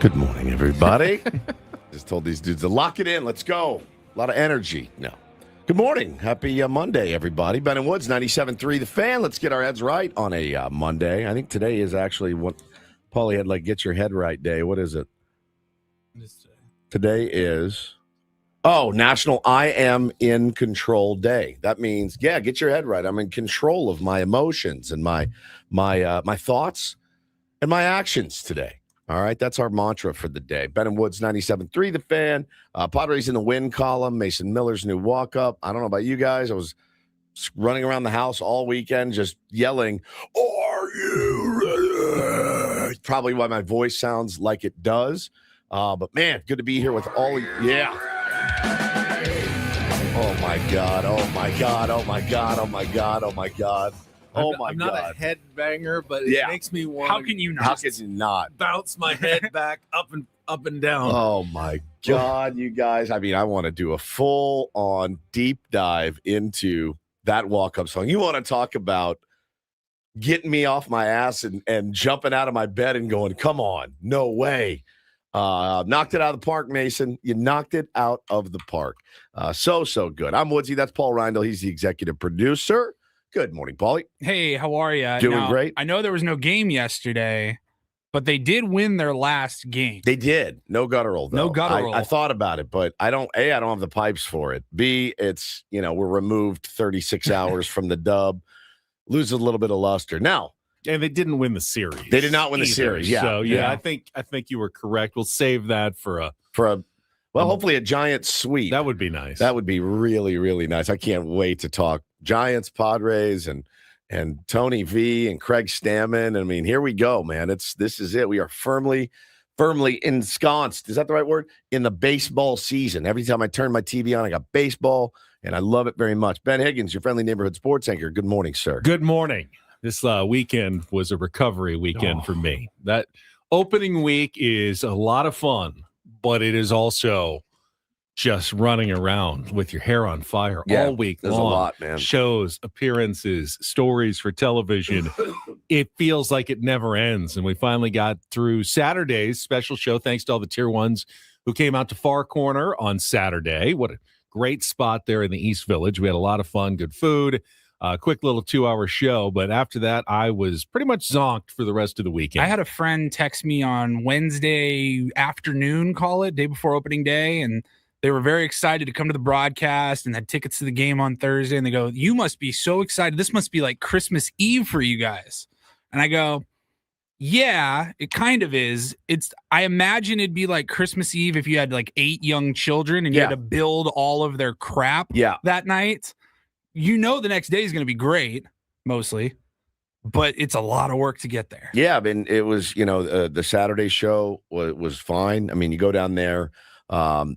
Good morning, everybody. Just told these dudes to lock it in. Let's go. A lot of energy. No. Good morning. Happy Monday, everybody. Ben and Woods, 97.3 The Fan. Let's get our heads right on a Monday. I think today is actually what Paulie had, like, get your head right day. What is it? Today is, National I Am in Control Day. That means, get your head right. I'm in control of my emotions and my thoughts and my actions today. All right, that's our mantra for the day. Ben and Woods, 97.3 The Fan. Padres in the win column. Mason Miller's new walk-up. I don't know about you guys. I was running around the house all weekend just yelling, "Are you ready?" Probably why my voice sounds like it does. But, man, good to be here with all of you. Yeah. Oh, my God. Oh, my God. Oh, my God. Oh, my God. Oh, my God. I'm not a head banger, but it makes me want. How can you not? How can you not bounce my head back up and down? Oh my God, you guys! I mean, I want to do a full-on deep dive into that walk-up song. You want to talk about getting me off my ass and jumping out of my bed and going, "Come on, no way!" Knocked it out of the park, Mason. You knocked it out of the park. So good. I'm Woodsy. That's Paul Reindl. He's the executive producer. Good morning, Paulie. Hey, how are you? Doing great. I know there was no game yesterday, but they did win their last game. They did. No guttural, though. No guttural. I thought about it, but I don't have the pipes for it. B, it's, we're removed 36 hours from the dub. Loses a little bit of luster. Now, and they didn't win the series. They did not win the series. Yeah. So, I think you were correct. We'll save that for a hopefully a Giants sweep. That would be nice. That would be really, really nice. I can't wait to talk Giants, Padres, and Tony V and Craig Stamon. I mean, here we go, man. This is it. We are firmly ensconced. Is that the right word? In the baseball season. Every time I turn my TV on, I got baseball, and I love it very much. Ben Higgins, your friendly neighborhood sports anchor. Good morning, sir. Good morning. This weekend was a recovery weekend for me. That opening week is a lot of fun, but it is also just running around with your hair on fire all week long. There's a lot, man. Shows, appearances, stories for television. It feels like it never ends. And we finally got through Saturday's special show. Thanks to all the tier ones who came out to Far Corner on Saturday. What a great spot there in the East Village. We had a lot of fun, good food. Quick little 2-hour show, but after that, I was pretty much zonked for the rest of the weekend. I had a friend text me on Wednesday afternoon, day before opening day, and they were very excited to come to the broadcast and had tickets to the game on Thursday, and they go, "You must be so excited. This must be like Christmas Eve for you guys." And I go, "Yeah, it kind of is. I imagine it'd be like Christmas Eve if you had like 8 young children and you had to build all of their crap that night. The next day is going to be great, mostly, but it's a lot of work to get there." Yeah, I mean, it was, the Saturday show was fine. I mean, you go down there,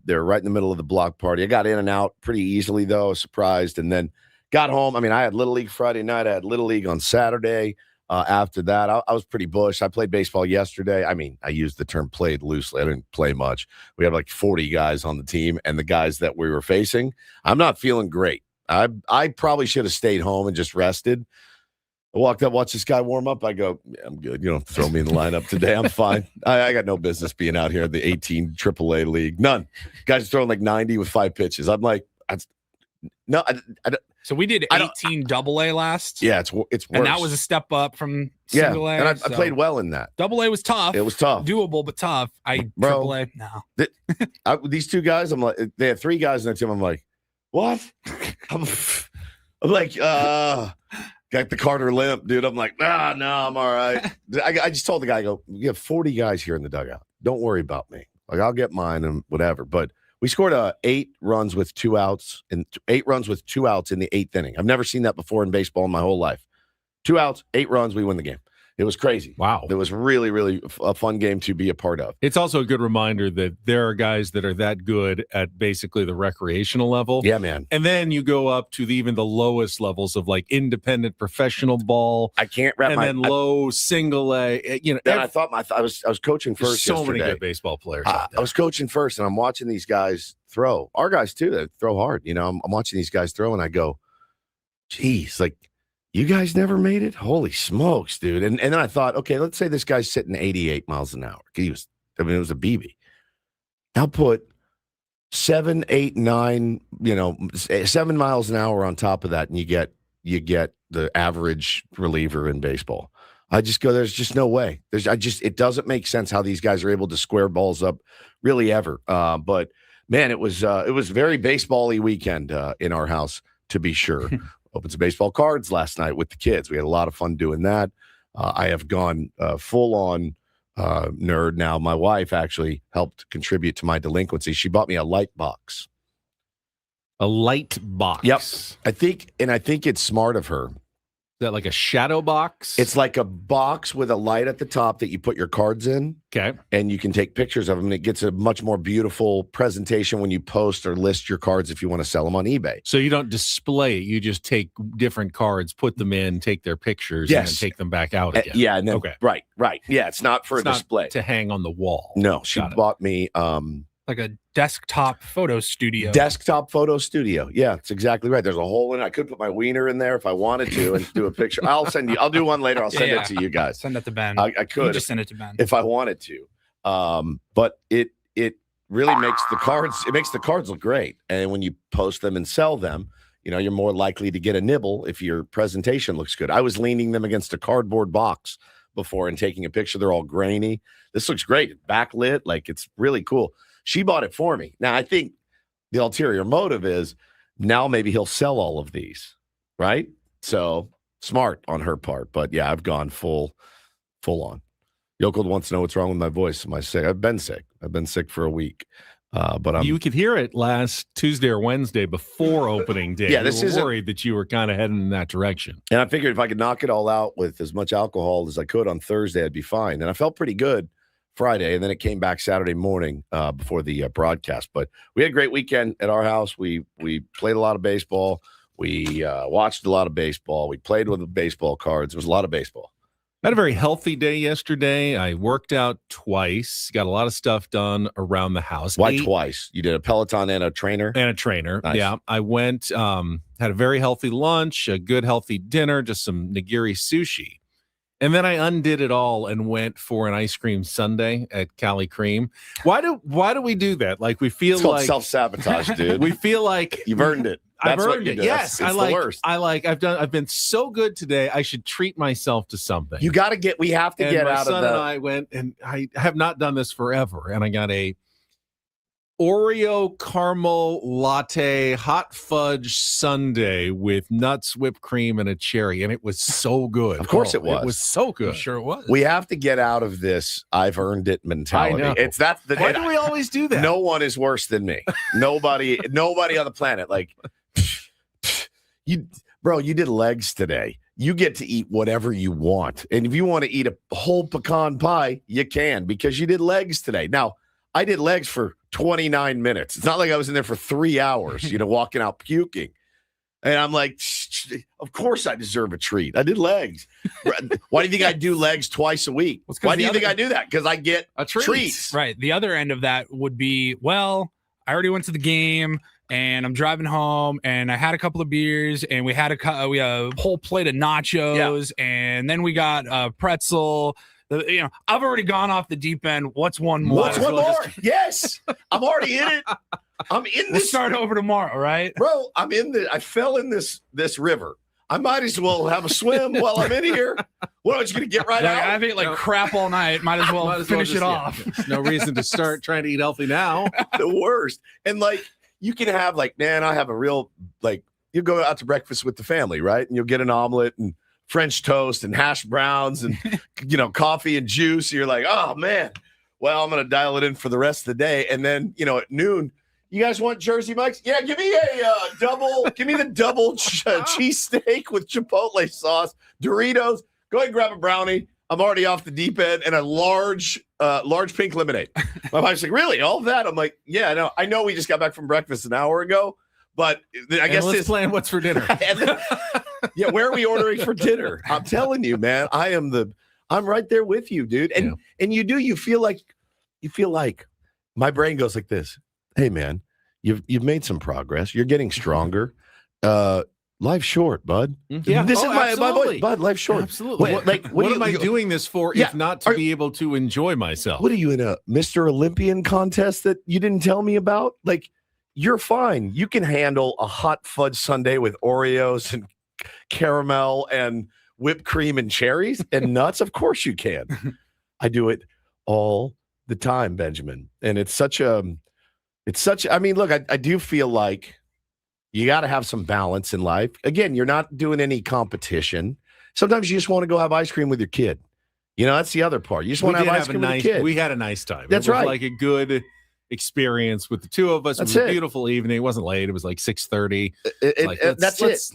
they're right in the middle of the block party. I got in and out pretty easily, though. I was surprised, and then got home. I mean, I had Little League Friday night. I had Little League on Saturday. After that, I was pretty bush. I played baseball yesterday. I mean, I used the term played loosely. I didn't play much. We had like 40 guys on the team, and the guys that we were facing, I'm not feeling great. I probably should have stayed home and just rested. I walked up, watched this guy warm up. I go, "Yeah, I'm good. You don't have to throw me in the lineup today. I'm fine. I got no business being out here in the 18 AAA league. None. Guys are throwing like 90 with 5 pitches. I'm like, no. So we did 18 AA last. Yeah, it's worse. And that was a step up from single A. And I played well in that. AA was tough. It was tough. Doable, but tough. AAA, no. These 2 guys, I'm like, they had 3 guys in their team. I'm like, what? I'm like, got the Carter limp, dude. I'm like, no, I'm all right. I just told the guy, I go, "You have 40 guys here in the dugout. Don't worry about me. Like, I'll get mine and whatever." But we scored 8 runs with 2 outs and 8 runs with 2 outs in the 8th inning. I've never seen that before in baseball in my whole life. 2 outs, 8 runs, we win the game. It was crazy. Wow. It was really, really a fun game to be a part of. It's also a good reminder that there are guys that are that good at basically the recreational level. Yeah, man. And then you go up to even the lowest levels of like independent professional ball. I can't wrap then low single A. I thought I was coaching first so yesterday. many good baseball players out there. I was coaching first, and I'm watching these guys throw. Our guys, too, that throw hard. I'm watching these guys throw, and I go, geez, like, you guys never made it? Holy smokes, dude. And then I thought, okay, let's say this guy's sitting 88 miles an hour. He was I mean, it was a BB. Now put 7, 8, 9, 7 miles an hour on top of that, and you get the average reliever in baseball. I just go, there's just no way. It doesn't make sense how these guys are able to square balls up really ever. But man, it was very baseball-y weekend in our house, to be sure. Opened some baseball cards last night with the kids. We had a lot of fun doing that. I have gone full on nerd now. My wife actually helped contribute to my delinquency. She bought me a light box. A light box. Yep. I think it's smart of her. Is that like a shadow box? It's like a box with a light at the top that you put your cards in. Okay. And you can take pictures of them, and it gets a much more beautiful presentation when you post or list your cards if you want to sell them on eBay. So you don't display it. You just take different cards, put them in, take their pictures, yes. and then take them back out again. Yeah. And then, okay. Right. Yeah, it's not for a display. To hang on the wall. No, she bought me like a desktop photo studio. Desktop photo studio. Yeah, that's exactly right. There's a hole in it. I could put my wiener in there if I wanted to and do a picture. I'll do one later. I'll send it to you guys. Send it to Ben. I could just send it to Ben if I wanted to. But it really makes the cards look great. And when you post them and sell them, you're more likely to get a nibble if your presentation looks good. I was leaning them against a cardboard box before and taking a picture. They're all grainy. This looks great. Backlit, like it's really cool. She bought it for me. Now, I think the ulterior motive is now maybe he'll sell all of these, right? So smart on her part. But yeah, I've gone full on. Yokel wants to know what's wrong with my voice. Am I sick? I've been sick. I've been sick for a week. But you could hear it last Tuesday or Wednesday before opening day. Yeah, you were worried that you were kind of heading in that direction. And I figured if I could knock it all out with as much alcohol as I could on Thursday, I'd be fine. And I felt pretty good Friday, and then it came back Saturday morning before the broadcast. But we had a great weekend at our house. We played a lot of baseball. We watched a lot of baseball. We played with the baseball cards. It was a lot of baseball. I had a very healthy day yesterday. I worked out twice, got a lot of stuff done around the house. Why twice? You did a Peloton and a trainer? And a trainer, nice. Yeah. I went, had a very healthy lunch, a good healthy dinner, just some nigiri sushi. And then I undid it all and went for an ice cream sundae at Cali Cream. Why do we do that? Like we feel it's called like self-sabotage, dude. We feel like you've earned it. I've earned it. Yes, it's the worst. I've been so good today. I should treat myself to something. We have to get out of that. My son and I went, and I have not done this forever. And I got a Oreo caramel latte hot fudge sundae with nuts, whipped cream, and a cherry, and it was so good. Of course, it was. It was so good. I'm sure it was. We have to get out of this "I've eurned it" mentality. I know. Why do we always do that? No one is worse than me. Nobody on the planet. Like you did legs today. You get to eat whatever you want, and if you want to eat a whole pecan pie, you can because you did legs today. Now, I did legs for 29 minutes. It's not like I was in there for 3 hours, walking out puking. And I'm like, of course I deserve a treat. I did legs. Why do you think I do legs twice a week? Why do you think I do that? Because I get a treat. Right. The other end of that would be, well, I already went to the game and I'm driving home and I had a couple of beers and we had a whole plate of nachos and then we got a pretzel. I've already gone off the deep end. What's one more? What's one more? Yes. I'm already in it. I'm in this. We'll start over tomorrow, right? Bro, I fell in this river. I might as well have a swim while I'm in here. What, I'm just going to get right out? I've ate crap all night. Might as well finish it off. There's no reason to start trying to eat healthy now. The worst. And you can have I have a real, you go out to breakfast with the family, right? And you'll get an omelet and French toast and hash browns and, coffee and juice. You're like, oh, man, well, I'm going to dial it in for the rest of the day. And then, at noon, you guys want Jersey Mike's? Yeah, give me the double cheesesteak with Chipotle sauce, Doritos. Go ahead and grab a brownie. I'm already off the deep end and a large pink lemonade. My wife's like, really? All of that? I'm like, yeah, I know we just got back from breakfast an hour ago, but I guess let's plan what's for dinner. Yeah, where are we ordering for dinner? I'm telling you, man, I'm right there with you, dude. And you feel like my brain goes like this. Hey, man, you've made some progress. You're getting stronger. life's short, bud. Yeah. This is my absolutely. voice, bud. Life's short. Absolutely. What am I doing this for if not to be able to enjoy myself? What are you in a Mr. Olympian contest that you didn't tell me about? Like, you're fine. You can handle a hot fudge sundae with Oreos and caramel and whipped cream and cherries and nuts. Of course you can. I do it all the time, Benjamin. And I mean, look, I do feel like you got to have some balance in life. Again, you're not doing any competition. Sometimes you just want to go have ice cream with your kid. You know, that's the other part. You just want to have ice cream with your kid. We had a nice time. That's it was right. Like a good experience with the two of us. It was a beautiful evening. It wasn't late. It was like 6:30.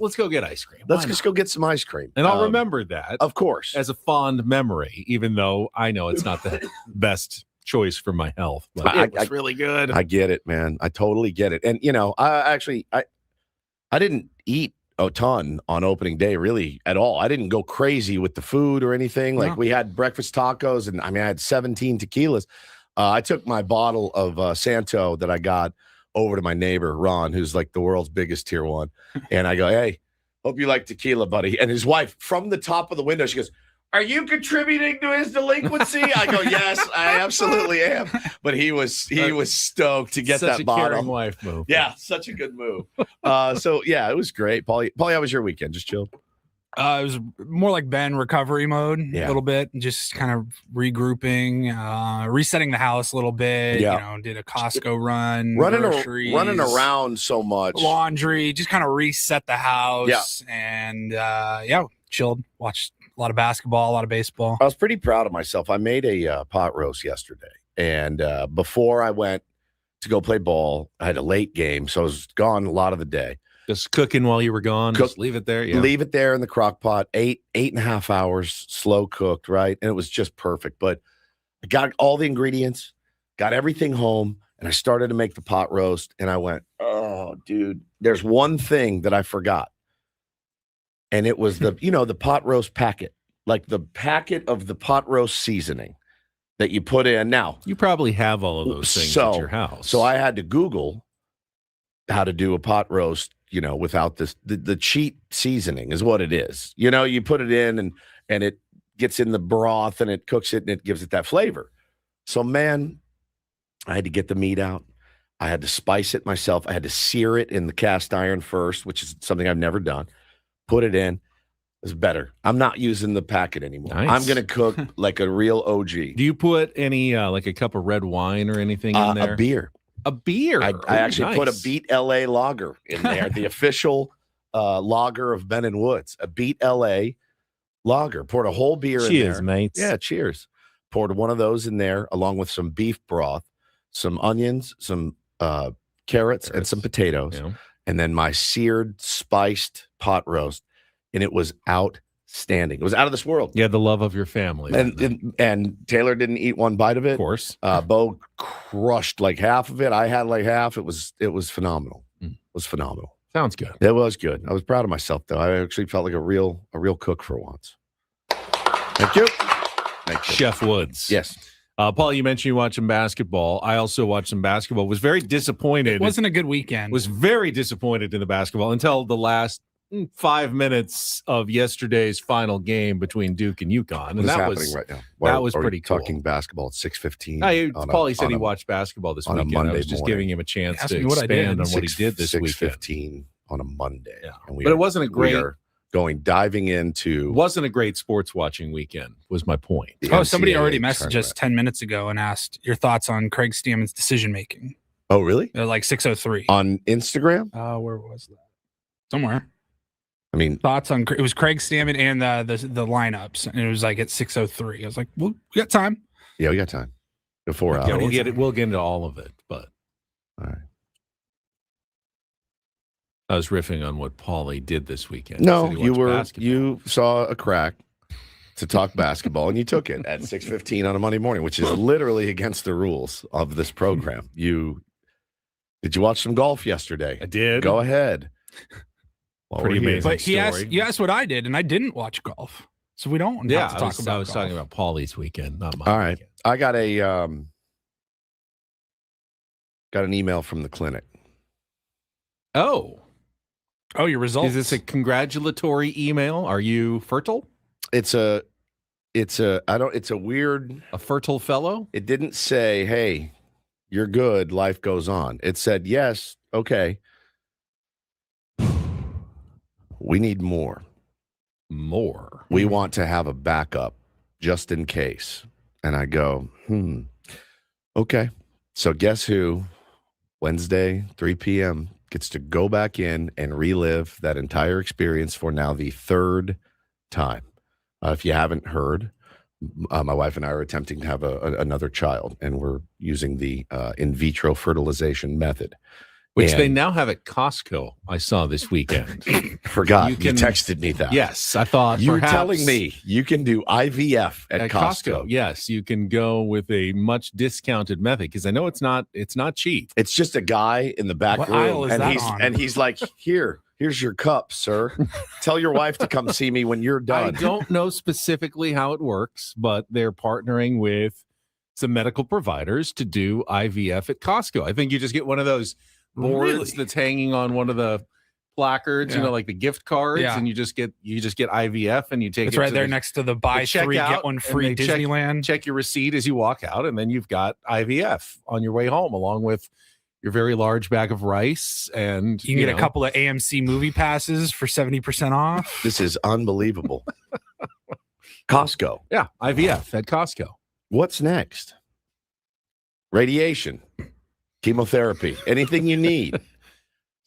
Let's go get ice cream. Let's just go get some ice cream. And I'll remember that, of course, as a fond memory, even though I know it's not the best choice for my health. But it was really good. I get it, man. I totally get it. And, you know, I didn't eat a ton on opening day, really, at all. I didn't go crazy with the food or anything. Like, we had breakfast tacos, and I mean, I had 17 tequilas. I took my bottle of Santo that I got over to my neighbor, Ron, who's like the world's biggest tier one. And I go, hey, hope you like tequila, buddy. And his wife, from the top of the window, she goes, are you contributing to his delinquency? I go, yes, I absolutely am. But he was stoked to get that bottle. Caring wife move. Yeah, such a good move. So yeah, it was great. Paulie, how was your weekend? Just chilled? It was more like Ben, recovery mode, a little bit, just kind of regrouping, resetting the house a little bit. Yeah. You know, did a Costco run, running around so much, laundry, just kind of reset the house, and chilled. Watched a lot of basketball, a lot of baseball. I was pretty proud of myself. I made a pot roast yesterday, and before I went to go play ball, I had a late game, so I was gone a lot of the day. Just cooking while you were gone. Just leave it there. Yeah. Leave it there in the crock pot. 8.5 hours, slow cooked, right? And it was just perfect. But I got all the ingredients, got everything home, and I started to make the pot roast. And I went, oh, dude, there's one thing that I forgot. And it was the pot roast packet, like the packet of the pot roast seasoning that you put in. Now, you probably have all of those things at your house. So I had to Google how to do a pot roast, without this, the cheat seasoning is what it is. You put it in and it gets in the broth and it cooks it and it gives it that flavor. So, man, I had to get the meat out. I had to spice it myself. I had to sear it in the cast iron first, which is something I've never done. Put it in. It was better. I'm not using the packet anymore. Nice. I'm going to cook like a real OG. Do you put any, like a cup of red wine or anything in there? A beer. A beer. I actually put a Beat LA lager in there, the official lager of Ben and Woods. A Beat LA lager. Poured a whole beer in there. Cheers, mates. Yeah, cheers. Poured one of those in there, along with some beef broth, some onions, some carrots, and some potatoes. Yeah. And then my seared, spiced pot roast. And it was outstanding. It was out of this world. Yeah, the love of your family. And Taylor didn't eat one bite of it. Of course. Bo crushed like half of it. I had like half. It was phenomenal. It was phenomenal. Sounds good. It was good. I was proud of myself, though. I actually felt like a real cook for once. Thank you. Chef Woods. Yes. Paul, you mentioned you watched some basketball. I also watched some basketball. Was very disappointed. It wasn't a good weekend. Was very disappointed in the basketball until the last 5 minutes of yesterday's final game between Duke and UConn. And that was right now. That was pretty cool. Talking basketball at 6:15. Paulie said he watched basketball this weekend. I was just giving him a chance to expand on what he did this weekend. 6:15 on a Monday. Yeah. But it wasn't a great. Diving into. Wasn't a great sports watching weekend. Was my point. Somebody already messaged us 10 minutes ago and asked your thoughts on Craig Stamon's decision making. Oh, really? Like 6:03 on Instagram. Where was that? Somewhere. I mean, thoughts on it was Craig Stamon and the lineups, and it was like at 6:03. I was like, well, we got time. Yeah, we got time. Before yeah, we'll get it. We'll get into all of it, but all right. I was riffing on what Paulie did this weekend. No, you saw a crack to talk basketball, and you took it at 6:15 on a Monday morning, which is literally against the rules of this program. Did you watch some golf yesterday? I did. Go ahead. Pretty amazing. But you asked what I did, and I didn't watch golf, so we don't. Have to talk about I was talking about Paulie's weekend, not mine. All right, weekend. I got an email from the clinic. Oh, Oh, your results. Is this a congratulatory email? Are you fertile? It's a weird. A fertile fellow? It didn't say, hey, you're good, life goes on. It said, yes, okay. We need more. More. We want to have a backup just in case. And I go, okay. So guess who? Wednesday, 3 p.m. gets to go back in and relive that entire experience for now the third time. If you haven't heard, my wife and I are attempting to have another child, and we're using the in vitro fertilization method. Which they now have at Costco, I saw this weekend. Forgot. You texted me that. Yes, I thought you were telling me you can do IVF at Costco. Yes, you can go with a much discounted method because I know it's not cheap. It's just a guy in the back What room, aisle is that on? and he's like, here's your cup, sir. Tell your wife to come see me when you're done. I don't know specifically how it works, but they're partnering with some medical providers to do IVF at Costco. I think you just get one of those boards that's hanging on one of the placards, like the gift cards, and you just get IVF, and you take it's it right to there next to the buy three get one free Disneyland. Check your receipt as you walk out, and then you've got IVF on your way home, along with your very large bag of rice, and you can get a couple of AMC movie passes for 70% off. This is unbelievable. Costco. Yeah, IVF at Costco. What's next? Radiation. Chemotherapy, anything you need.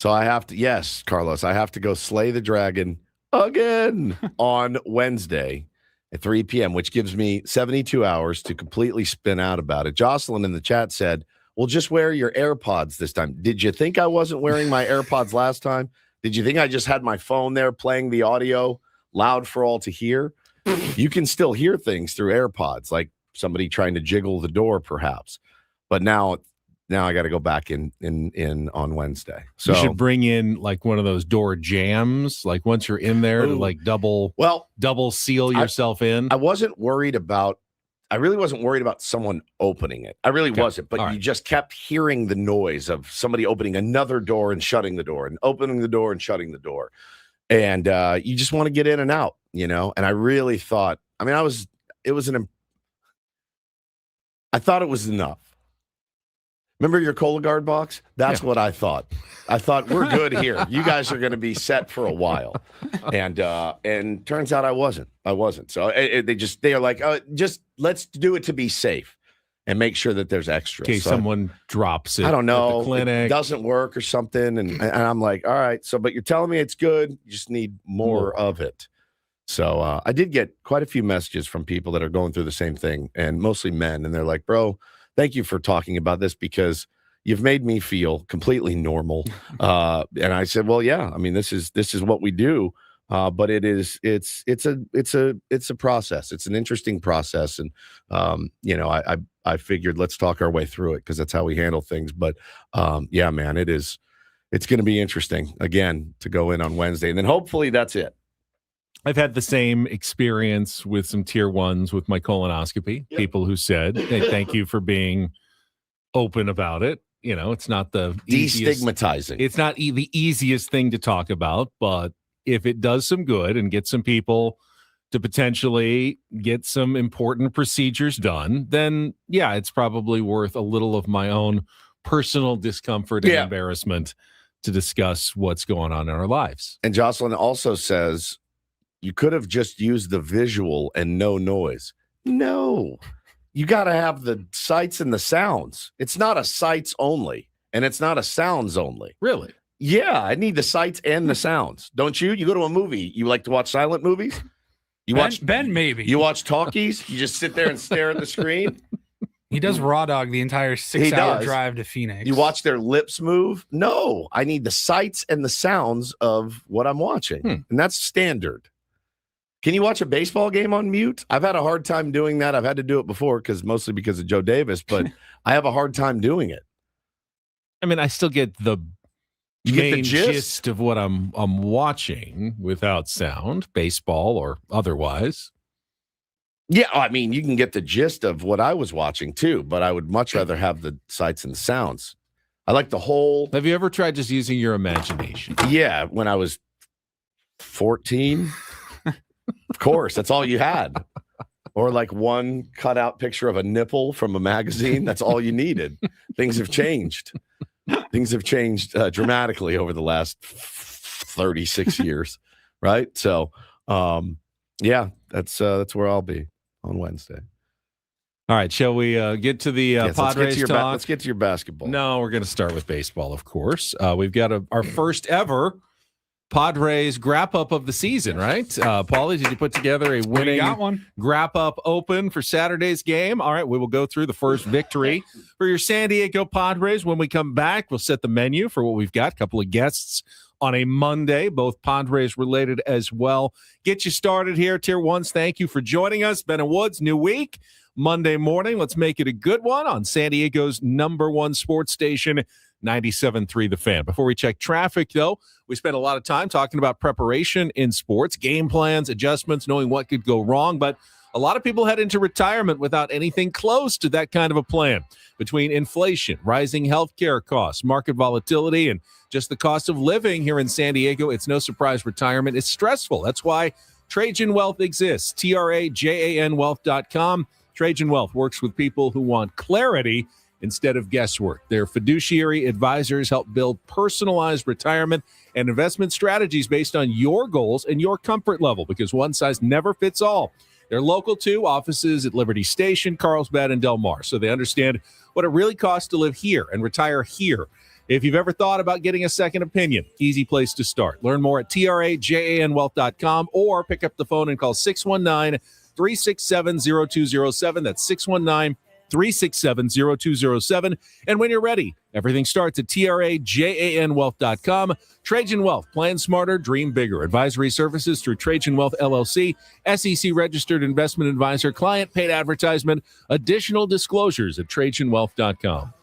So I have to, yes, Carlos, I have to go slay the dragon again on Wednesday at 3 p.m., which gives me 72 hours to completely spin out about it. Jocelyn in the chat said, well, just wear your AirPods this time. Did you think I wasn't wearing my AirPods last time? Did you think I just had my phone there playing the audio loud for all to hear? You can still hear things through AirPods, like somebody trying to jiggle the door, perhaps. But now I got to go back in on Wednesday. So you should bring in like one of those door jams, like once you're in there to like double seal yourself in. I really wasn't worried about someone opening it. I really wasn't, but you just kept hearing the noise of somebody opening another door and shutting the door and opening the door and shutting the door. And you just want to get in and out, and I really thought, I thought it was enough. Remember your Cologuard box? That's what I thought. I thought we're good here. You guys are going to be set for a while, and turns out I wasn't. So they are like, just let's do it to be safe and make sure that there's extra. In case someone drops it. I don't know. At the clinic. It doesn't work or something, and I'm like, all right. So, but you're telling me it's good. You just need more of it. So I did get quite a few messages from people that are going through the same thing, and mostly men, and they're like, bro, thank you for talking about this because you've made me feel completely normal. And I said, well, yeah, I mean, this is what we do. But it's a process. It's an interesting process. And, I figured let's talk our way through it because that's how we handle things. But yeah, man, it's going to be interesting again to go in on Wednesday. And then hopefully that's it. I've had the same experience with some tier ones with my colonoscopy. Yep. People who said, hey, thank you for being open about it. It's not the destigmatizing. It's not the easiest thing to talk about, but if it does some good and get some people to potentially get some important procedures done, then yeah, it's probably worth a little of my own personal discomfort and embarrassment to discuss what's going on in our lives. And Jocelyn also says, you could have just used the visual and no noise. No, you got to have the sights and the sounds. It's not a sights only, and it's not a sounds only. Really? Yeah, I need the sights and the sounds. Don't you? You go to a movie. You like to watch silent movies? You watch Ben maybe. You watch talkies? You just sit there and stare at the screen? He does raw dog the entire 6-hour drive to Phoenix. You watch their lips move? No, I need the sights and the sounds of what I'm watching. And that's standard. Can you watch a baseball game on mute? I've had a hard time doing that. I've had to do it before mostly because of Joe Davis, but I have a hard time doing it. I mean, I still get the main gist of what I'm watching without sound, baseball or otherwise. Yeah, I mean, you can get the gist of what I was watching too, but I would much rather have the sights and sounds. I like the whole. Have you ever tried just using your imagination? Yeah, when I was 14, of course, that's all you had. Or like one cutout picture of a nipple from a magazine. That's all you needed. Things have changed. Things have changed dramatically over the last 36 years, right? So, yeah, that's where I'll be on Wednesday. All right, shall we get to the Yes, Padres talk? Let's get to your basketball. No, we're going to start with baseball, of course. We've got our first ever Padres wrap-up of the season, right? Paulie, did you put together a winning wrap-up open for Saturday's game? All right, we will go through the first victory for your San Diego Padres. When we come back, we'll set the menu for what we've got. A couple of guests on a Monday, both Padres-related as well. Get you started here, Tier 1s. Thank you for joining us. Ben and Woods, new week. Monday morning. Let's make it a good one on San Diego's #1 sports station, 97.3 The Fan. Before we check traffic, though, we spent a lot of time talking about preparation in sports, game plans, adjustments, knowing what could go wrong. But a lot of people head into retirement without anything close to that kind of a plan. Between inflation, rising healthcare costs, market volatility, and just the cost of living here in San Diego, it's no surprise retirement is stressful. That's why Trajan Wealth exists. TRAJANwealth.com. Trajan Wealth works with people who want clarity instead of guesswork. Their fiduciary advisors help build personalized retirement and investment strategies based on your goals and your comfort level, because one size never fits all. They're local too, offices at Liberty Station, Carlsbad, and Del Mar, so they understand what it really costs to live here and retire here. If you've ever thought about getting a second opinion, easy place to start. Learn more at TRAJANwealth.com or pick up the phone and call 619-367-0207. That's 619-367-0207. And when you're ready, everything starts at TRAJANwealth.com. Trajan Wealth. Plan smarter, dream bigger. Advisory services through Trajan Wealth LLC, SEC registered investment advisor, client paid advertisement. Additional disclosures at TrajanWealth.com.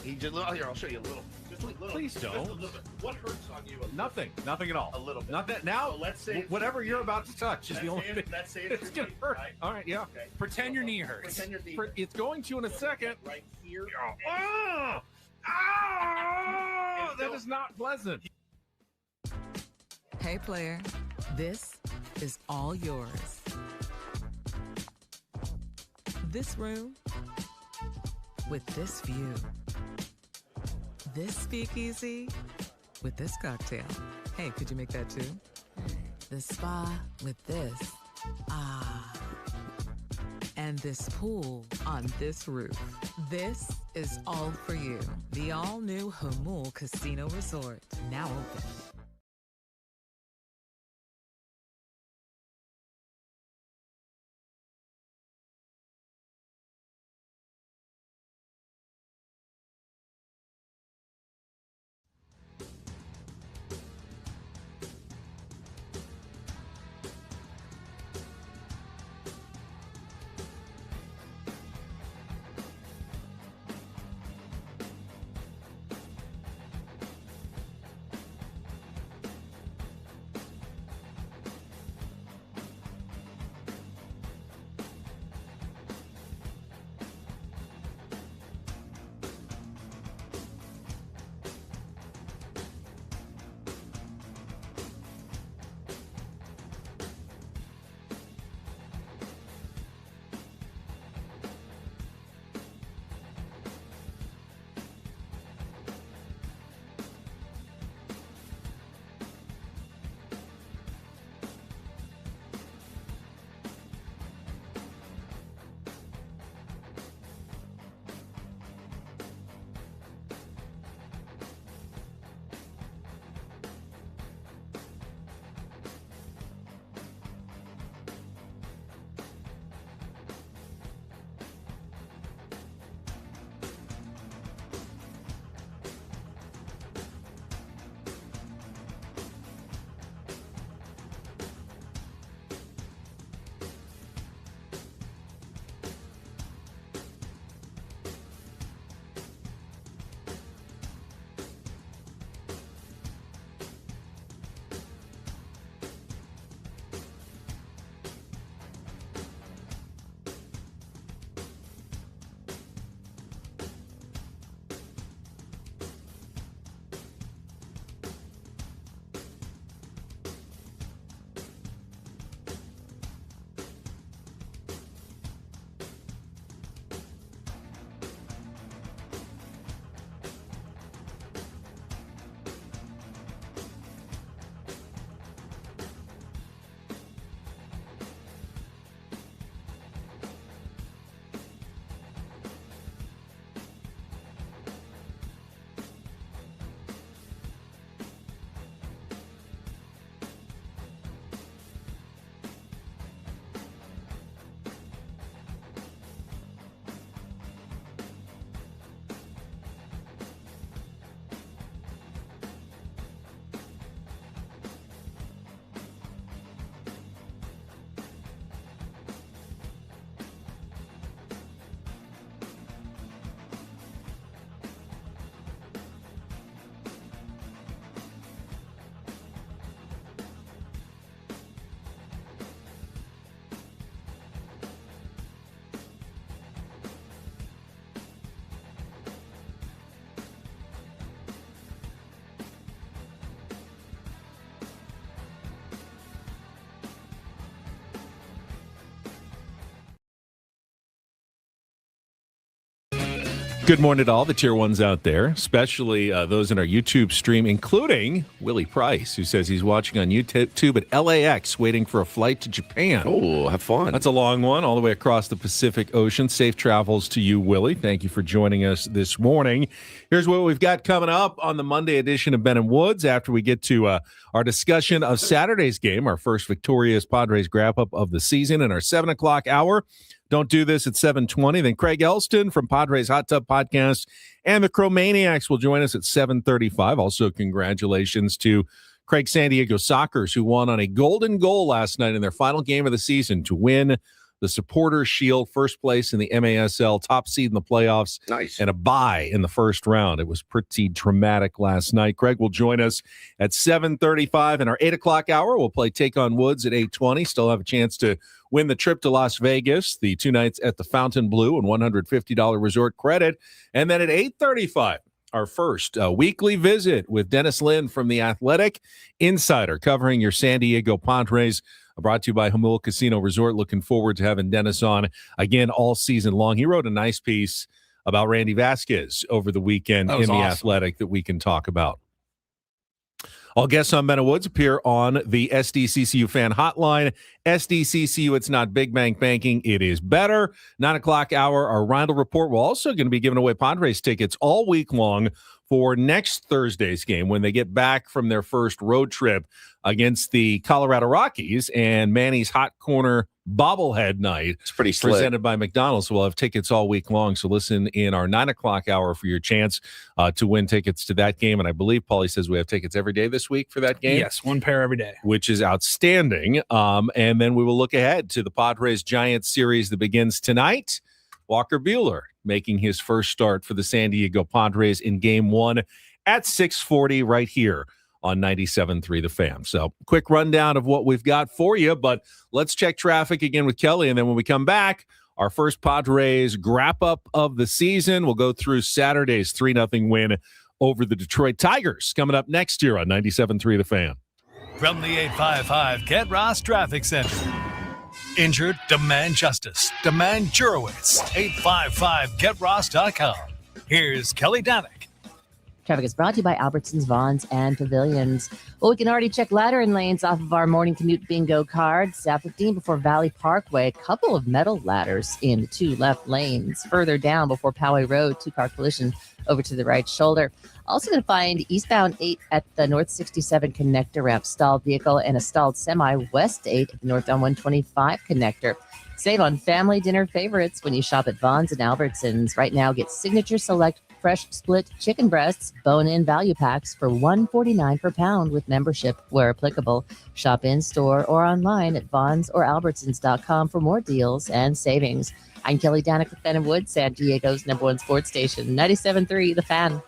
He just here. I'll show you a little. Just a little. Please don't. Just a little bit. What hurts on you? Nothing at all. A little bit. Not that now. So let's say whatever you're about to touch is the only thing. Let's say It's gonna hurt. Right? All right, yeah. Okay. Pretend your knee hurts. Pretend your knee hurts. It's going to in a second. Right here. Oh, that is not pleasant. Hey, player, this is all yours. This room with this view. This speakeasy with this cocktail. Hey, could you make that too? The spa with this. Ah. And this pool on this roof. This is all for you. The all-new Hamul Casino Resort, now open. Good morning to all the tier ones out there, especially those in our YouTube stream, including Willie Price, who says he's watching on YouTube at LAX, waiting for a flight to Japan. Oh, have fun. That's a long one, all the way across the Pacific Ocean. Safe travels to you, Willie. Thank you for joining us this morning. Here's what we've got coming up on the Monday edition of Ben and Woods after we get to our discussion of Saturday's game, our first victorious Padres wrap-up of the season in our 7 o'clock hour. Don't do this at 7:20. Then Craig Elston from Padres Hot Tub Podcast and the Cromaniacs will join us at 7:35. Also, congratulations to Craig San Diego Sockers, who won on a golden goal last night in their final game of the season to win the Supporters Shield, first place in the MASL, top seed in the playoffs, Nice. and a bye in the first round. It was pretty dramatic last night. Craig will join us at 7:35 in our 8 o'clock hour. We'll play Take on Woods at 8:20. Still have a chance to win the trip to Las Vegas, the 2 nights at the Fontainebleau and $150 resort credit. And then at 8:35, our first weekly visit with Dennis Lynn from The Athletic, insider covering your San Diego Padres. Brought to you by Jamul Casino Resort. Looking forward to having Dennis on again all season long. He wrote a nice piece about Randy Vasquez over the weekend in The Athletic that we can talk about. All guests on Ben and Woods appear on the SDCCU fan hotline. SDCCU, it's not big bank banking, it is better. 9 o'clock hour, our Roundup report. We're also going to be giving away Padres tickets all week long for next Thursday's game when they get back from their first road trip against the Colorado Rockies and Manny's Hot Corner bobblehead night. It's pretty slick. Presented by McDonald's. We'll have tickets all week long. So listen in our 9 o'clock hour for your chance to win tickets to that game. And I believe Paulie says we have tickets every day this week for that game. Yes, 1 pair every day, which is outstanding. And then we will look ahead to the Padres-Giants series that begins tonight. Walker Buehler making his first start for the San Diego Padres in Game 1 at 6:40 right here on 97.3 The Fan. So quick rundown of what we've got for you, but let's check traffic again with Kelly. And then when we come back, our first Padres wrap-up of the season. We'll go through Saturday's 3-0 win over the Detroit Tigers coming up next year on 97.3 The Fan. From the 855 Get Ross Traffic Center. Injured? Demand justice. Demand Jurowitz. 855GetRoss.com. Here's Kelly Danick. Traffic is brought to you by Albertsons, Vons, and Pavilions. Well, we can already check ladder and lanes off of our morning commute bingo card. South 15 before Valley Parkway, a couple of metal ladders in the 2 left lanes. Further down before Poway Road, 2-car collision over to the right shoulder. Also going to find eastbound 8 at the North 67 connector ramp, stalled vehicle and a stalled semi, west 8 at the northbound 125 connector. Save on family dinner favorites when you shop at Vons and Albertsons. Right now, get Signature Select fresh split chicken breasts, bone-in value packs for $1.49 per pound with membership where applicable. Shop in-store or online at Vons or Albertsons.com for more deals and savings. I'm Kelly Danick with Ben and Wood, San Diego's #1 sports station, 97.3 The Fan.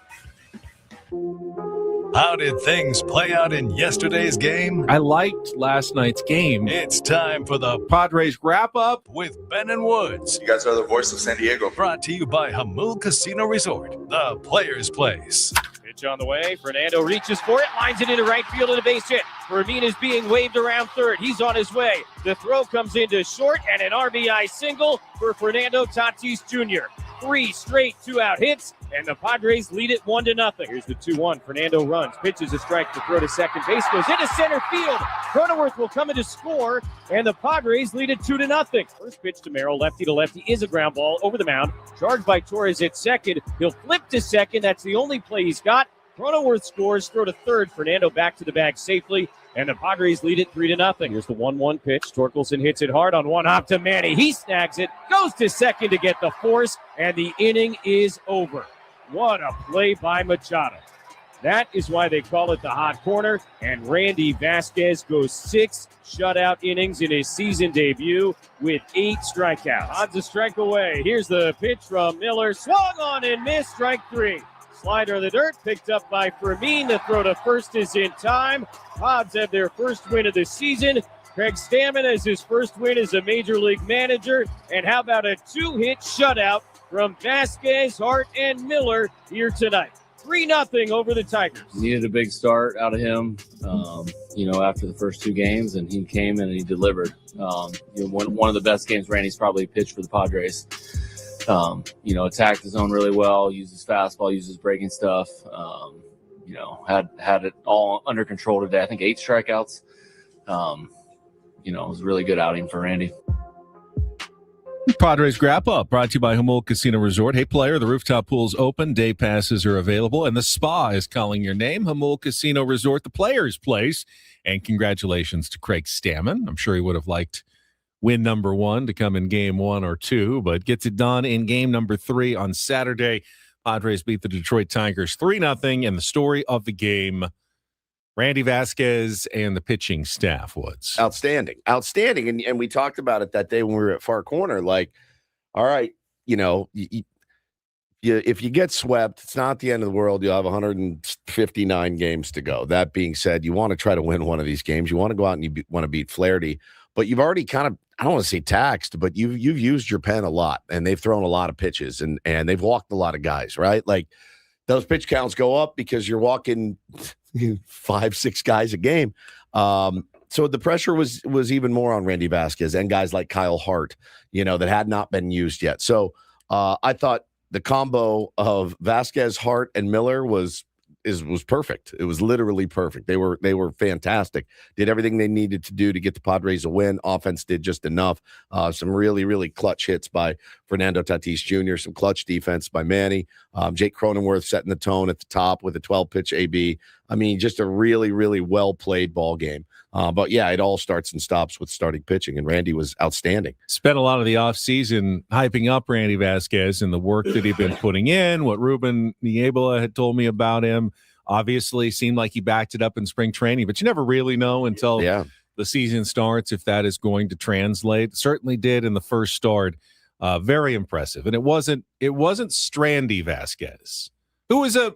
How did things play out in yesterday's game? I liked last night's game. It's time for the Padres wrap-up with Ben and Woods. You guys are the voice of San Diego. Brought to you by Jamul Casino Resort, the player's place. Pitch on the way. Fernando reaches for it, lines it into right field and a base hit. Fermin is being waved around third. He's on his way. The throw comes into short and an RBI single for Fernando Tatis Jr. 3 straight 2-out hits, and the Padres lead it 1-0. Here's the 2-1. Fernando runs, pitches a strike to throw to second base, goes into center field. Cronenworth will come in to score, and the Padres lead it 2-0. First pitch to Merrill, lefty to lefty, is a ground ball over the mound. Charged by Torres at second. He'll flip to second. That's the only play he's got. Cronenworth scores, throw to third. Fernando back to the bag safely, and the Padres lead it 3-0. Here's the 1-1 pitch. Torkelson hits it hard on one hop to Manny. He snags it, goes to second to get the force, and the inning is over. What a play by Machado. That is why they call it the hot corner, and Randy Vasquez goes 6 shutout innings in his season debut with 8 strikeouts. Odds a strike away. Here's the pitch from Miller. Swung on and missed, strike 3. Slider in the dirt, picked up by Fermin. The throw to first is in time. Pods have their first win of the season. Craig Stamon has his first win as a major league manager. And how about a 2-hit shutout from Vasquez, Hart, and Miller here tonight? 3-0 over the Tigers. Needed a big start out of him, after the first 2 games, and he came in and he delivered. One of the best games Randy's probably pitched for the Padres. Attacked the zone really well, used his fastball, used his breaking stuff. Had it all under control today. I think 8 strikeouts. It was a really good outing for Randy. Padres wrap-up brought to you by Jamul Casino Resort. Hey, player, the rooftop pool's open. Day passes are available, and the spa is calling your name. Jamul Casino Resort, the player's place. And congratulations to Craig Stamon. I'm sure he would have liked win number 1 to come in game 1 or 2, but gets it done in game number 3 on Saturday. Padres beat the Detroit Tigers 3-0, and the story of the game Randy Vasquez and the pitching staff, Woods. Outstanding. And we talked about it that day when we were at Far Corner. Like, all right, if you get swept, it's not the end of the world. You have 159 games to go. That being said, you want to try to win one of these games. You want to go out and you want to beat Flaherty, but you've already kind of, I don't want to say taxed, but you've used your pen a lot, and they've thrown a lot of pitches, and they've walked a lot of guys, right? Like, those pitch counts go up because you're walking 5-6 guys a game. So the pressure was even more on Randy Vasquez and guys like Kyle Hart, that had not been used yet. So I thought the combo of Vasquez, Hart, and Miller was perfect. It was literally perfect. They were fantastic. Did everything they needed to do to get the Padres a win. Offense did just enough. Some really, really clutch hits by Fernando Tatis Jr., some clutch defense by Manny. Jake Cronenworth setting the tone at the top with a 12-pitch AB. I mean, just a really, really well-played ball game. But yeah, it all starts and stops with starting pitching, and Randy was outstanding. Spent a lot of the offseason hyping up Randy Vasquez and the work that he'd been putting in, what Ruben Niebla had told me about him. Obviously seemed like he backed it up in spring training, but you never really know until the season starts if that is going to translate. Certainly did in the first start. Very impressive. And it wasn't Strandy Vasquez, who was a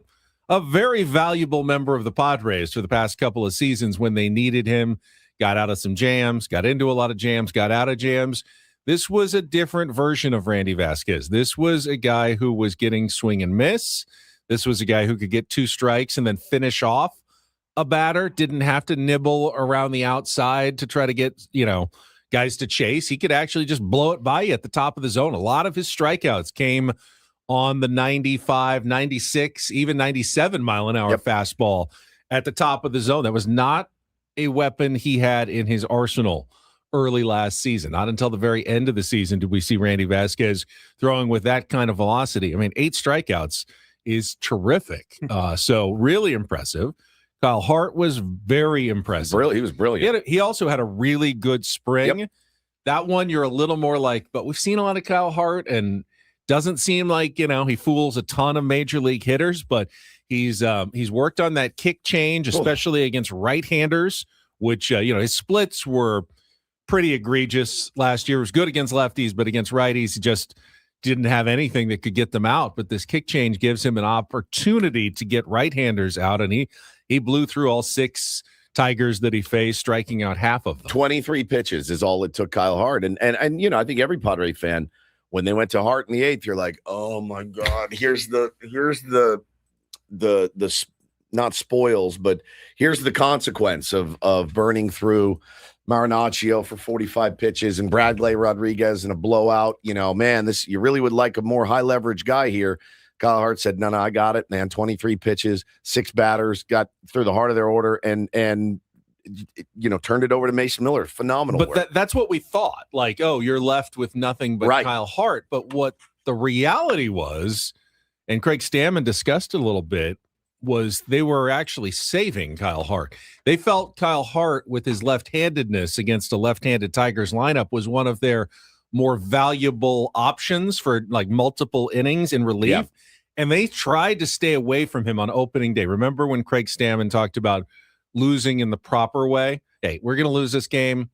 very valuable member of the Padres for the past couple of seasons when they needed him, got out of some jams, got into a lot of jams, got out of jams. This was a different version of Randy Vasquez. This was a guy who was getting swing and miss. This was a guy who could get 2 strikes and then finish off a batter, didn't have to nibble around the outside to try to get, guys to chase. He could actually just blow it by you at the top of the zone. A lot of his strikeouts came on the 95, 96, even 97 mile an hour fastball at the top of the zone. That was not a weapon he had in his arsenal early last season. Not until the very end of the season did we see Randy Vasquez throwing with that kind of velocity. I mean, 8 strikeouts is terrific. So really impressive. Kyle Hart was very impressive. He was brilliant. He also had a really good spring. Yep. That one you're a little more like, but we've seen a lot of Kyle Hart, and doesn't seem like, he fools a ton of major league hitters, but he's worked on that kick change, especially against right-handers, which, his splits were pretty egregious last year. It was good against lefties, but against righties, he just didn't have anything that could get them out. But this kick change gives him an opportunity to get right-handers out, and he blew through all 6 Tigers that he faced, striking out half of them. 23 pitches is all it took Kyle Hart. And I think every Padre fan, when they went to Hart in the 8th, you're like, oh my God, here's the not spoils, but here's the consequence of burning through Marinaccio for 45 pitches and Bradley Rodriguez in a blowout. Man, you really would like a more high leverage guy here. Kyle Hart said, no, I got it, man. 23 pitches, 6 batters, got through the heart of their order, and turned it over to Mason Miller. Phenomenal but work. That's what we thought. Like, oh, you're left with nothing but Kyle Hart. But what the reality was, and Craig Stamon discussed it a little bit, was they were actually saving Kyle Hart. They felt Kyle Hart, with his left-handedness against a left-handed Tigers lineup, was one of their more valuable options for like multiple innings in relief. Yeah. And they tried to stay away from him on opening day. Remember when Craig Stamon talked about losing in the proper way? Hey, we're going to lose this game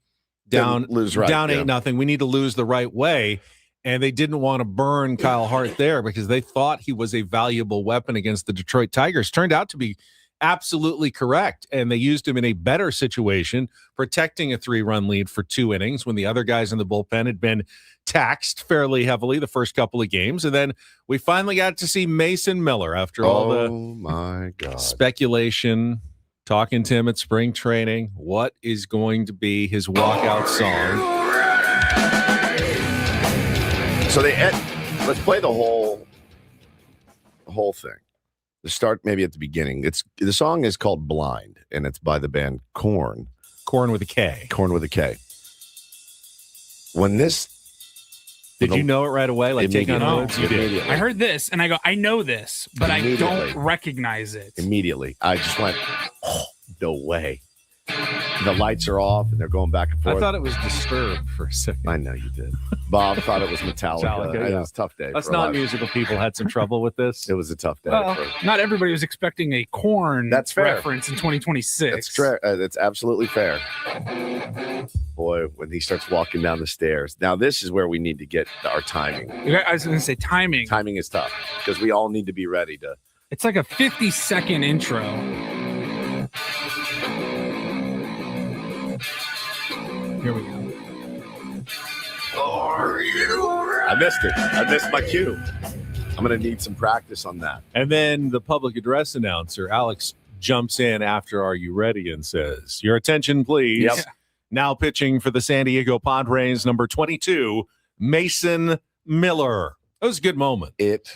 down 8-0. We need to lose the right way. And they didn't want to burn Kyle Hart there because they thought he was a valuable weapon against the Detroit Tigers. Turned out to be absolutely correct. And they used him in a better situation, protecting a 3-run lead for 2 innings when the other guys in the bullpen had been taxed fairly heavily the first couple of games. And then we finally got to see Mason Miller after all the speculation, talking to him at spring training. What is going to be his walkout song? So let's play the whole thing. The start maybe at the beginning. The song is called Blind, and it's by the band Korn. Korn with a K. Korn with a K. Did you know it right away? Like take on notes? You did. I heard this and I go, I know this, but I don't recognize it. Immediately. I just went, oh, no way. the lights are off and they're going back and forth. I thought it was Disturbed for a second. I know you did. Bob thought it was Metallica. Yeah. It was a tough day. Us non-musical people had some trouble with this. It was a tough day. Well, not everybody was expecting a Korn That's fair. reference in 2026. That's absolutely fair. Boy, when he starts walking down the stairs. Now, this is where we need to get our timing. I was going to say timing. Timing is tough because we all need to be ready to. It's like a 50-second intro. Here we go. I missed it. I missed my cue. I'm going to need some practice on that. And then the public address announcer, Alex, jumps in after Are You Ready and says, your attention, please. Yep. Now pitching for the San Diego Padres, number 22, Mason Miller. That was a good moment. It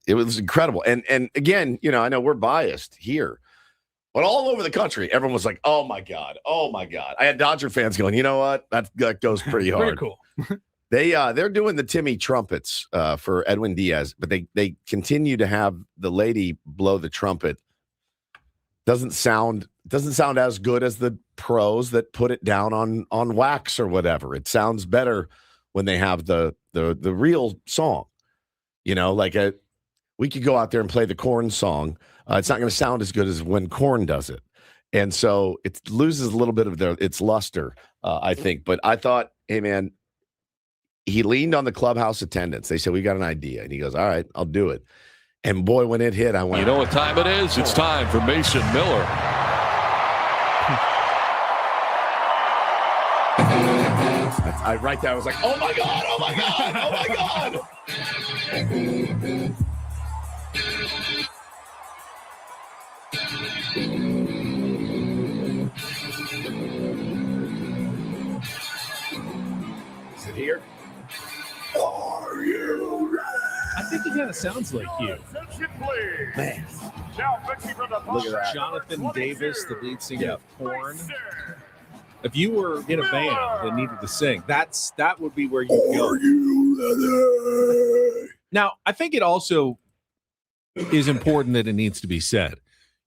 was incredible. And again, I know we're biased here, but all over the country, everyone was like, oh my God. I had Dodger fans going, you know what? That goes pretty hard. Very cool. They're doing the Timmy trumpets for Edwin Diaz, but they continue to have the lady blow the trumpet. Doesn't sound as good as the pros that put it down on wax or whatever. It sounds better when they have the real song. We could go out there and play the Korn song. It's not going to sound as good as when Korn does it. And so it loses a little bit of its luster, I think. But I thought, hey, man, he leaned on the clubhouse attendants. They said, we got an idea. And he goes, all right, I'll do it. And boy, when it hit, I went. You know what time it is? It's time for Mason Miller. Right there, I was like, oh my God, oh my God, oh my God. Is it here? Are you ready? I think he kind of sounds like you. Man. Look at that. Jonathan Davis, the lead singer of Korn. If you were in a band that needed to sing, that would be where you go. Are you ready? Now, I think it also is important that it needs to be said.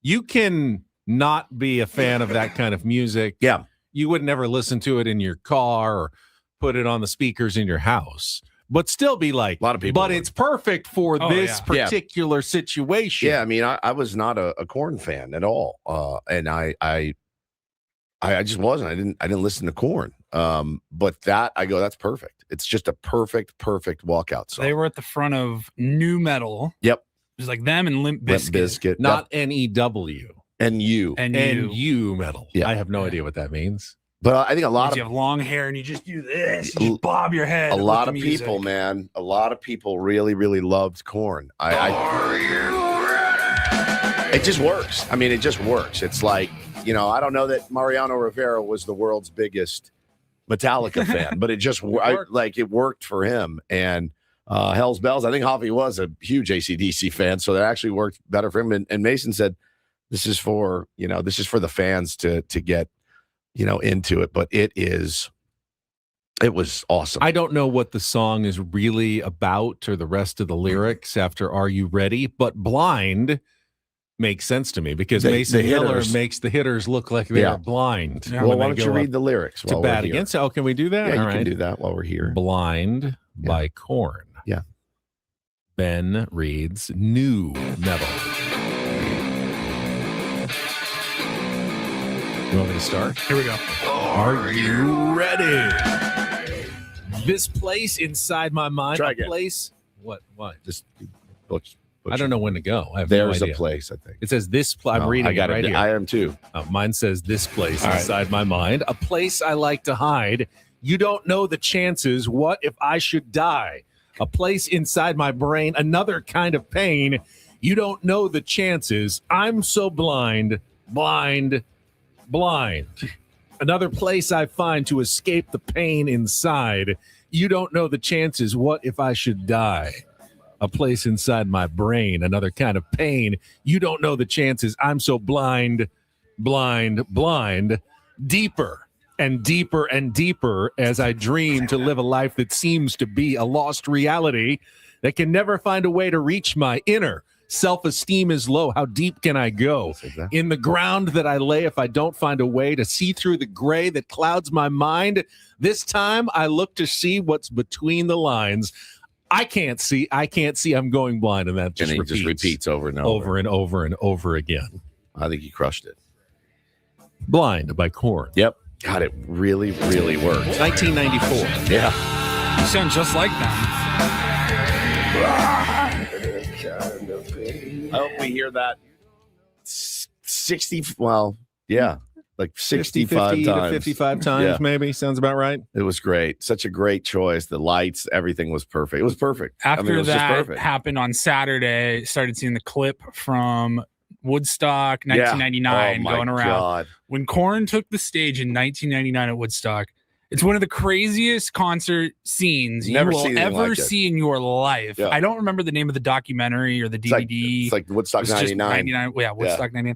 You can not be a fan of that kind of music. Yeah. You would never listen to it in your car or put it on the speakers in your house, but still be like, a lot of people but it's perfect for this particular situation. Yeah, I mean, I was not a Korn fan at all. And I just wasn't. I didn't listen to Korn. But that's perfect. It's just a perfect walkout song. They were at the front of nu metal. Yep. It was like them and Limp Bizkit. Not N-E-W. N-U. N-U metal. Yeah. I have no idea what that means. But I think a lot of you have long hair and you just do this. You just bob your head. A lot of people, man. A lot of people really, really loved Korn. It just works. I mean, it just works. It's like, I don't know that Mariano Rivera was the world's biggest Metallica fan, but it just it worked for him. And Hell's Bells, I think Javi was a huge AC/DC fan, so that actually worked better for him. And Mason said, this is for the fans to get into it, but it was awesome. I don't know what the song is really about or the rest of the lyrics after Are You Ready? But Blind makes sense to me because Mason Miller makes the hitters look like they are blind. Yeah. Well, why don't you read the lyrics? To bat against. Oh, can we do that? Yeah, All you can do that while we're here. Blind by Korn. Yeah. Ben reads nu metal. You want me to start? Here we go. Are you ready? This place inside my mind. Try again. Place. What? Just I don't know when to go. I have There's no a idea. place, I think. It says this. I'm reading I got it right it. here. I am too. Mine says this place inside my mind. A place I like to hide. You don't know the chances. What if I should die? A place inside my brain. Another kind of pain. You don't know the chances. I'm so blind. Another place I find to escape the pain inside. You don't know the chances. What if I should die? A place inside my brain. Another kind of pain. You don't know the chances. I'm so blind. Deeper and deeper and deeper as I dream to live a life that seems to be a lost reality that can never find a way to reach my inner Self-esteem is low. How deep can I go? In the ground that I lay, if I don't find a way to see through the gray that clouds my mind, this time I look to see what's between the lines. I can't see. I'm going blind. And that just repeats over and over and over and over again. I think he crushed it. Blind by Korn. Yep. God, it really, really worked. 1994. Yeah. You sound just like them. I hope we hear that 60, well, yeah, like 65 times. 55 times, maybe. Sounds about right. It was great. Such a great choice. The lights, everything was perfect. It was perfect. After it was just that perfect. happened on Saturday, started seeing the clip from Woodstock 1999 going around. God. When Korn took the stage in 1999 at Woodstock, it's one of the craziest concert scenes you will ever see in your life. Yeah. I don't remember the name of the documentary or the DVD. It's like Woodstock 99. Yeah, Woodstock 99.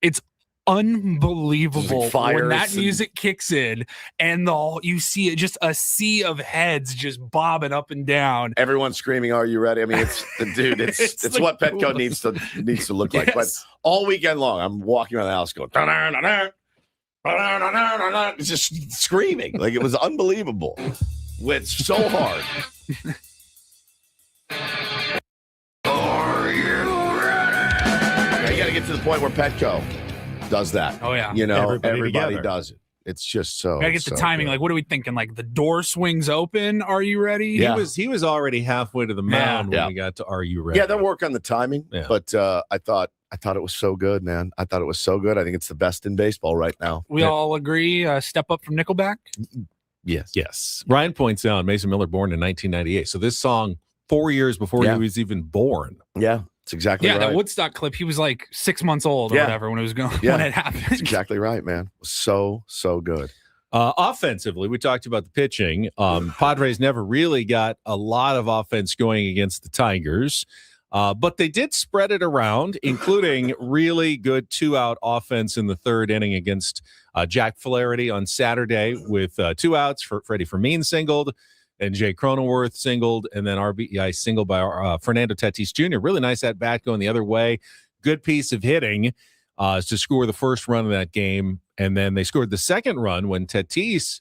It's unbelievable when that music kicks in and you see it, just a sea of heads just bobbing up and down. Everyone's screaming, "Are you ready?" I mean, it's what Petco needs to look like. But all weekend long, I'm walking around the house going, it's just screaming. Like, it was unbelievable. It's so hard. Are you ready? You got to get to the point where Petco does that. Oh, yeah. You know, everybody does it. It's just so. Gotta get the timing. Good. Like, what are we thinking? Like, the door swings open. Are you ready? Yeah. He was already halfway to the mound when we got to Are You Ready? Yeah, they'll work on the timing. Yeah. But I thought it was so good, man. I thought it was so good. I think it's the best in baseball right now. We all agree. Step Up from Nickelback. Yes. Ryan points out Mason Miller born in 1998. So this song 4 years before he was even born. Yeah. It's exactly right. Yeah, that Woodstock clip, he was like 6 months old or whatever when it was going when it happened. That's exactly right, man. So good. Offensively, we talked about the pitching. Padres never really got a lot of offense going against the Tigers, but they did spread it around, including really good 2-out offense in the third inning against Jack Flaherty on Saturday with 2 outs. Freddie Fermin singled, and Jay Cronenworth singled, and then RBI single by Fernando Tatis Jr. Really nice at bat going the other way. Good piece of hitting to score the first run of that game. And then they scored the second run when Tatis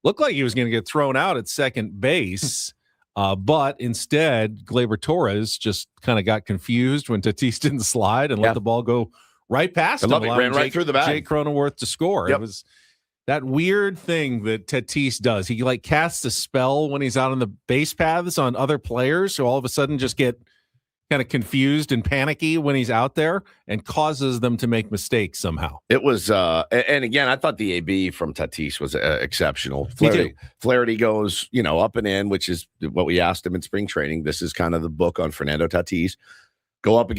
looked like he was going to get thrown out at second base. But instead, Gleyber Torres just kind of got confused when Tatis didn't slide and let the ball go right past him. Ran right through the bag. Jay Cronenworth to score. It was that weird thing that Tatis does. He like casts a spell when he's out on the base paths on other players, so all of a sudden just get kind of confused and panicky when he's out there and causes them to make mistakes somehow. It was, and again, I thought the AB from Tatis was exceptional. Flaherty goes, up and in, which is what we asked him in spring training. This is kind of the book on Fernando Tatis. Go up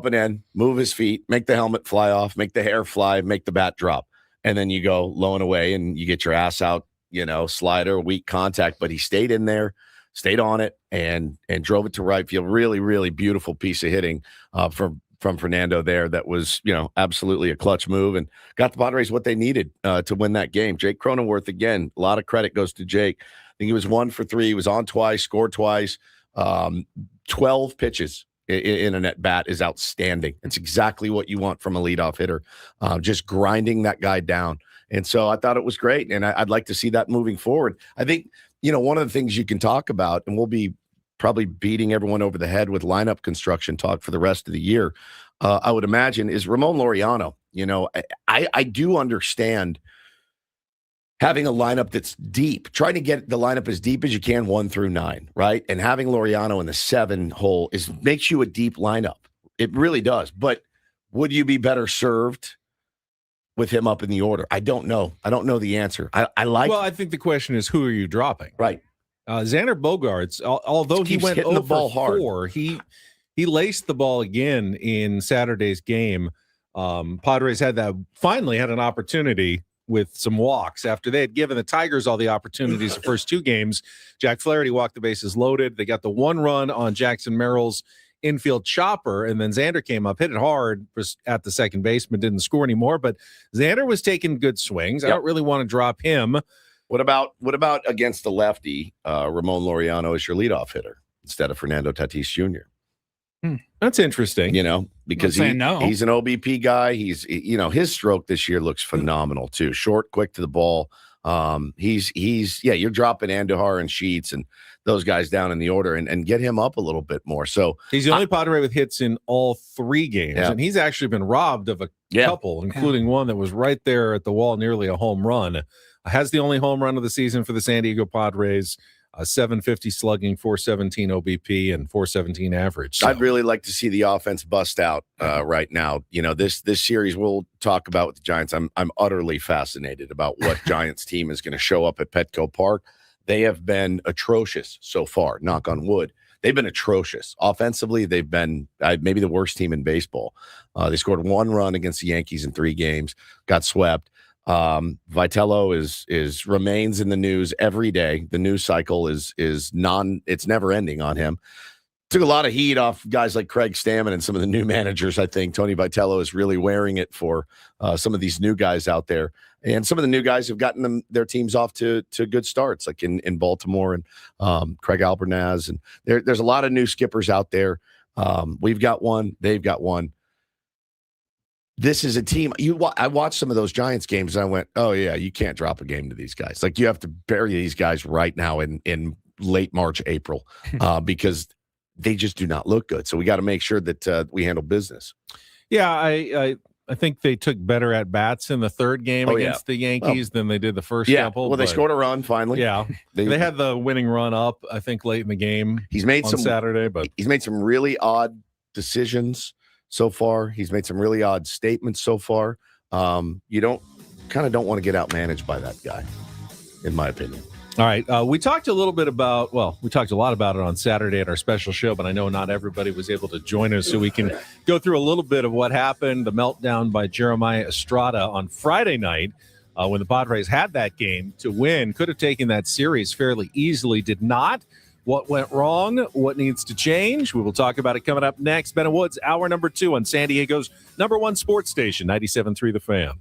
and in, move his feet, make the helmet fly off, make the hair fly, make the bat drop. And then you go low and away and you get your ass out, slider, weak contact. But he stayed in there, stayed on it, and drove it to right field. Really, really beautiful piece of hitting from Fernando there. That was, absolutely a clutch move and got the Padres what they needed to win that game. Jake Cronenworth, again, a lot of credit goes to Jake. I think he was 1 for 3. He was on twice, scored twice, 12 pitches. In a at bat is outstanding. It's exactly what you want from a leadoff hitter, just grinding that guy down. And so I thought it was great, and I'd like to see that moving forward. I think, one of the things you can talk about, and we'll be probably beating everyone over the head with lineup construction talk for the rest of the year, I would imagine, is Ramon Laureano. I do understand having a lineup that's deep, trying to get the lineup as deep as you can, 1 through 9, right? And having Laureano in the 7 hole makes you a deep lineup. It really does. But would you be better served with him up in the order? I don't know. I don't know the answer. I think the question is, who are you dropping? Right. Xander Bogaerts, although he went over the ball 4, he laced the ball again in Saturday's game. Padres finally had an opportunity with some walks after they had given the Tigers all the opportunities the first 2 games. Jack Flaherty walked the bases loaded. They got the 1 run on Jackson Merrill's infield chopper, and then Xander came up, hit it hard, was at the second baseman, didn't score anymore, but Xander was taking good swings. I don't really want to drop him. What about against the lefty, Ramon Laureano as your leadoff hitter instead of Fernando Tatis Jr.? That's interesting. Because saying no. he's an OBP guy. He's, his stroke this year looks phenomenal too. Short, quick to the ball. You're dropping Andujar and Sheets and those guys down in the order and get him up a little bit more. So he's the only Padre with hits in all 3 games, Yeah. and he's actually been robbed of a couple, including one that was right there at the wall, nearly a home run. Has the only home run of the season for the San Diego Padres. 750 slugging, 417 OBP, and 417 average. So. I'd really like to see the offense bust out right now. This series we'll talk about with the Giants. I'm utterly fascinated about what Giants team is going to show up at Petco Park. They have been atrocious so far, knock on wood. They've been atrocious. Offensively, they've been maybe the worst team in baseball. They scored 1 run against the Yankees in 3 games, got swept. Vitello remains in the news every day. The news cycle it's never ending on him. Took a lot of heat off guys like Craig Stamon and some of the new managers. I think Tony Vitello is really wearing it for some of these new guys out there, and some of the new guys have gotten their teams off to good starts, like in Baltimore and Craig Albernaz, and there's a lot of new skippers out there. We've got one, they've got one. This is a team. I watched some of those Giants games and I went, oh yeah, you can't drop a game to these guys. Like you have to bury these guys right now in late March, April, because they just do not look good. So we got to make sure that we handle business. Yeah, I think they took better at bats in the 3rd game against the Yankees than they did the first couple. Well, they scored a run finally. Yeah, they had the winning run up, I think, late in the game. He's made on Saturday, but he's made some really odd decisions so far. He's made some really odd statements so far. You don't want to get outmanaged by that guy, in my opinion. All right. We talked a lot about it on Saturday at our special show, but I know not everybody was able to join us, so we can go through a little bit of what happened, the meltdown by Jeremiah Estrada on Friday night when the Padres had that game to win. Could have taken that series fairly easily, did not. What went wrong? What needs to change? We will talk about it coming up next. Ben and Woods, hour number 2 on San Diego's #1 sports station, 97.3 The Fan.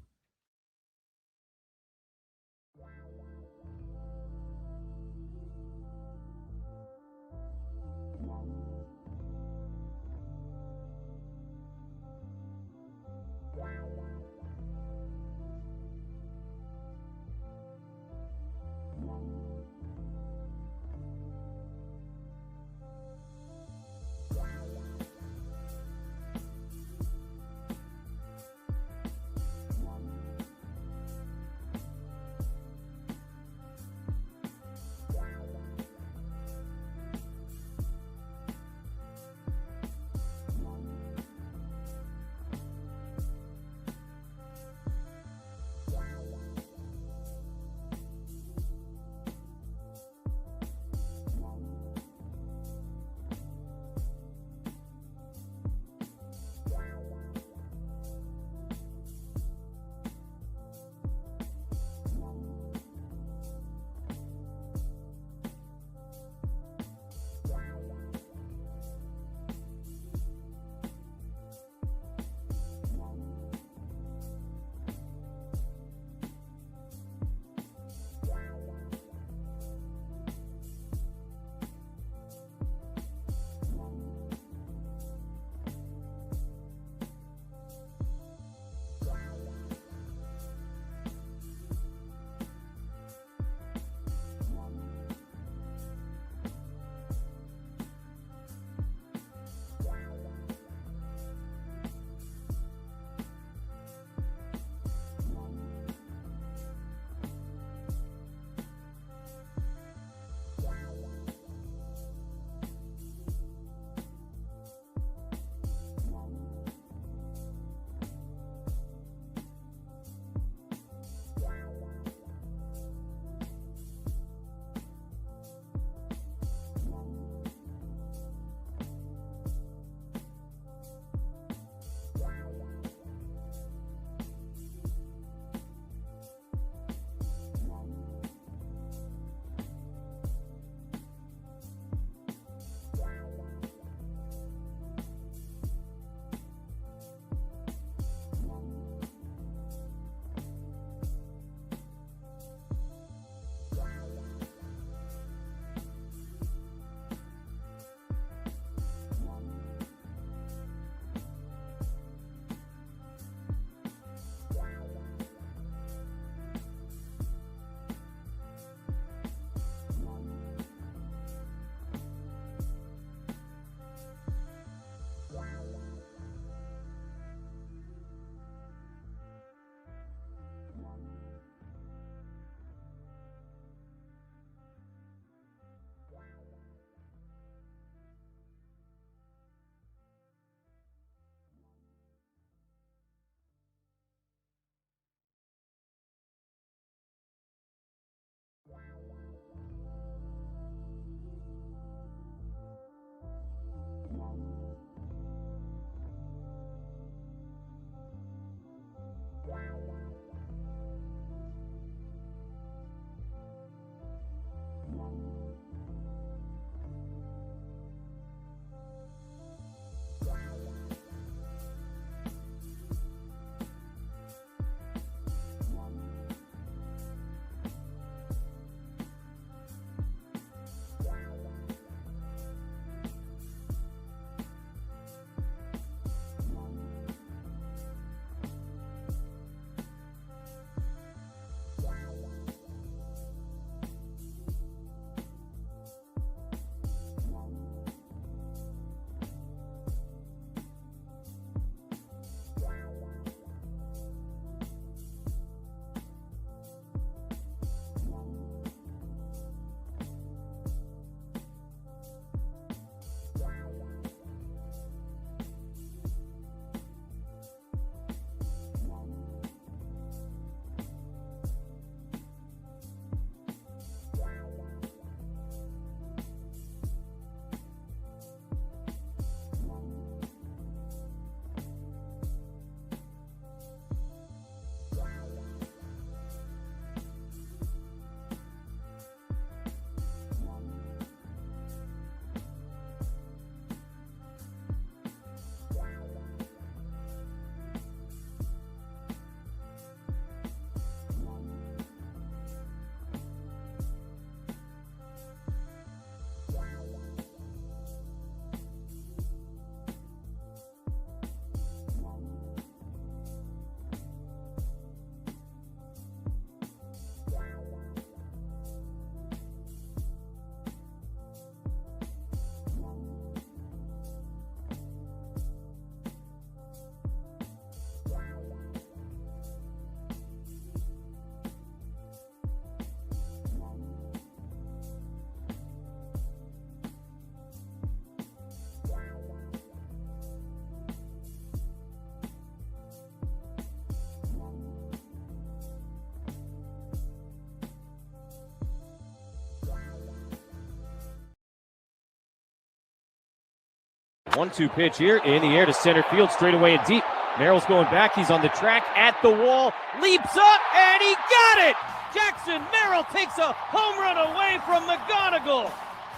1-2 pitch here in the air to center field, straight away and deep. Merrill's going back. He's on the track at the wall, leaps up, and he got it! Jackson Merrill takes a home run away from McGonigal.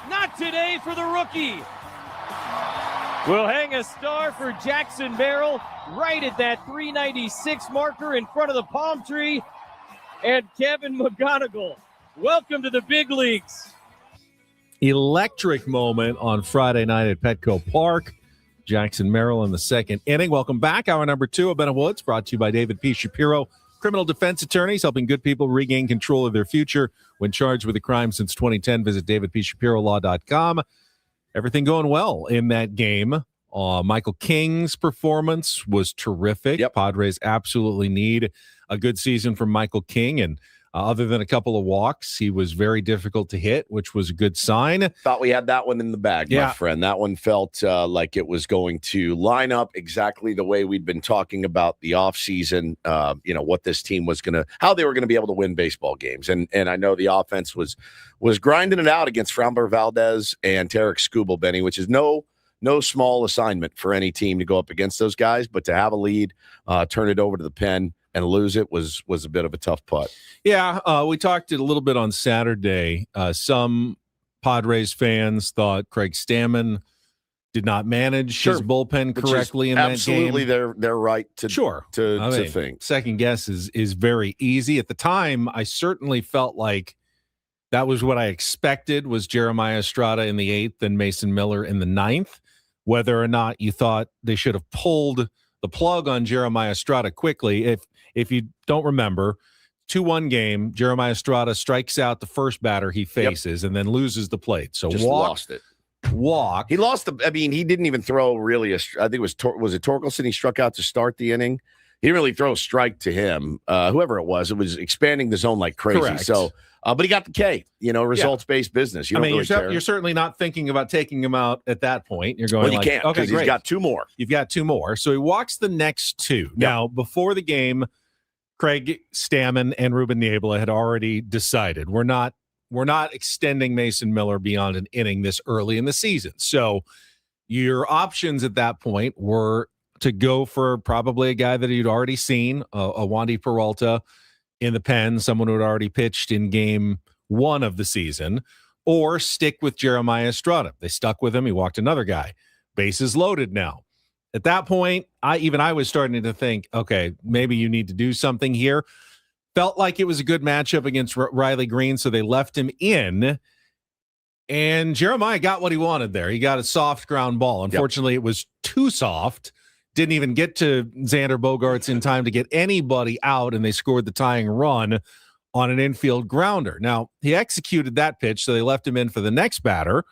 Not today for the rookie. We'll hang a star for Jackson Merrill right at that 396 marker in front of the palm tree. And Kevin McGonigal, welcome to the big leagues. Electric moment on Friday night at Petco Park. Jackson Merrill in the second inning. Welcome back. Hour number 2 of Ben and Woods, brought to you by David P. Shapiro, criminal defense attorneys helping good people regain control of their future when charged with a crime since 2010. Visit davidpshapirolaw.com. Everything going well in that game. Michael King's performance was terrific. Yep. Padres absolutely need a good season from Michael King, and other than a couple of walks, he was very difficult to hit, which was a good sign. Thought we had that one in the bag, my friend. That one felt like it was going to line up exactly the way we'd been talking about the offseason, what this team was going to, how they were going to be able to win baseball games. And I know the offense was grinding it out against Framber Valdez and Tarek Skubal, Benny, which is no small assignment for any team to go up against those guys, but to have a lead, turn it over to the pen, and lose it was a bit of a tough putt. Yeah, we talked a little bit on Saturday. Some Padres fans thought Craig Stamon did not manage his bullpen correctly in that game. Absolutely, they're right to think. Second guess is very easy. At the time, I certainly felt like that was what I expected, was Jeremiah Estrada in the 8th and Mason Miller in the 9th. Whether or not you thought they should have pulled the plug on Jeremiah Estrada quickly. If you don't remember, 2-1 game, Jeremiah Estrada strikes out the first batter he faces and then loses the plate. So just lost it. Walk. He lost he didn't even throw really I think it was Torkelson he struck out to start the inning. He didn't really throw a strike to him. Whoever it was expanding the zone like crazy. Correct. So, but he got the K, results-based business. You don't really care. You're certainly not thinking about taking him out at that point. You're going, you can't, okay, great. He's got 2 more. You've got 2 more. So he walks the next 2. Yep. Now, before the game, Craig Stamon and Ruben Niebla had already decided we're not extending Mason Miller beyond an inning this early in the season. So your options at that point were to go for probably a guy that you'd already seen, a Wandy Peralta in the pen, someone who had already pitched in game 1 of the season, or stick with Jeremiah Estrada. They stuck with him. He walked another guy. Bases loaded now. At that point, I was starting to think, okay, maybe you need to do something here. Felt like it was a good matchup against Riley Green, so they left him in. And Jeremiah got what he wanted there. He got a soft ground ball. Unfortunately, It was too soft. Didn't even get to Xander Bogaerts in time to get anybody out, and they scored the tying run on an infield grounder. Now, he executed that pitch, so they left him in for the next batter,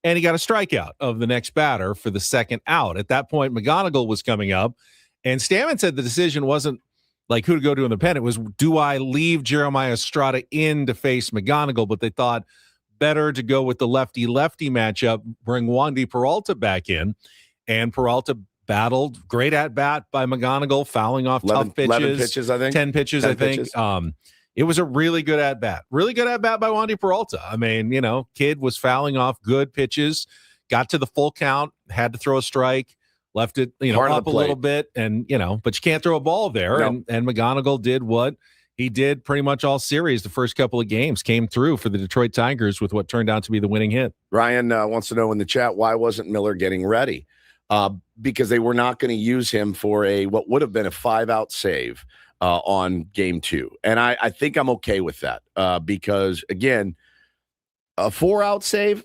and he got a strikeout of the next batter for the second out. At that point, McGonigal was coming up, and Stamon said the decision wasn't like who to go to in the pen. It was, do I leave Jeremiah Estrada in to face McGonigal? But they thought better to go with the lefty-lefty matchup, bring Wandy Peralta back in, and Peralta battled. Great at-bat by McGonigal, fouling off tough pitches. 11 pitches, I think. 10 pitches, I think. It was a really good at-bat. Really good at-bat by Wandy Peralta. Kid was fouling off good pitches, got to the full count, had to throw a strike, left it, up a little bit, and, but you can't throw a ball there. No. And McGonigal did what he did pretty much all series. The first couple of games came through for the Detroit Tigers with what turned out to be the winning hit. Ryan wants to know in the chat, why wasn't Miller getting ready? Because they were not going to use him for what would have been a 5-out save on game 2. And I think I'm okay with that because, again, a 4-out save,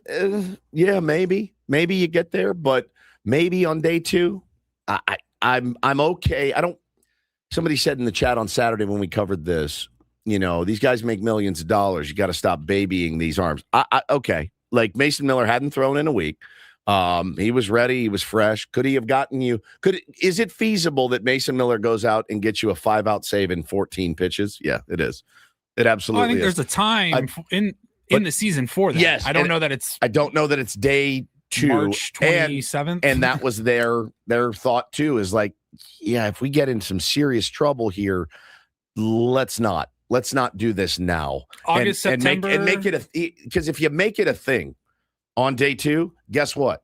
maybe you get there, but maybe on day 2, I'm okay. Somebody said in the chat on Saturday when we covered this, these guys make millions of dollars. You got to stop babying these arms. Okay. Like Mason Miller hadn't thrown in a week. He was ready. He was fresh. Could he have gotten you? Is it feasible that Mason Miller goes out and gets you a 5-out save in 14 pitches? Yeah, it is. It absolutely I think is. there's a time in the season for that. Yes. I don't know that it's day 2. March 27th. And that was their thought too, is like, yeah, if we get in some serious trouble here, let's not do this now. August, September. And make it because if you make it a thing on day 2, guess what?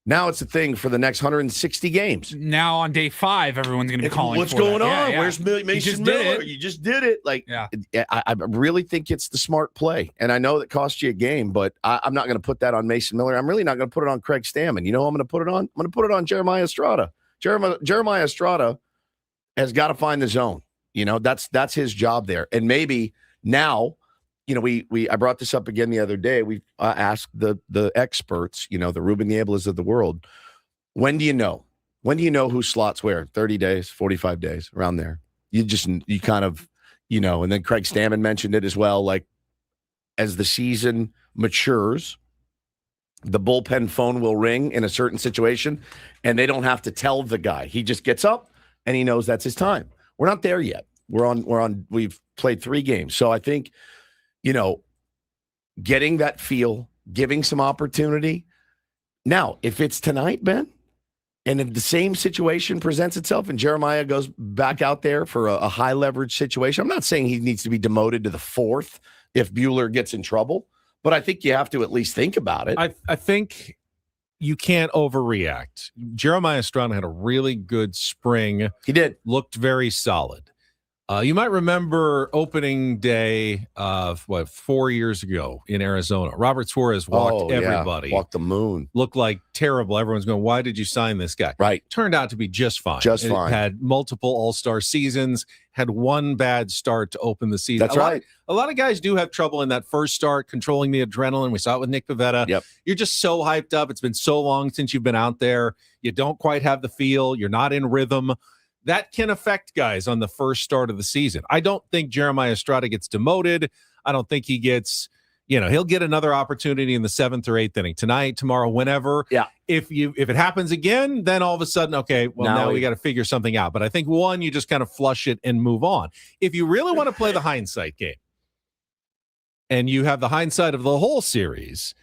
Now it's a thing for the next 160 games. Now on day 5, everyone's going to be calling. What's for going that. on? Yeah. Where's Mason Miller? You just did it. Like, I really think it's the smart play. And I know that cost you a game, but I'm not going to put that on Mason Miller. I'm really not going to put it on Craig Stamon. You know who I'm going to put it on? I'm going to put it on Jeremiah Estrada. Jeremiah Estrada has got to find the zone. You know, that's his job there. And maybe now, you know, I brought this up again the other day. We asked the experts, you know, the Ruben Nieblas of the world, when do you know? When do you know who slots where? 30 days, 45 days, around there. You kind of, you know, and then Craig Stamon mentioned it as well. Like, as the season matures, the bullpen phone will ring in a certain situation, and they don't have to tell the guy. He just gets up and he knows that's his time. We're not there yet. We've played 3 games. So I think, you know, getting that feel, giving some opportunity. Now, if it's tonight, Ben, and if the same situation presents itself and Jeremiah goes back out there for a high leverage situation, I'm not saying he needs to be demoted to the 4th if Buehler gets in trouble, but I think you have to at least think about it. I think you can't overreact. Jeremiah Estrada had a really good spring. He did. Looked very solid. You might remember opening day of 4 years ago in Arizona. Robert Suarez walked everybody. Walked the moon. Looked like terrible. Everyone's going, why did you sign this guy? Right. Turned out to be just fine. Just fine. Had multiple all-star seasons, had one bad start to open the season. That's right. A lot of guys do have trouble in that first start, controlling the adrenaline. We saw it with Nick Pivetta. Yep. You're just so hyped up. It's been so long since you've been out there. You don't quite have the feel. You're not in rhythm. That can affect guys on the first start of the season. I don't think Jeremiah Estrada gets demoted. I don't think he gets, he'll get another opportunity in the 7th or 8th inning tonight, tomorrow, whenever. Yeah. If it happens again, then all of a sudden, okay, well, now we got to figure something out. But I think you just kind of flush it and move on. If you really want to play the hindsight game, and you have the hindsight of the whole series.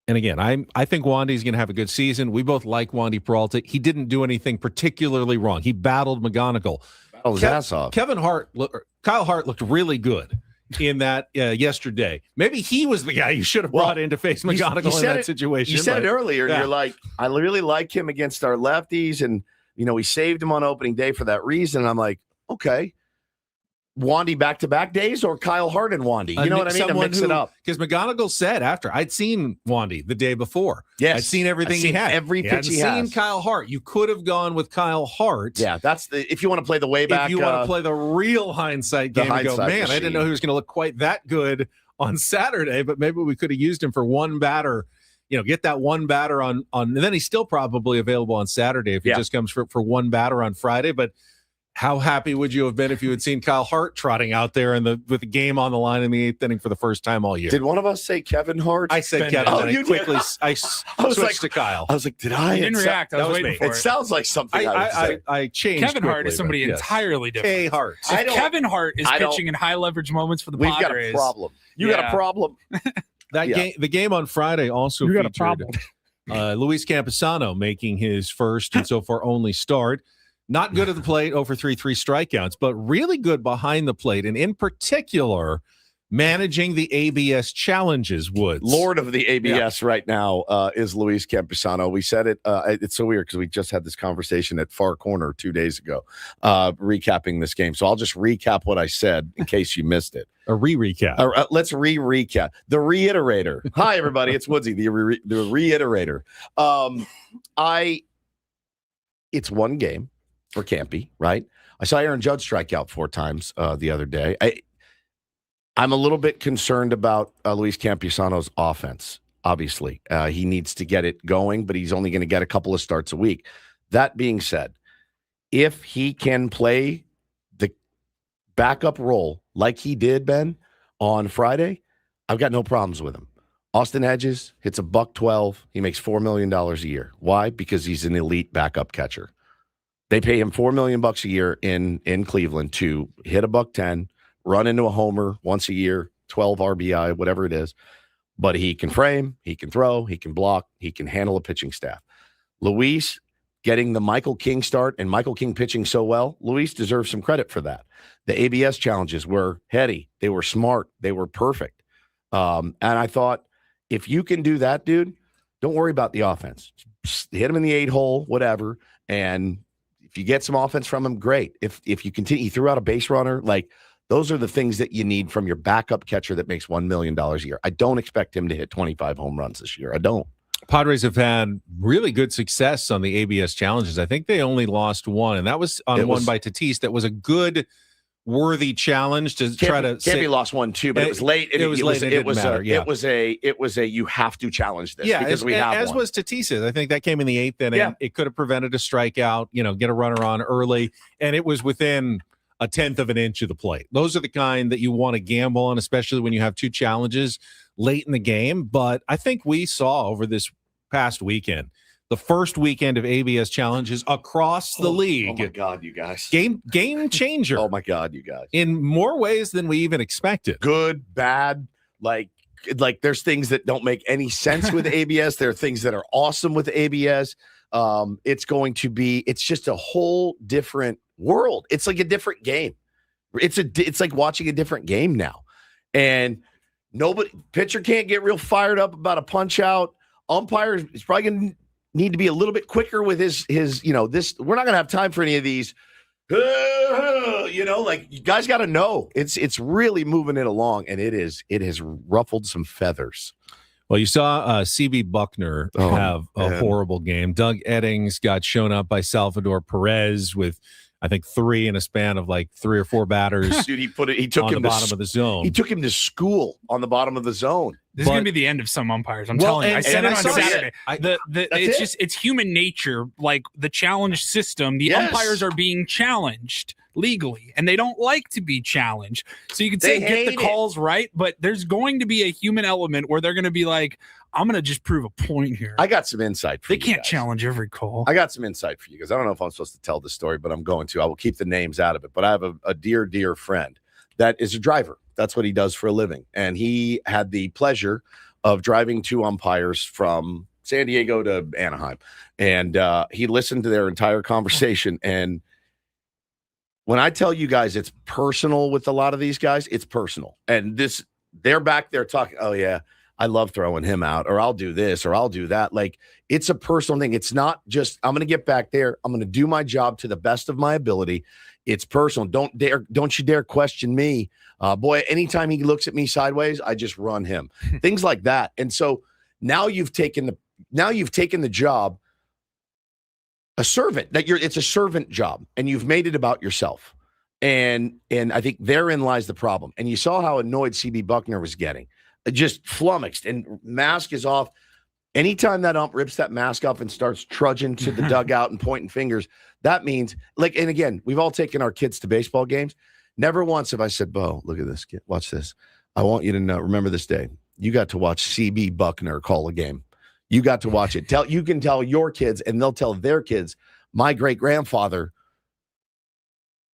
And again, I think Wandy's going to have a good season. We both like Wandy Peralta. He didn't do anything particularly wrong. He battled McGonigal. Battled his ass off. Kyle Hart looked really good in that yesterday. Maybe he was the guy you should have brought in to face McGonigal in that situation. You said it earlier. Yeah. You're like, I really like him against our lefties. And, we saved him on opening day for that reason. And I'm like, okay. Wandy back-to-back days or Kyle Hart and Wandy? You know what I mean? To mix it up. Because McGonigal said after, I'd seen Wandy the day before. Yes. I'd seen everything he had. Every pitch he has. Seen Kyle Hart. You could have gone with Kyle Hart. Yeah, that's if you want to play the way back. If you want to play the real hindsight game and go, man, I didn't know he was going to look quite that good on Saturday, but maybe we could have used him for one batter. Get that one batter on and then he's still probably available on Saturday if he just comes for one batter on Friday. But how happy would you have been if you had seen Kyle Hart trotting out there with the game on the line in the 8th inning for the first time all year? Did one of us say Kevin Hart? I said Kevin. Oh, you quickly. I switched to Kyle. I was like, did I? You didn't react. I was waiting for it. It sounds like something I changed. Kevin Hart is somebody entirely different. K. Hart. If Kevin Hart is pitching in high leverage moments for the Padres, we've got a problem. You got a problem. The game on Friday also featured Luis Campusano making his first and so far only start. Not good at the plate, over 3 strikeouts, but really good behind the plate, and in particular, managing the ABS challenges. Woods, Lord of the ABS right now is Luis Campusano. We said it. It's so weird because we just had this conversation at Far Corner 2 days ago, recapping this game. So I'll just recap what I said in case you missed it. A recap. Let's recap. The reiterator. Hi, everybody. It's Woodsy, the reiterator. It's one game for Campy, right? I saw Aaron Judge strike out 4 times the other day. I'm a little bit concerned about Luis Campusano's offense. Obviously, he needs to get it going, but he's only going to get a couple of starts a week. That being said, if he can play the backup role like he did, Ben, on Friday, I've got no problems with him. Austin Hedges hits a $112. He makes $4 million a year. Why? Because he's an elite backup catcher. They pay him $4 million a year in Cleveland to hit a $110, run into a homer once a year, 12 RBI, whatever it is. But he can frame, he can throw, he can block, he can handle a pitching staff. Luis getting the Michael King start and Michael King pitching so well, Luis deserves some credit for that. The ABS challenges were heady. They were smart. They were perfect. And I thought, if you can do that, dude, Don't worry about the offense. Just hit him in the 8-hole, whatever. And if you get some offense from him, great. If you continue, he threw out a base runner, like those are the things that you need from your backup catcher that makes $1 million a year. I don't expect him to hit 25 home runs this year. I don't. Padres have had really good success on the ABS challenges. I think they only lost one, and that was on one by Tatis. That was a good, worthy challenge to try to. Canby lost one too, but it was late. It was late. It was a you have to challenge this because we have as one. was Tatis's. I think that came in the 8th inning. Yeah. It could have prevented a strikeout. Get a runner on early, and it was within a 1/10 of an inch of the plate. Those are the kind that you want to gamble on, especially when you have two challenges late in the game. But I think we saw over this past weekend, the first weekend of ABS challenges across the league. Oh my God, you guys. Game changer. Oh my God, you guys. In more ways than we even expected. Good, bad, like there's things that don't make any sense with ABS. There are things that are awesome with ABS. It's just a whole different world. It's like a different game. It's like watching a different game now. And pitcher can't get real fired up about a punch out. Umpire is probably going to need to be a little bit quicker with his this. We're not going to have time for any of these. You guys got to know it's really moving it along, and it has ruffled some feathers. Well, you saw CB Buckner have a horrible game. Doug Eddings got shown up by Salvador Perez with, I think, 3 in a span of like 3 or 4 batters. Dude, he took on him the bottom of the zone. He took him to school on the bottom of the zone. This is going to be the end of some umpires. I'm telling you. I said it on Saturday. It's human nature. Like the challenge system, the umpires are being challenged legally, and they don't like to be challenged. So you can say get the calls right, but there's going to be a human element where they're going to be like, I'm going to just prove a point here. I got some insight for you. They can't challenge every call. I got some insight for you because I don't know if I'm supposed to tell this story, but I'm going to. I will keep the names out of it. But I have a dear, dear friend that is a driver. That's what he does for a living. And he had the pleasure of driving 2 umpires from San Diego to Anaheim. And he listened to their entire conversation. And when I tell you guys it's personal with a lot of these guys, it's personal. And they're back there talking, oh, yeah, I love throwing him out, or I'll do this, or I'll do that. Like, it's a personal thing. It's not just, I'm going to get back there. I'm going to do my job to the best of my ability. It's personal. Don't you dare question me. Boy, anytime he looks at me sideways, I just run him. Things like that. And so now you've taken the job, a servant, it's a servant job, and you've made it about yourself. And I think therein lies the problem. And you saw how annoyed CB Buckner was getting. Just flummoxed, and mask is off. Anytime that ump rips that mask off and starts trudging to the dugout and pointing fingers, that means, and again, we've all taken our kids to baseball games. Never once have I said, Bo, look at this kid. Watch this. I want you to know, remember this day. You got to watch CB Buckner call a game. You got to watch it. You can tell your kids, and they'll tell their kids, my great-grandfather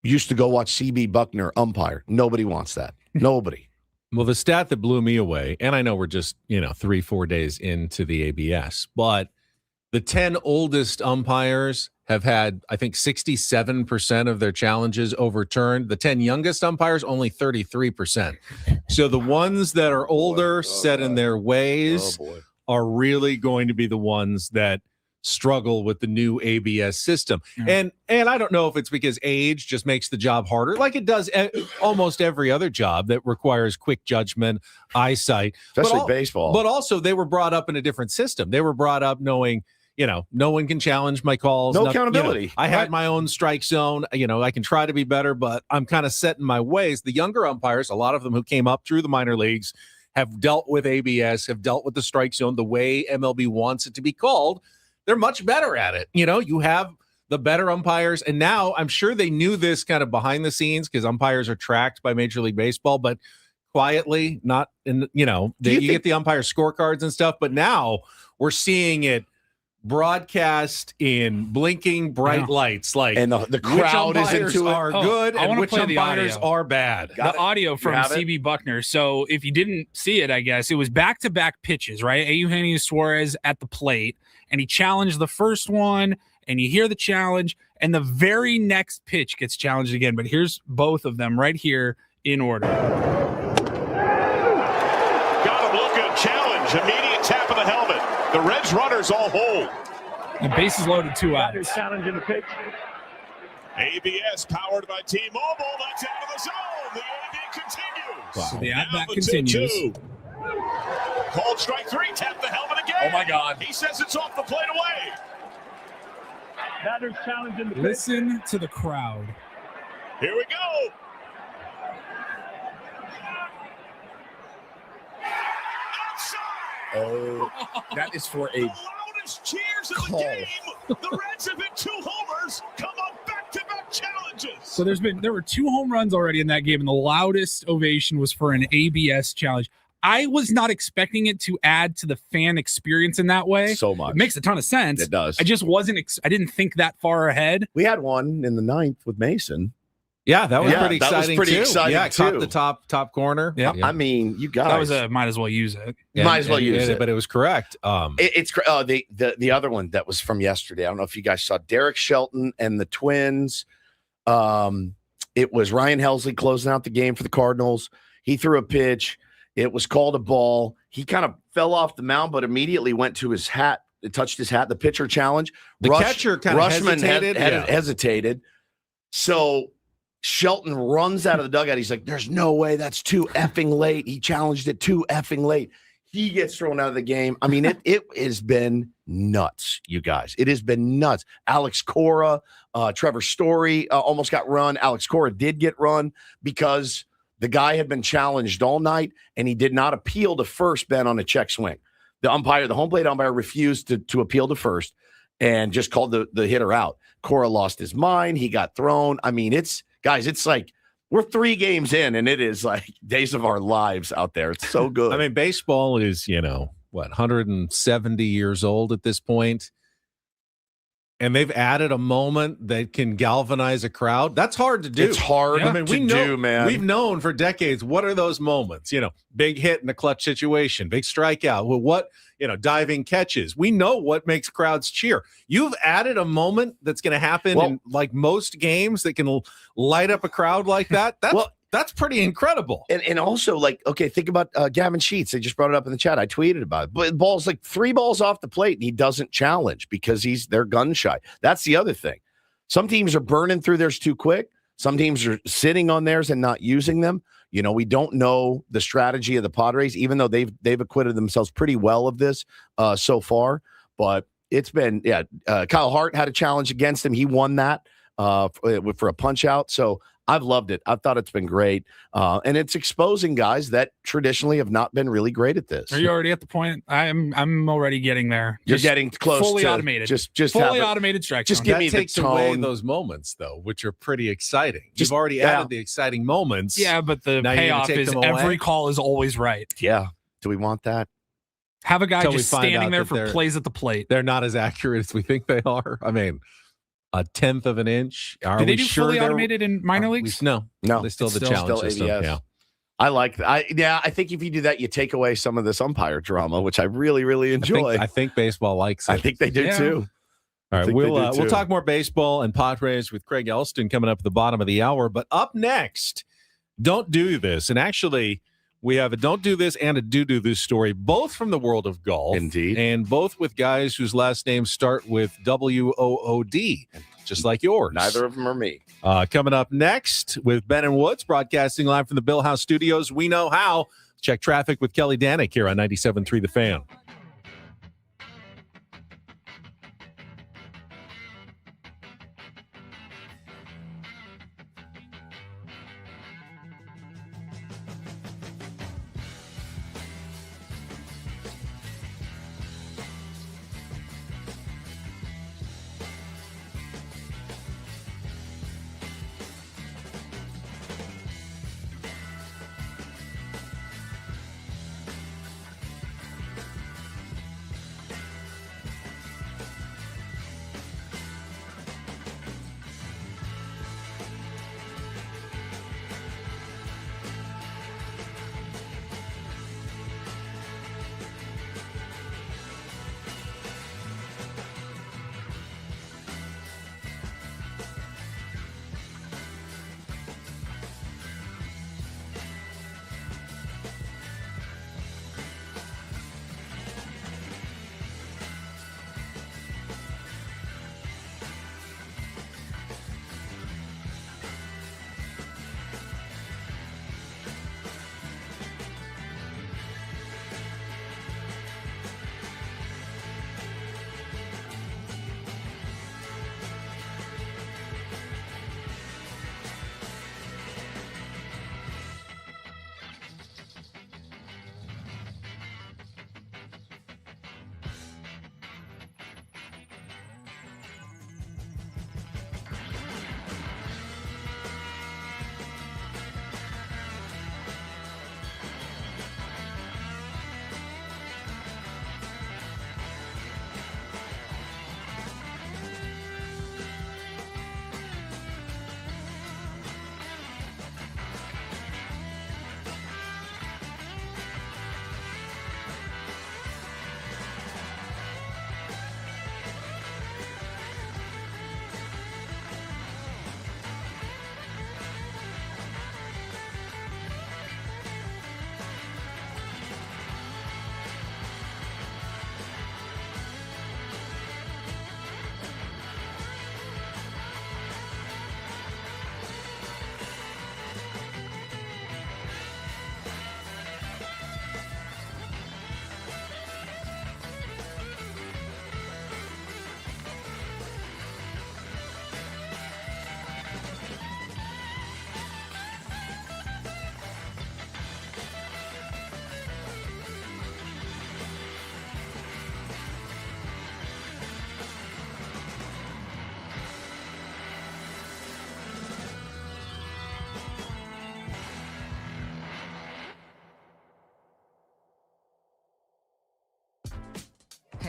used to go watch CB Buckner umpire. Nobody wants that. Nobody. Well, the stat that blew me away, and I know we're just, 3-4 days into the ABS, but the 10 oldest umpires have had, I think, 67% of their challenges overturned. The 10 youngest umpires, only 33%. So the ones that are older, set in their ways, are really going to be the ones that struggle with the new ABS system. And I don't know if it's because age just makes the job harder, like it does almost every other job that requires quick judgment, eyesight, especially baseball. But also they were brought up in a different system. They were brought up knowing, no one can challenge my calls. No accountability. I had my own strike zone. I can try to be better, but I'm kind of set in my ways. The younger umpires, a lot of them who came up through the minor leagues, have dealt with ABS, have dealt with the strike zone the way MLB wants it to be called. They're much better at it. You have the better umpires. And now I'm sure they knew this kind of behind the scenes because umpires are tracked by Major League Baseball, but quietly, not in, you get the umpire scorecards and stuff. But now we're seeing it broadcast in blinking bright lights. Like, and the crowd is into it. Are good and which play umpires are bad. The audio from CB Buckner. So if you didn't see it, I guess it was back-to-back pitches, right? Eugenio Suarez at the plate, and he challenged the first one, and you hear the challenge, and the very next pitch gets challenged again. But here's both of them right here in order. Got him looking, challenge, immediate tap of the helmet. The Reds runners all hold. The bases loaded, 2 outs. Challenging the pitch. ABS powered by T-Mobile. That's out of the zone. The AB continues. Wow. So the at-bat Now continues. 2-2. Called strike 3. Tap the helmet again. Oh, my God. He says it's off the plate away. Batters challenging the pitch. Listen to the crowd. Here we go. Oh, that is for a the loudest cheers of the game. The Reds have hit 2 homers. Come on, back-to-back challenges. So there were 2 home runs already in that game, and the loudest ovation was for an ABS challenge. I was not expecting it to add to the fan experience in that way. So much. It makes a ton of sense. It does. I just wasn't. I didn't think that far ahead. We had one in the 9th with Mason. Yeah, that was pretty that was exciting. pretty too. exciting, Yeah, too. caught the top corner. Yeah. I mean, you guys. That was a might as well use it. Might as well use it. But it was correct. The other one that was from yesterday. I don't know if you guys saw Derek Shelton and the Twins. It was Ryan Helsley closing out the game for the Cardinals. He threw a pitch. It was called a ball. He kind of fell off the mound, but immediately went to his hat. It touched his hat. The pitcher challenge. The catcher kind of hesitated. Hesitated. So Shelton runs out of the dugout. He's like, there's no way, that's too effing late. He challenged it too effing late. He gets thrown out of the game. I mean, it has been nuts, you guys. It has been nuts. Alex Cora, Trevor Story almost got run. Alex Cora did get run because the guy had been challenged all night, and he did not appeal to first, Ben, on a check swing. The home plate umpire refused to appeal to first and just called the hitter out. Cora lost his mind. He got thrown. I mean, it's like we're 3 games in, and it is like days of our lives out there. It's so good. I mean, baseball is, 170 years old at this point, and they've added a moment that can galvanize a crowd. That's hard to do. It's hard to do, man. We've known for decades, what are those moments? Big hit in a clutch situation, big strikeout. Well, what, diving catches. We know what makes crowds cheer. You've added a moment that's going to happen in like most games that can light up a crowd like that. That's pretty incredible. And also, think about Gavin Sheets. They just brought it up in the chat. I tweeted about it. But balls, 3 balls off the plate, and he doesn't challenge because they're gun shy. That's the other thing. Some teams are burning through theirs too quick. Some teams are sitting on theirs and not using them. We don't know the strategy of the Padres, even though they've acquitted themselves pretty well of this so far. But it's been, Kyle Hart had a challenge against him. He won that for a punch out. So I've loved it. I thought it's been great. And it's exposing guys that traditionally have not been really great at this. Are you already at the point? I'm already getting there. You're getting close. Fully to automated. Just fully automated strike. Just give me the takes away tone. those moments, though, which are pretty exciting. You've already added the exciting moments. Yeah, but the payoff is every call is always right. Yeah. Do we want that? Have a guy just standing there for plays at the plate. They're not as accurate as we think they are. I mean, a 1/10 of an inch. Do they do fully automated in minor leagues? No. They still have the challenge system. Yeah. I like that. I think if you do that, you take away some of this umpire drama, which I really, really enjoy. I think baseball likes it. I think they do too. All right, we'll talk more baseball and Padres with Craig Elston coming up at the bottom of the hour. But up next, don't do this. And actually, we have a don't do this and a do this story, both from the world of golf. Indeed. And both with guys whose last names start with WOOD, just like yours. Neither of them are me. Coming up next with Ben and Woods, broadcasting live from the Bill House Studios. We know how. Check traffic with Kelly Danick here on 97.3 The Fan.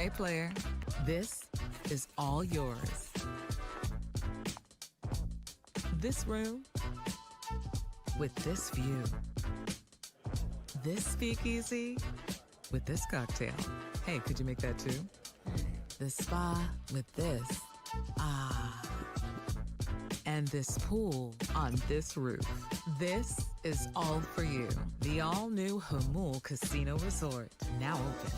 Hey, player, this is all yours. This room with this view. This speakeasy with this cocktail. Hey, could you make that too? The spa with this. Ah. And this pool on this roof. This is all for you. The all-new Hamul Casino Resort, now open.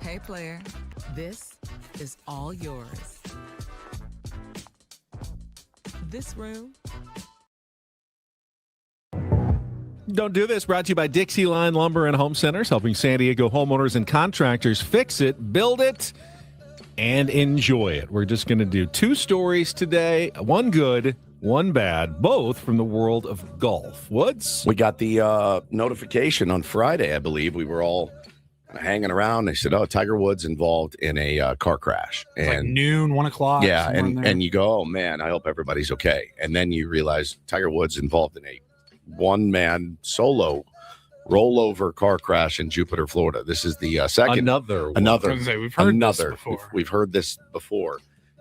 Hey, player, this is all yours. This room. Don't Do This, brought to you by Dixie Line Lumber and Home Centers, helping San Diego homeowners and contractors fix it, build it, and enjoy it. We're just going to do 2 stories today, one good, one bad, both from the world of golf. Woods? We got the notification on Friday, I believe. We were all hanging around. They said, "Oh, Tiger Woods involved in a car crash." It's And like noon, 1 o'clock. yeah, and you go, "Oh man, I hope everybody's okay." And then you realize Tiger Woods involved in a one-man solo rollover car crash in Jupiter, Florida. This is the second. Another. I was gonna say, we've heard this before. We've heard this before,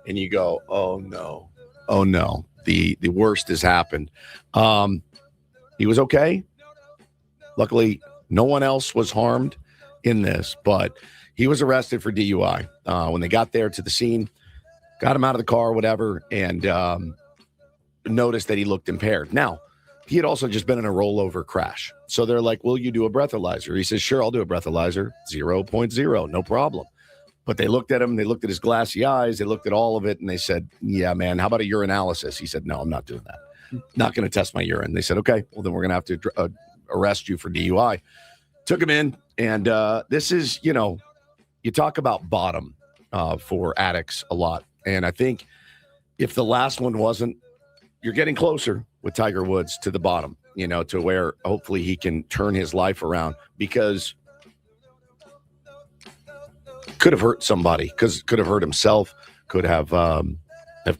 and you go, "Oh no, oh no." The worst has happened. He was okay. Luckily, no one else was harmed in this, but he was arrested for DUI. When they got there to the scene, got him out of the car, whatever, and noticed that he looked impaired. Now, he had also just been in a rollover crash. So they're like, "Will you do a breathalyzer?" He says, "Sure, I'll do a breathalyzer." 0.0, no problem. But they looked at him, they looked at his glassy eyes, they looked at all of it, and they said, "Yeah, man, how about a urinalysis?" He said, "No, I'm not doing that. Not going to test my urine." They said, "Okay, well, then we're going to have to arrest you for DUI." Took him in, and this is, you talk about bottom for addicts a lot. And I think if the last one wasn't, you're getting closer with Tiger Woods to the bottom, to where hopefully he can turn his life around, because could have hurt somebody, could have hurt himself, could have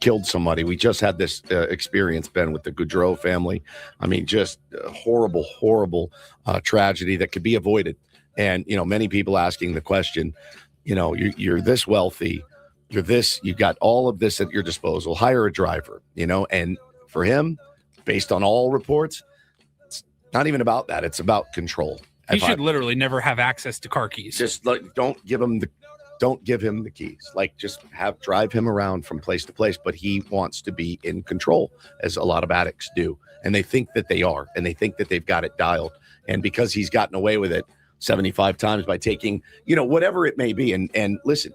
killed somebody. We just had this experience, Ben, with the Goudreau family. I mean, just a horrible tragedy that could be avoided. And, many people asking the question, you're this wealthy, you've got all of this at your disposal, hire a driver, and for him, based on all reports, it's not even about that. It's about control. He should literally never have access to car keys. Just don't give him the keys. Like, just drive him around from place to place. But he wants to be in control, as a lot of addicts do. And they think that they are, and they think that they've got it dialed. And because he's gotten away with it 75 times by taking, whatever it may be. And listen,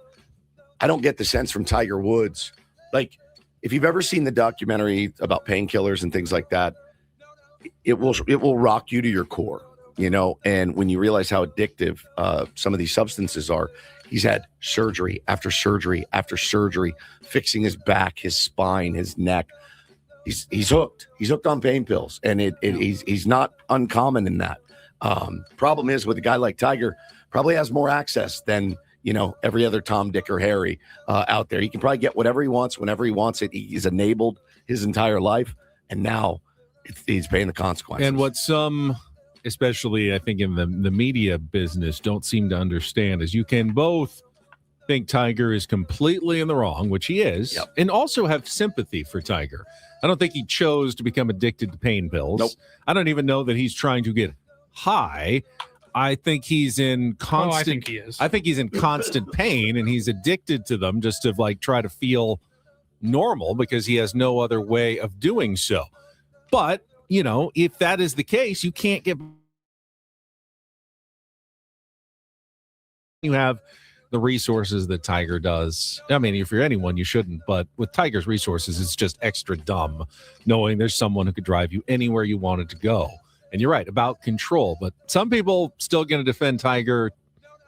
I don't get the sense from Tiger Woods. Like, if you've ever seen the documentary about painkillers and things like that, it will rock you to your core, and when you realize how addictive some of these substances are. He's had surgery after surgery after surgery, fixing his back, his spine, his neck. He's hooked. He's hooked on pain pills, and he's not uncommon in that. Problem is, with a guy like Tiger, probably has more access than every other Tom, Dick, or Harry out there. He can probably get whatever he wants whenever he wants it. He's enabled his entire life, and now he's paying the consequences. And what some, especially I think in the media business, don't seem to understand is you can both think Tiger is completely in the wrong, which he is, and also have sympathy for Tiger. I don't think he chose to become addicted to pain pills. Nope. I don't even know that he's trying to get high. I think he's in constant. I think he is. I think he's in constant pain, and he's addicted to them just to try to feel normal, because he has no other way of doing so. But if that is the case, you can't get. You have the resources that Tiger does. I mean, if you're anyone, you shouldn't. But with Tiger's resources, it's just extra dumb knowing there's someone who could drive you anywhere you wanted to go. And you're right about control, but some people still going to defend Tiger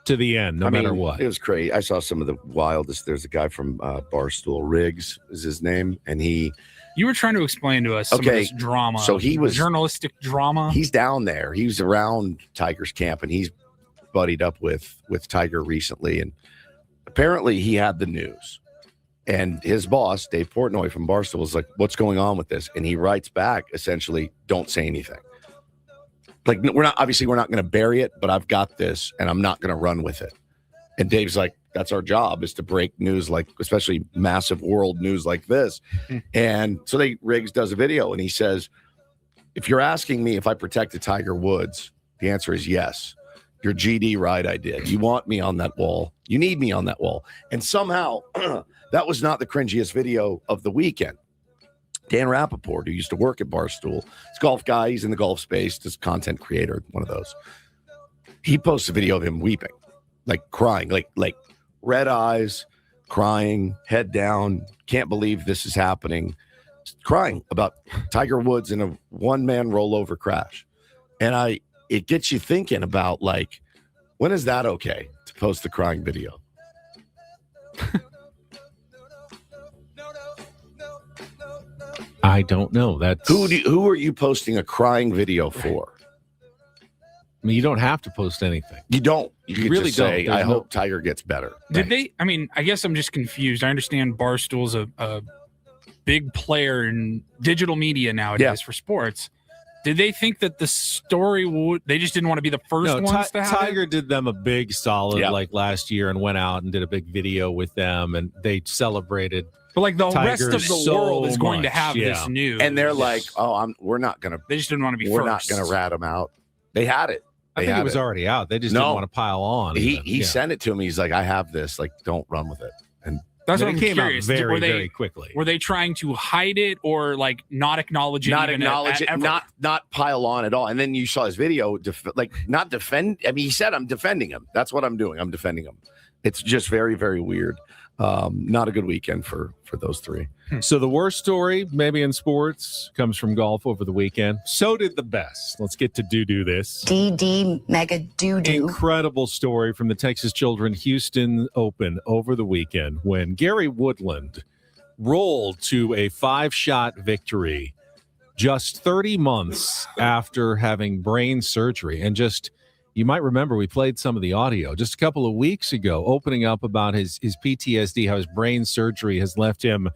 to the end, no matter what. It was crazy. I saw some of the wildest. There's a guy from Barstool, Riggs is his name, and you were trying to explain to us some of this drama. So he was journalistic drama. He's down there. He was around Tiger's camp, and he's buddied up with Tiger recently, and apparently he had the news. And his boss, Dave Portnoy from Barstool, was like, "What's going on with this?" And he writes back, essentially, "Don't say anything." Like, we're not going to bury it, but I've got this, and I'm not going to run with it. And Dave's like, that's our job, is to break news, like, especially massive world news like this. And so Riggs does a video, and he says, if you're asking me if I protected Tiger Woods, the answer is yes. Your GD ride I did. You want me on that wall. You need me on that wall. And somehow that was not the cringiest video of the weekend. Dan Rappaport, who used to work at Barstool, he's a golf guy. He's in the golf space, just content creator, one of those. He posts a video of him weeping, like crying, like red eyes, crying, head down, can't believe this is happening, crying about Tiger Woods in a one-man rollover crash. And it gets you thinking about, like, when is that okay to post the crying video? I don't know. That's who are you posting a crying video for? I mean, you don't have to post anything. You don't. You really just say, don't. I hope Tiger gets better. Did they? I mean, I guess I'm just confused. I understand Barstool's a big player in digital media nowadays for sports. Did they think that the story they just didn't want to be the first ones to have Tiger did them a big solid like last year and went out and did a big video with them, and they celebrated. But like the Tiger rest of the world is going to have this news. And they're like, we're not going to. They just didn't want to be We're first. not going to rat them out. They had it. I think it was already out. They just didn't want to pile on. He sent it to me. He's like, I have this. Like, don't run with it. And that's what it I'm came curious. out very quickly. Were they trying to hide it or like not acknowledge it? Not acknowledge it. Not pile on at all. And then you saw his video, not defend. I mean, he said, I'm defending him. That's what I'm doing. I'm defending him. It's just very, very weird. Not a good weekend for those three. So the worst story, maybe in sports, comes from golf over the weekend. So did the best. Let's get to do this. DD Mega Doo-Doo. Incredible story from the Texas Children Houston Open over the weekend when Gary Woodland rolled to a 5-shot victory just 30 months after having brain surgery. And just, you might remember we played some of the audio just a couple of weeks ago, opening up about his PTSD, how his brain surgery has left him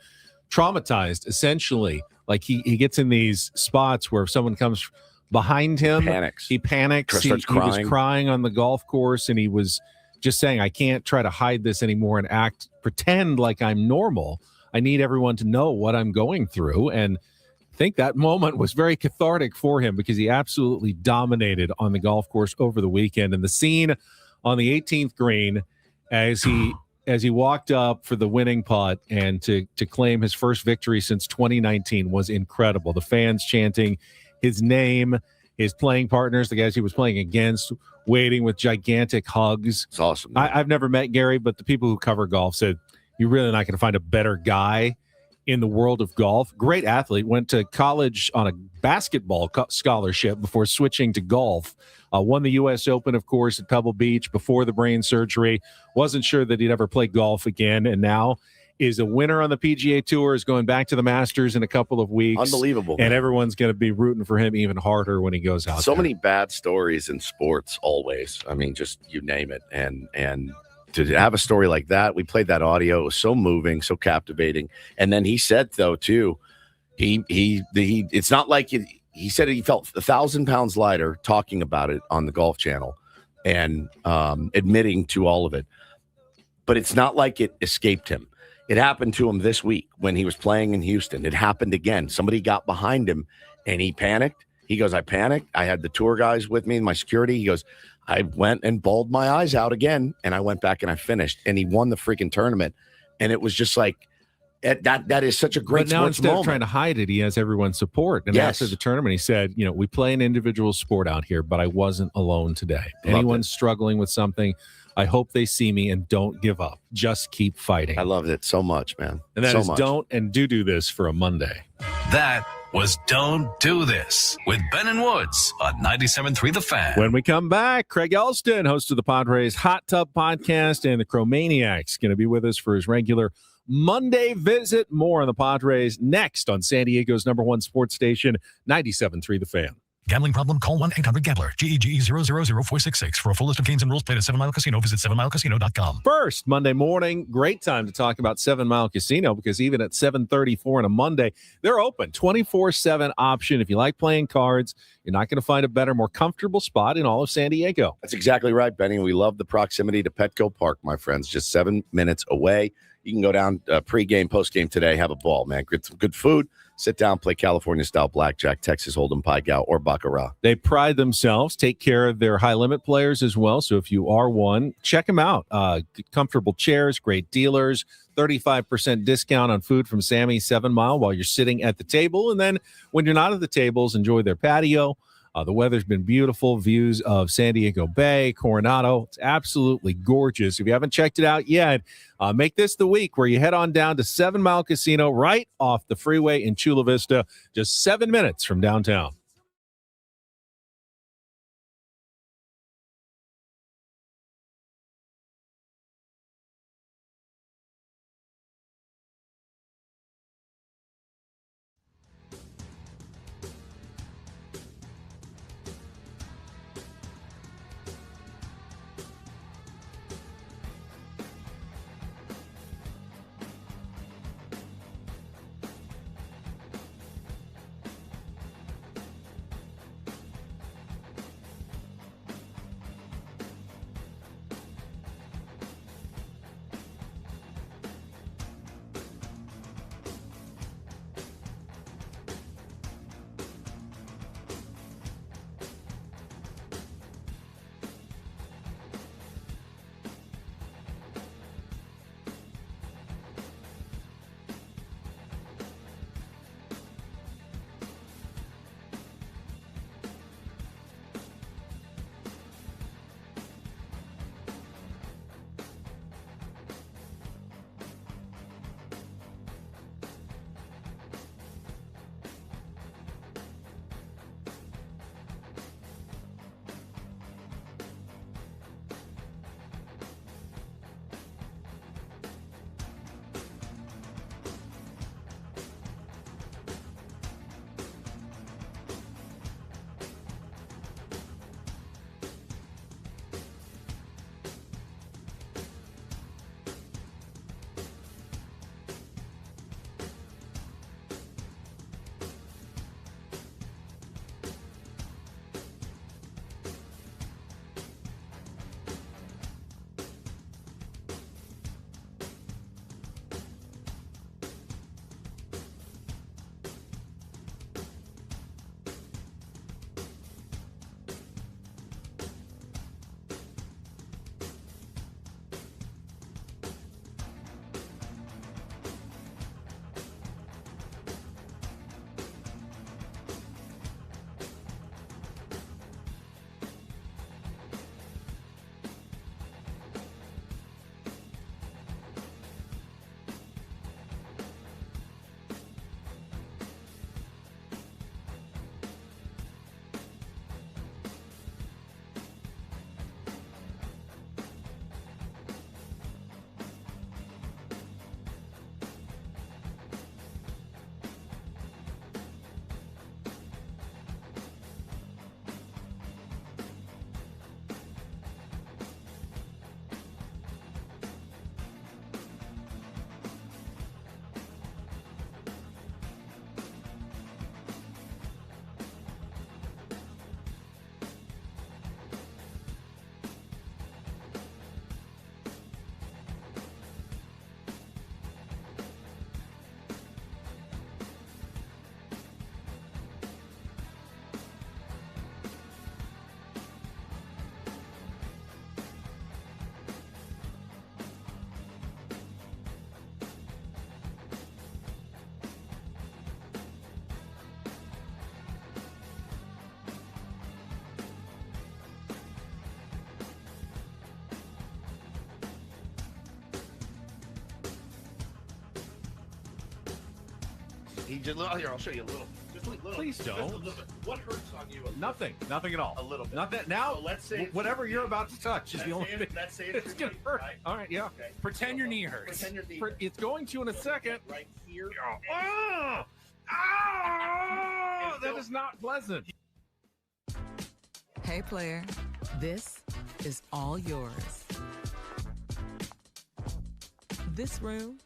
traumatized, essentially. Like he gets in these spots where if someone comes behind him, he panics. He was crying on the golf course, and he was just saying, I can't try to hide this anymore and pretend like I'm normal. I need everyone to know what I'm going through. And I think that moment was very cathartic for him because he absolutely dominated on the golf course over the weekend. And the scene on the 18th green as he walked up for the winning putt and to claim his first victory since 2019 was incredible. The fans chanting his name, his playing partners, the guys he was playing against, waiting with gigantic hugs. It's awesome. I've never met Gary, but the people who cover golf said, you're really not going to find a better guy in the world of golf. Great athlete, went to college on a basketball scholarship before switching to golf. Won the U.S. Open, of course, at Pebble Beach before the brain surgery. Wasn't sure that he'd ever play golf again, and now is a winner on the PGA Tour, is going back to the Masters in a couple of weeks. Unbelievable. And everyone's going to be rooting for him even harder when he goes out So there. many bad stories in sports always. I mean, just you name it. And to have a story like that, we played that audio. It was so moving, so captivating. And then he said, though, too, it's not like he said he felt 1,000 pounds lighter talking about it on the Golf Channel and admitting to all of it. But it's not like it escaped him. It happened to him this week when he was playing in Houston. It happened again. Somebody got behind him and he panicked. He goes, I panicked. I had the tour guys with me and my security. He goes, I went and bawled my eyes out again. And I went back and I finished. And he won the freaking tournament. And it was just like, that is such a great But now sports instead moment. of trying to hide it, he has everyone's support. And Yes. after the tournament, he said, we play an individual sport out here, but I wasn't alone today. Anyone struggling with something, I hope they see me and don't give up. Just keep fighting. I loved it so much, man. And that so is much. don't and do this for a Monday. That was Don't Do This with Ben and Woods on 97.3 The Fan. When we come back, Craig Elston, host of the Padres Hot Tub Podcast, and the Cro-Maniacs, going to be with us for his regular Monday visit. More on the Padres next on San Diego's #1 sports station, 97.3 The Fan. Gambling problem? Call 1-800-GAMBLER. GEGE 000-466. For a full list of games and rules, play at 7 Mile Casino. Visit 7milecasino.com. First, Monday morning, great time to talk about 7 Mile Casino because even at 7:34 on a Monday, they're open. 24/7 option. If you like playing cards, you're not going to find a better, more comfortable spot in all of San Diego. That's exactly right, Benny. We love the proximity to Petco Park, my friends. Just 7 minutes away. You can go down pregame, postgame today, have a ball, man. Get some good food. Sit down, play California-style blackjack, Texas Hold'em, Pai Gow, or Baccarat. They pride themselves, take care of their high-limit players as well. So if you are one, check them out. Comfortable chairs, great dealers, 35% discount on food from Sammy's 7 Mile while you're sitting at the table. And then when you're not at the tables, enjoy their patio. The weather's been beautiful. Views of San Diego Bay, Coronado. It's absolutely gorgeous. If you haven't checked it out yet, make this the week where you head on down to 7 Mile Casino right off the freeway in Chula Vista, just 7 minutes from downtown. He just here. I'll show you a little. Just a little. Please don't. Just a little bit. What hurts on you? Nothing at all. A little bit. Nothing. Now, So let's say whatever you're about to touch is the only thing. Let's say It's gonna hurt. Right? All right, yeah. Okay. Pretend your knee hurts. Pretend your knee. It's going to in a second. Right here. That is not pleasant. Hey, player, this is all yours. This room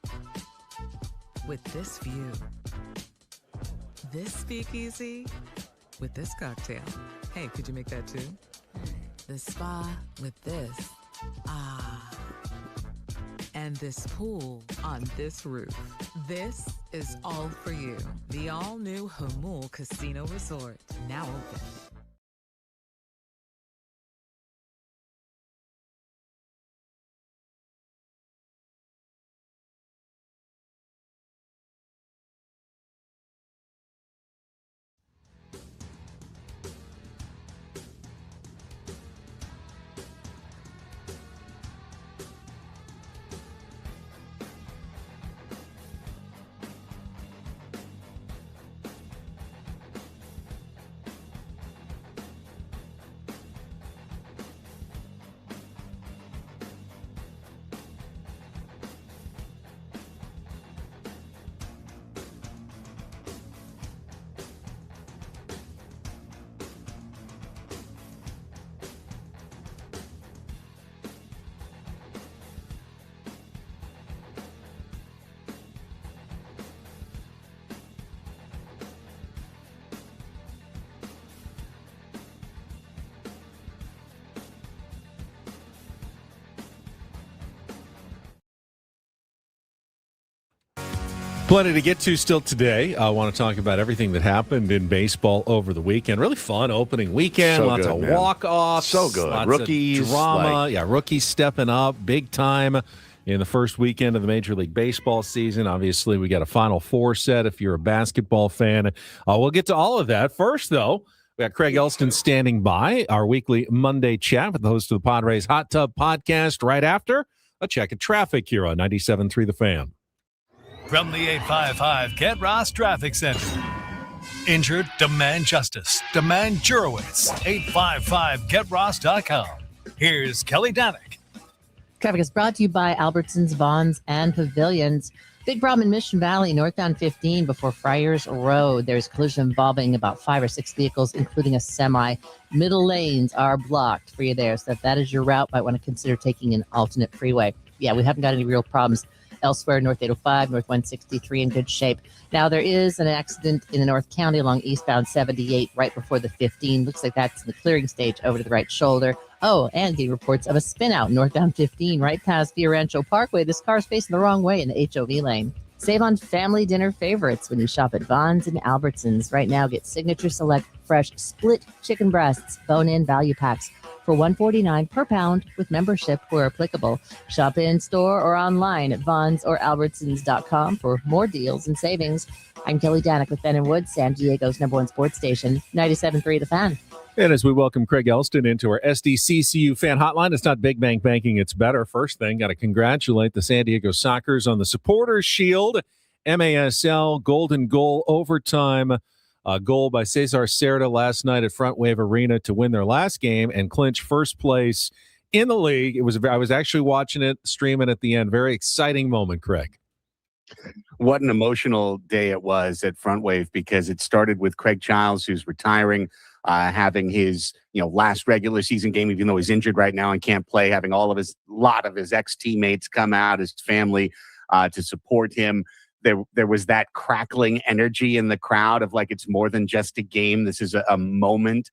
with this view. This speakeasy with this cocktail. Hey, could you make that too? The spa with this. Ah. And this pool on this roof. This is all for you. The all-new Humul Casino Resort, now open. Plenty to get to still today. I want to talk about everything that happened in baseball over the weekend. Really fun opening weekend. So lots good, of man. walk-offs. So good. Lots Rookies, of drama. like- Rookies stepping up big time in the first weekend of the Major League Baseball season. Obviously, we got a Final Four set if you're a basketball fan. We'll get to all of that. First, though, we got Craig Elston standing by, our weekly Monday chat with the host of the Padres Hot Tub Podcast right after a check of traffic here on 97.3 The Fan. From the 855 Get Ross Traffic Center. Injured? Demand justice. Demand Jurowitz. 855GetRoss.com. Here's Kelly Danick. Traffic is brought to you by Albertsons, Vons, and Pavilions. Big problem in Mission Valley, northbound 15 before Friars Road. There's a collision involving about 5 or 6 vehicles, including a semi. Middle lanes are blocked for you there. So if that is your route, might want to consider taking an alternate freeway. Yeah, we haven't got any real problems elsewhere. North 805, North 163 in good shape. Now, there is an accident in the North County along eastbound 78 right before the 15. Looks like that's in the clearing stage over to the right shoulder. Oh, and getting reports of a spin out northbound 15 right past Via Rancho Parkway. This car's facing the wrong way in the HOV lane. Save on family dinner favorites when you shop at Vons and Albertsons. Right now, get Signature Select Fresh Split Chicken Breasts Bone-In Value Packs for $1.49 per pound with membership where applicable. Shop in store or online at Vons or Albertsons.com for more deals and savings. I'm Kelly Danick with Ben & Wood, San Diego's #1 sports station, 97.3 The Fan. And as we welcome Craig Elston into our SDCCU fan hotline, it's not Big Bang Banking, it's better. First thing, got to congratulate the San Diego Sockers on the Supporters Shield, MASL Golden Goal overtime goal by Cesar Cerda last night at Front Wave Arena to win their last game and clinch first place in the league. I was actually watching it, streaming at the end. Very exciting moment, Craig. What an emotional day it was at Front Wave, because it started with Craig Childs, who's retiring, having his last regular season game, even though he's injured right now and can't play, having a lot of his ex-teammates come out, his family, to support him. There was that crackling energy in the crowd of like, it's more than just a game. This is a moment.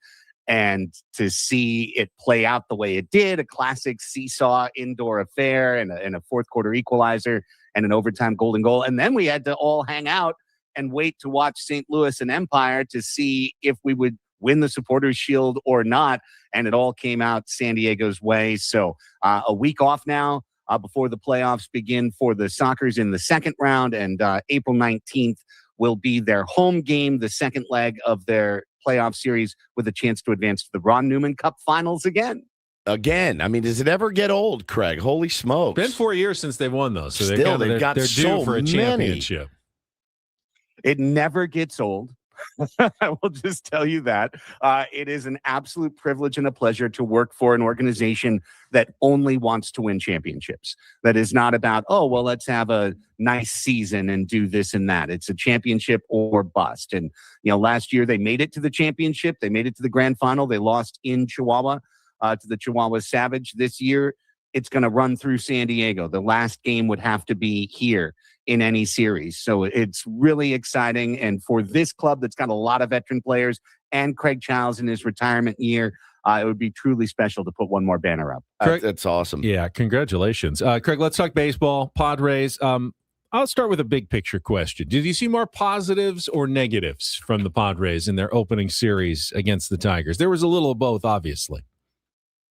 And to see it play out the way it did, a classic seesaw indoor affair and a fourth quarter equalizer and an overtime golden goal. And then we had to all hang out and wait to watch St. Louis and Empire to see if we would win the Supporters Shield or not. And it all came out San Diego's way. So a week off now before the playoffs begin for the Sockers in the second round. And April 19th will be their home game, the second leg of their playoff series, with a chance to advance to the Ron Newman Cup Finals again. I mean, does it ever get old, Craig? Holy smokes. Been 4 years since they've won, though. So Still, they've got they're so due for a many. championship. It never gets old. I will just tell you that. It is an absolute privilege and a pleasure to work for an organization that only wants to win championships. That is not about, oh, well, let's have a nice season and do this and that. It's a championship or bust. And, last year they made it to the championship. They made it to the grand final. They lost in Chihuahua to the Chihuahua Salvage. This year, it's going to run through San Diego. The last game would have to be here in any series. So it's really exciting. And for this club that's got a lot of veteran players and Craig Childs in his retirement year, it would be truly special to put one more banner up. Craig, that's awesome. Yeah, congratulations. Craig, let's talk baseball. Padres. I'll start with a big picture question. Did you see more positives or negatives from the Padres in their opening series against the Tigers? There was a little of both, obviously.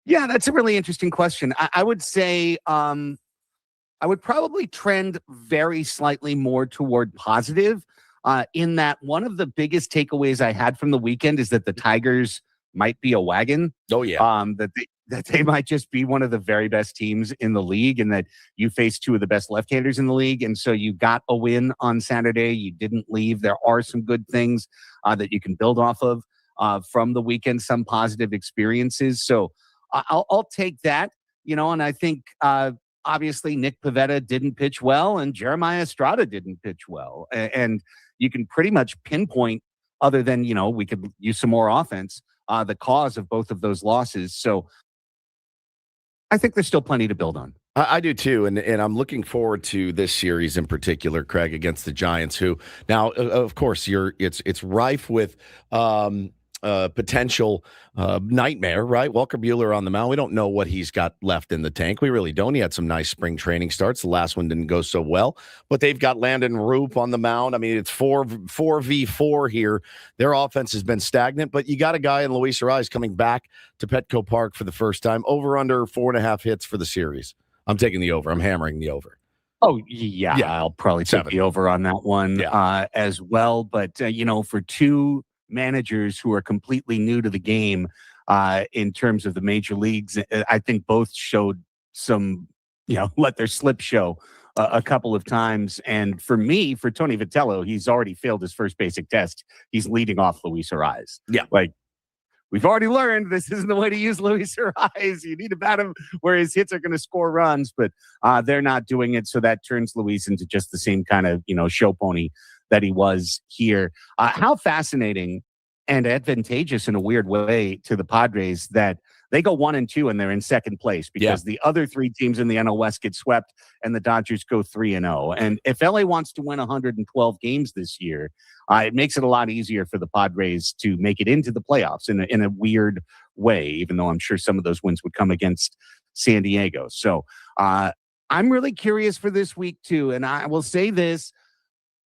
Yeah, that's a really interesting question. I would say I would probably trend very slightly more toward positive in that one of the biggest takeaways I had from the weekend is that the Tigers might be a wagon. Oh, yeah. That they might just be one of the very best teams in the league and that you face two of the best left-handers in the league. And so you got a win on Saturday. You didn't leave. There are some good things that you can build off of from the weekend, some positive experiences. So I'll take that, and I think obviously Nick Pivetta didn't pitch well and Jeremiah Estrada didn't pitch well. And you can pretty much pinpoint, other than, we could use some more offense, the cause of both of those losses. So I think there's still plenty to build on. I do too, and I'm looking forward to this series in particular, Craig, against the Giants. Who now, of course, it's rife with potential nightmare, right? Walker Buehler on the mound. We don't know what he's got left in the tank. We really don't. He had some nice spring training starts. The last one didn't go so well, but they've got Landon Roop on the mound. I mean, it's 4v4 here. Their offense has been stagnant, but you got a guy in Luis Ariz coming back to Petco Park for the first time. Over under 4.5 hits for the series. I'm taking the over. I'm hammering the over. Oh, yeah. I'll probably take the over on that one as well. But, for two managers who are completely new to the game in terms of the major leagues, I think both showed some, let their slip show a couple of times. And for Tony Vitello, he's already failed his first basic test. He's leading off Luis Ariz. Yeah. We've already learned this isn't the way to use Luis Ariz. You need to bat him where his hits are going to score runs, but they're not doing it. So that turns Luis into just the same kind of, show pony that he was here. How fascinating and advantageous in a weird way to the Padres that they go 1-2 and they're in second place because the other three teams in the NL West get swept and the Dodgers go 3-0. And if LA wants to win 112 games this year, it makes it a lot easier for the Padres to make it into the playoffs in a weird way, even though I'm sure some of those wins would come against San Diego. So I'm really curious for this week too. And I will say this,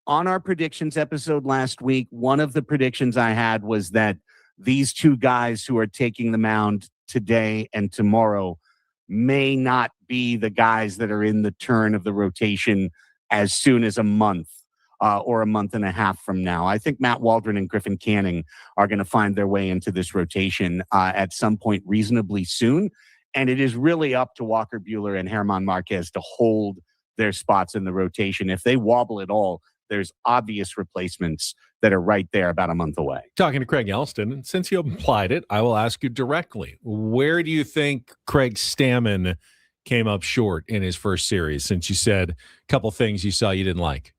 on our predictions episode last week, one of the predictions I had was that these two guys who are taking the mound today and tomorrow may not be the guys that are in the turn of the rotation as soon as a month or a month and a half from now. I think Matt Waldron and Griffin Canning are going to find their way into this rotation at some point reasonably soon. And it is really up to Walker Buehler and German Marquez to hold their spots in the rotation. If they wobble at all, there's obvious replacements that are right there about a month away. Talking to Craig Elston, and since you implied it, I will ask you directly. Where do you think Craig Stamon came up short in his first series, since you said a couple things you saw you didn't like?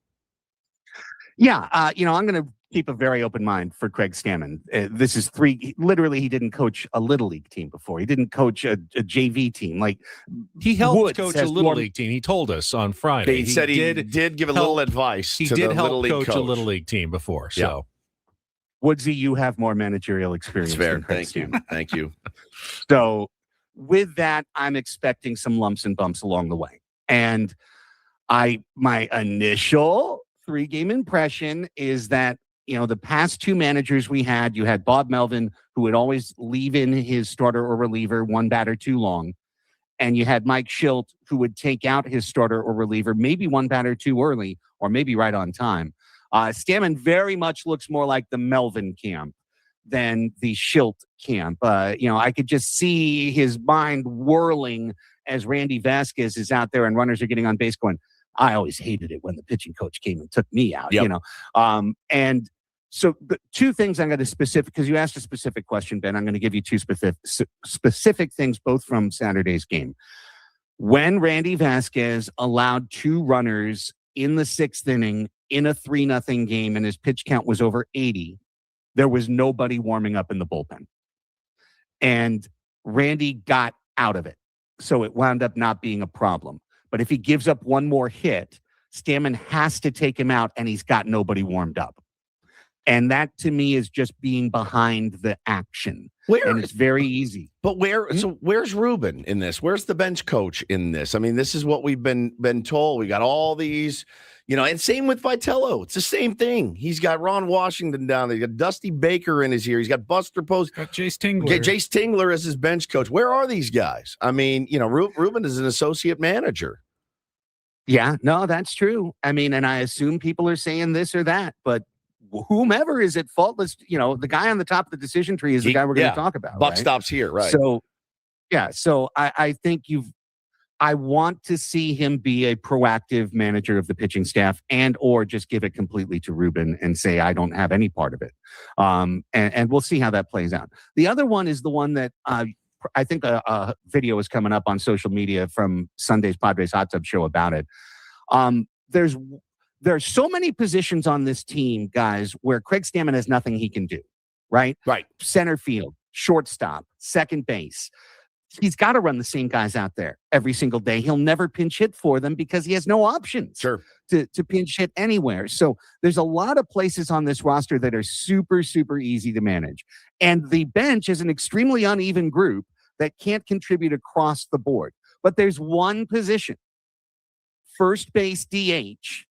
Yeah, I'm going to keep a very open mind for Craig Stamon. This is literally, he didn't coach a Little League team before. He didn't coach a JV team. He helped coach a Little League team. He told us on Friday. He said he did give a little advice to the Little League coach. He did help coach a Little League team before. So, Woodsy, you have more managerial experience. That's fair. Thank you. Thank you. So with that, I'm expecting some lumps and bumps along the way. And my initial 3-game impression is that, the past two managers we had, you had Bob Melvin, who would always leave in his starter or reliever one batter too long. And you had Mike Schilt, who would take out his starter or reliever, maybe one batter too early, or maybe right on time. Stamon very much looks more like the Melvin camp than the Schilt camp. I could just see his mind whirling as Randy Vasquez is out there and runners are getting on base going, I always hated it when the pitching coach came and took me out, Yep. you know. And so the two things I'm going to specific, because you asked a specific question, Ben, I'm going to give you two specific things, both from Saturday's game. When Randy Vasquez allowed 2 runners in the 6th inning in a 3-0 game and his pitch count was over 80, there was nobody warming up in the bullpen. And Randy got out of it. So it wound up not being a problem. But if he gives up one more hit, Stamon has to take him out and he's got nobody warmed up. And that to me is just being behind the action. And it's very easy. But where's Ruben in this? Where's the bench coach in this? I mean, this is what we've been told. We got all these, and same with Vitello. It's the same thing. He's got Ron Washington down there. He's got Dusty Baker in his ear. He's got Buster Post. Got Jace Tingler. Jace Tingler as his bench coach. Where are these guys? I mean, Ruben is an associate manager. Yeah, no, that's true. I mean, and I assume people are saying this or that, but whomever is at fault, the guy on the top of the decision tree is the guy we're going to talk about. Buck right? stops here, right? So, so I think I want to see him be a proactive manager of the pitching staff or just give it completely to Ruben and say, I don't have any part of it. And we'll see how that plays out. The other one is the one that I think a video is coming up on social media from Sunday's Padres Hot Tub Show about it. There's so many positions on this team, guys, where Craig Stamon has nothing he can do, right? Right. Center field, shortstop, second base. He's got to run the same guys out there every single day. He'll never pinch hit for them because he has no options to pinch hit anywhere. So there's a lot of places on this roster that are super, super easy to manage. And the bench is an extremely uneven group that can't contribute across the board. But there's one position, first base DH,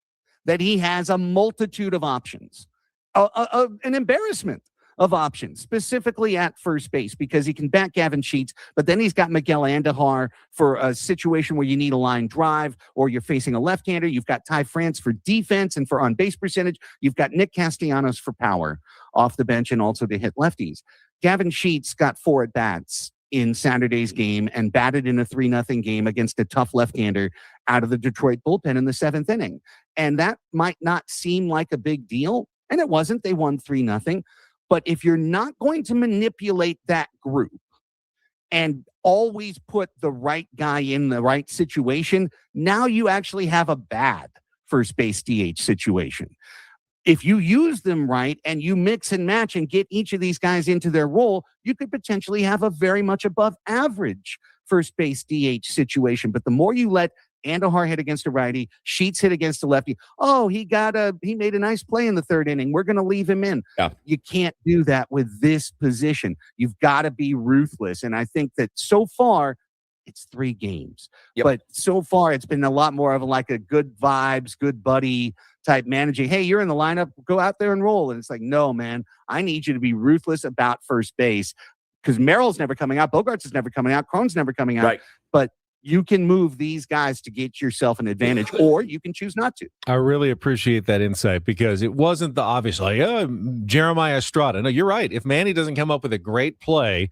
that he has a multitude of options, an embarrassment of options, specifically at first base, because he can bat Gavin Sheets, but then he's got Miguel Andujar for a situation where you need a line drive or you're facing a left-hander. You've got Ty France for defense and for on-base percentage. You've got Nick Castellanos for power off the bench and also to hit lefties. Gavin Sheets got 4 at-bats in Saturday's game and batted in a 3-0 game against a tough left-hander out of the Detroit bullpen in the 7th inning. And that might not seem like a big deal, and it wasn't. They won 3-0. But if you're not going to manipulate that group and always put the right guy in the right situation, now you actually have a bad first base DH situation. If you use them right and you mix and match and get each of these guys into their role, you could potentially have a very much above average first base DH situation. But the more you let Andujar hit against a righty, Sheets hit against a lefty, he made a nice play in the 3rd inning, we're going to leave him in. Yeah. You can't do that with this position. You've got to be ruthless. And I think that so far, it's 3 games. Yep. But so far, it's been a lot more of a good vibes, good buddy type managing. Hey, you're in the lineup, go out there and roll. And it's like, no, man, I need you to be ruthless about first base because Merrill's never coming out. Bogarts is never coming out. Cron's never coming out. Right. But you can move these guys to get yourself an advantage, or you can choose not to. I really appreciate that insight because it wasn't the obvious, Jeremiah Estrada. No, you're right. If Manny doesn't come up with a great play,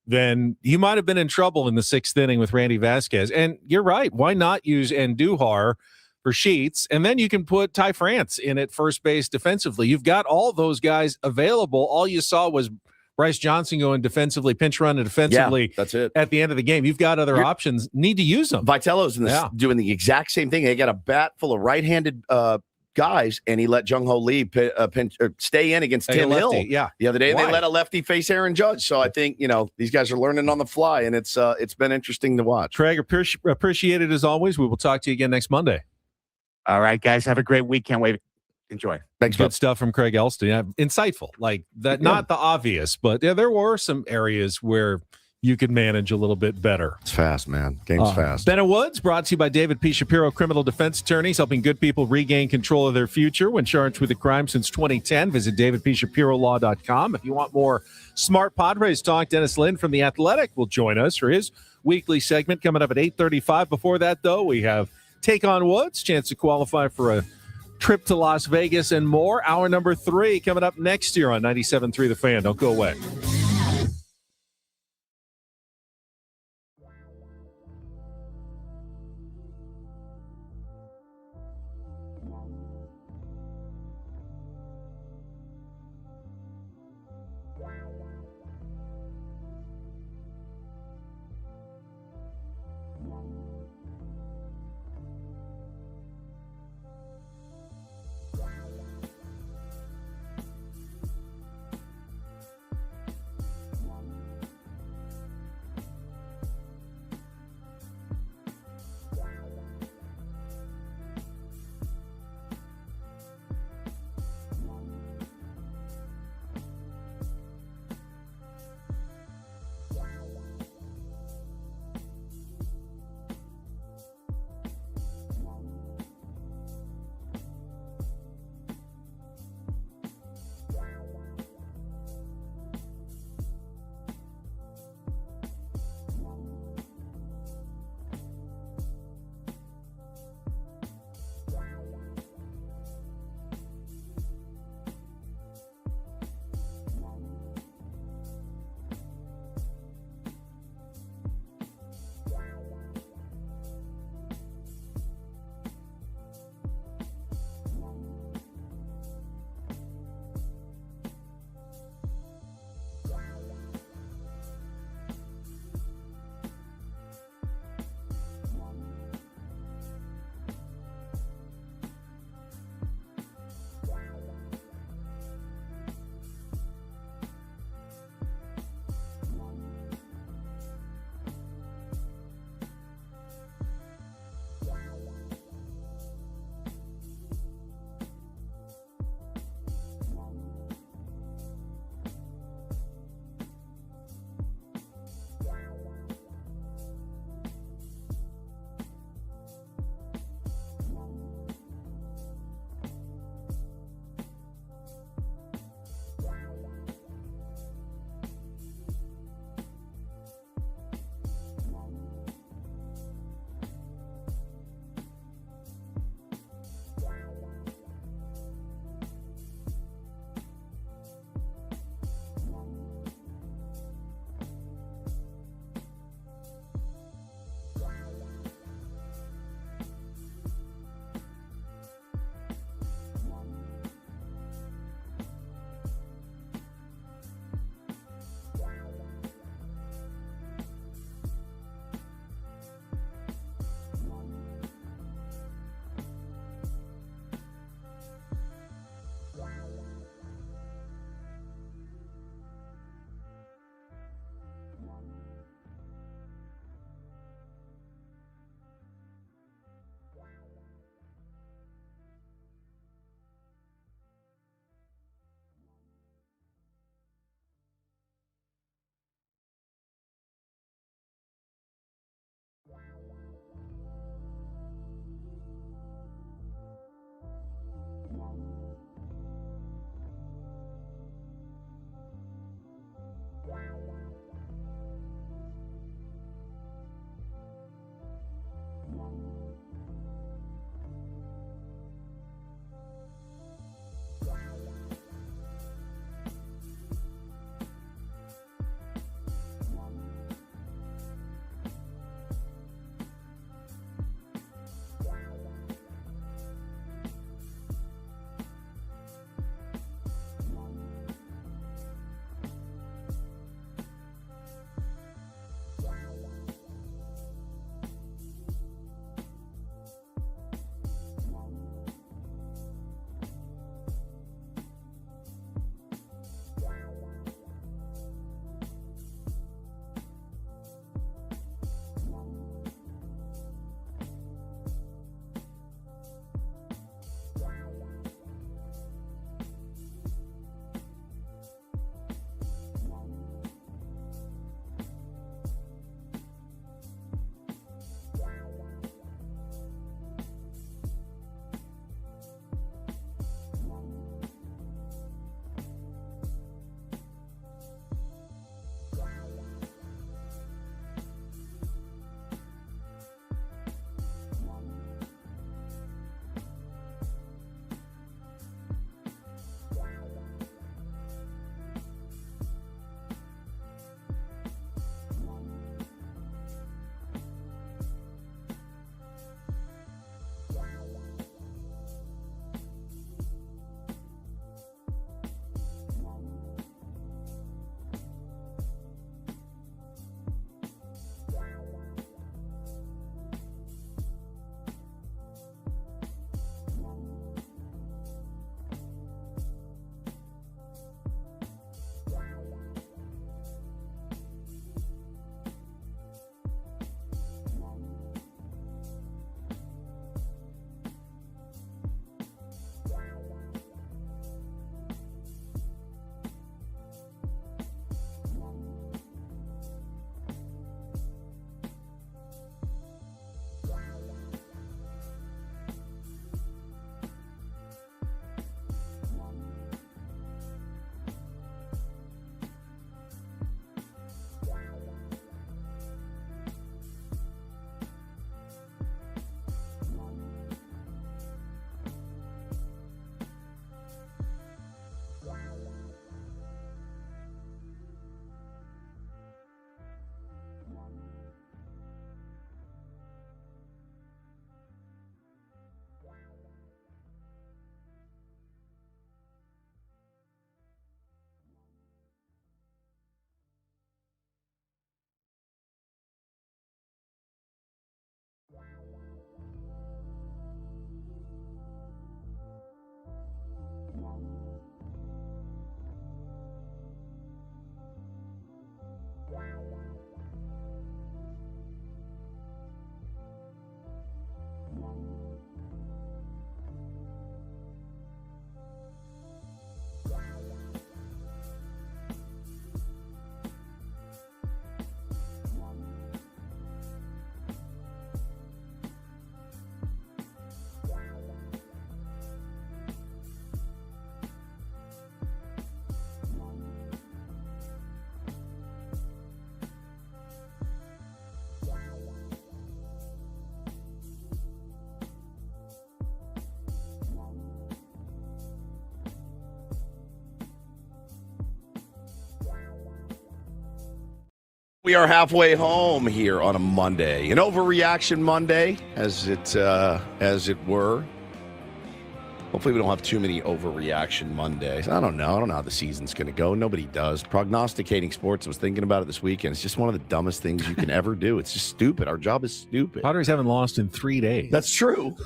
then he might have been in trouble in the 6th inning with Randy Vasquez. And you're right. Why not use Andujar for Sheets? And then you can put Ty France in at first base defensively. You've got all those guys available. All you saw was Bryce Johnson going defensively, pinch running defensively. Yeah, that's it. At the end of the game, you've got other options. Need to use them. Vitello's doing the exact same thing. They got a bat full of right-handed guys, and he let Jung Ho Lee stay in against Tim Hill. Yeah, the other day they let a lefty face Aaron Judge. So I think these guys are learning on the fly, and it's been interesting to watch. Craig, appreciate it as always. We will talk to you again next Monday. All right, guys, have a great week. Can't wait. Enjoy. Thanks. Good stuff from Craig Elston. Yeah, insightful, like that. Yeah. Not the obvious, but there were some areas where you could manage a little bit better. It's fast, man. Game's fast. Bennett Woods brought to you by David P. Shapiro, criminal defense attorneys, helping good people regain control of their future when charged with a crime since 2010. Visit davidpshapirolaw.com. If you want more smart Padres talk, Dennis Lynn from The Athletic will join us for his weekly segment coming up at 8:35. Before that, though, we have Take on Woods, chance to qualify for a trip to Las Vegas and more. Hour number 3 coming up next year on 97.3 The Fan. Don't go away. We are halfway home here on a Monday, an overreaction Monday, as it were. Hopefully we don't have too many overreaction Mondays. I don't know how the season's going to go. Nobody does. Prognosticating sports, I was thinking about it this weekend. It's just one of the dumbest things you can ever do. It's just stupid. Our job is stupid. Padres haven't lost in 3 days. That's true.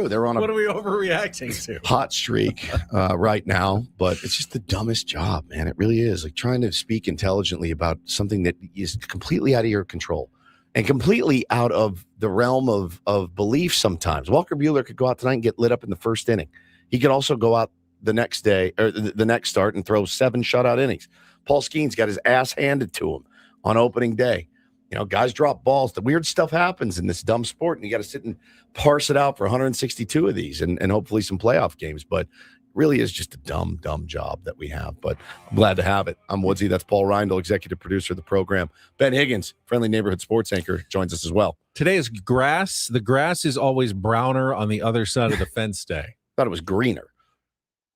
They're on what are we overreacting to? Hot streak right now, but it's just the dumbest job, man. It really is. Like trying to speak intelligently about something that is completely out of your control and completely out of the realm of belief sometimes. Walker Buehler could go out tonight and get lit up in the first inning. He could also go out the next day or the next start and throw 7 shutout innings. Paul Skeens got his ass handed to him on opening day. You know, guys drop balls. The weird stuff happens in this dumb sport, and you got to sit and parse it out for 162 of these and hopefully some playoff games. But really is just a dumb job that we have. But I'm glad to have it. I'm Woodsy. That's Paul Reindl, executive producer of the program. Ben Higgins, friendly neighborhood sports anchor, joins us as well. Today is grass. The grass is always browner on the other side of the fence day. Thought it was greener.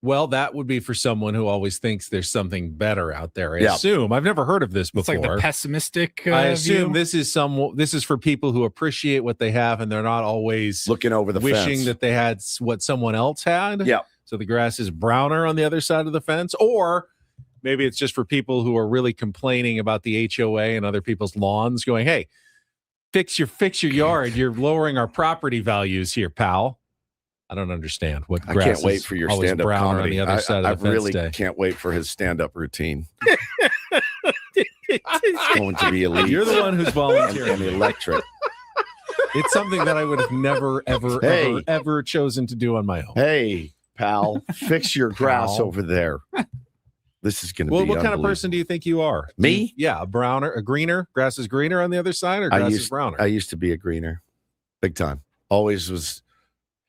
Well, that would be for someone who always thinks there's something better out there. I assume. I've never heard of this before. It's like the pessimistic I assume view. this is for people who appreciate what they have and they're not always looking over the wishing fence that they had what someone else had. Yeah. So the grass is browner on the other side of the fence, or maybe it's just for people who are really complaining about the HOA and other people's lawns, going, "Hey, fix your yard. You're lowering our property values here, pal." I don't understand what grass I can't wait for your stand-up brown comedy. on the other side of the I fence really day. can't wait for his stand-up routine. It's going to be elite. You're the one who's volunteering. and electric. It's something that I would have never, ever chosen to do on my own. Hey, pal, fix your grass over there. This is going to be what kind of person do you think you are? Me? Yeah, a greener. Grass is greener on the other side, or grass is browner? I used to be a greener. Big time. Always was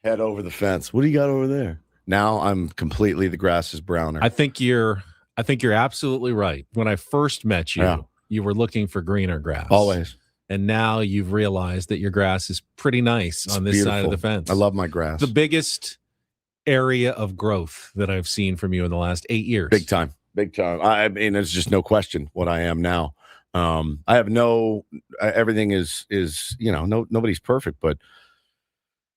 head over the fence. What do you got over there? Now I'm completely the grass is browner. I think you're absolutely right. When I first met you, you were looking for greener grass. Always. And now you've realized that your grass is pretty nice on this side of the fence. I love my grass. The biggest area of growth that I've seen from you in the last 8 years. Big time. I mean, there's just no question what I am now. I have everything is, nobody's perfect, but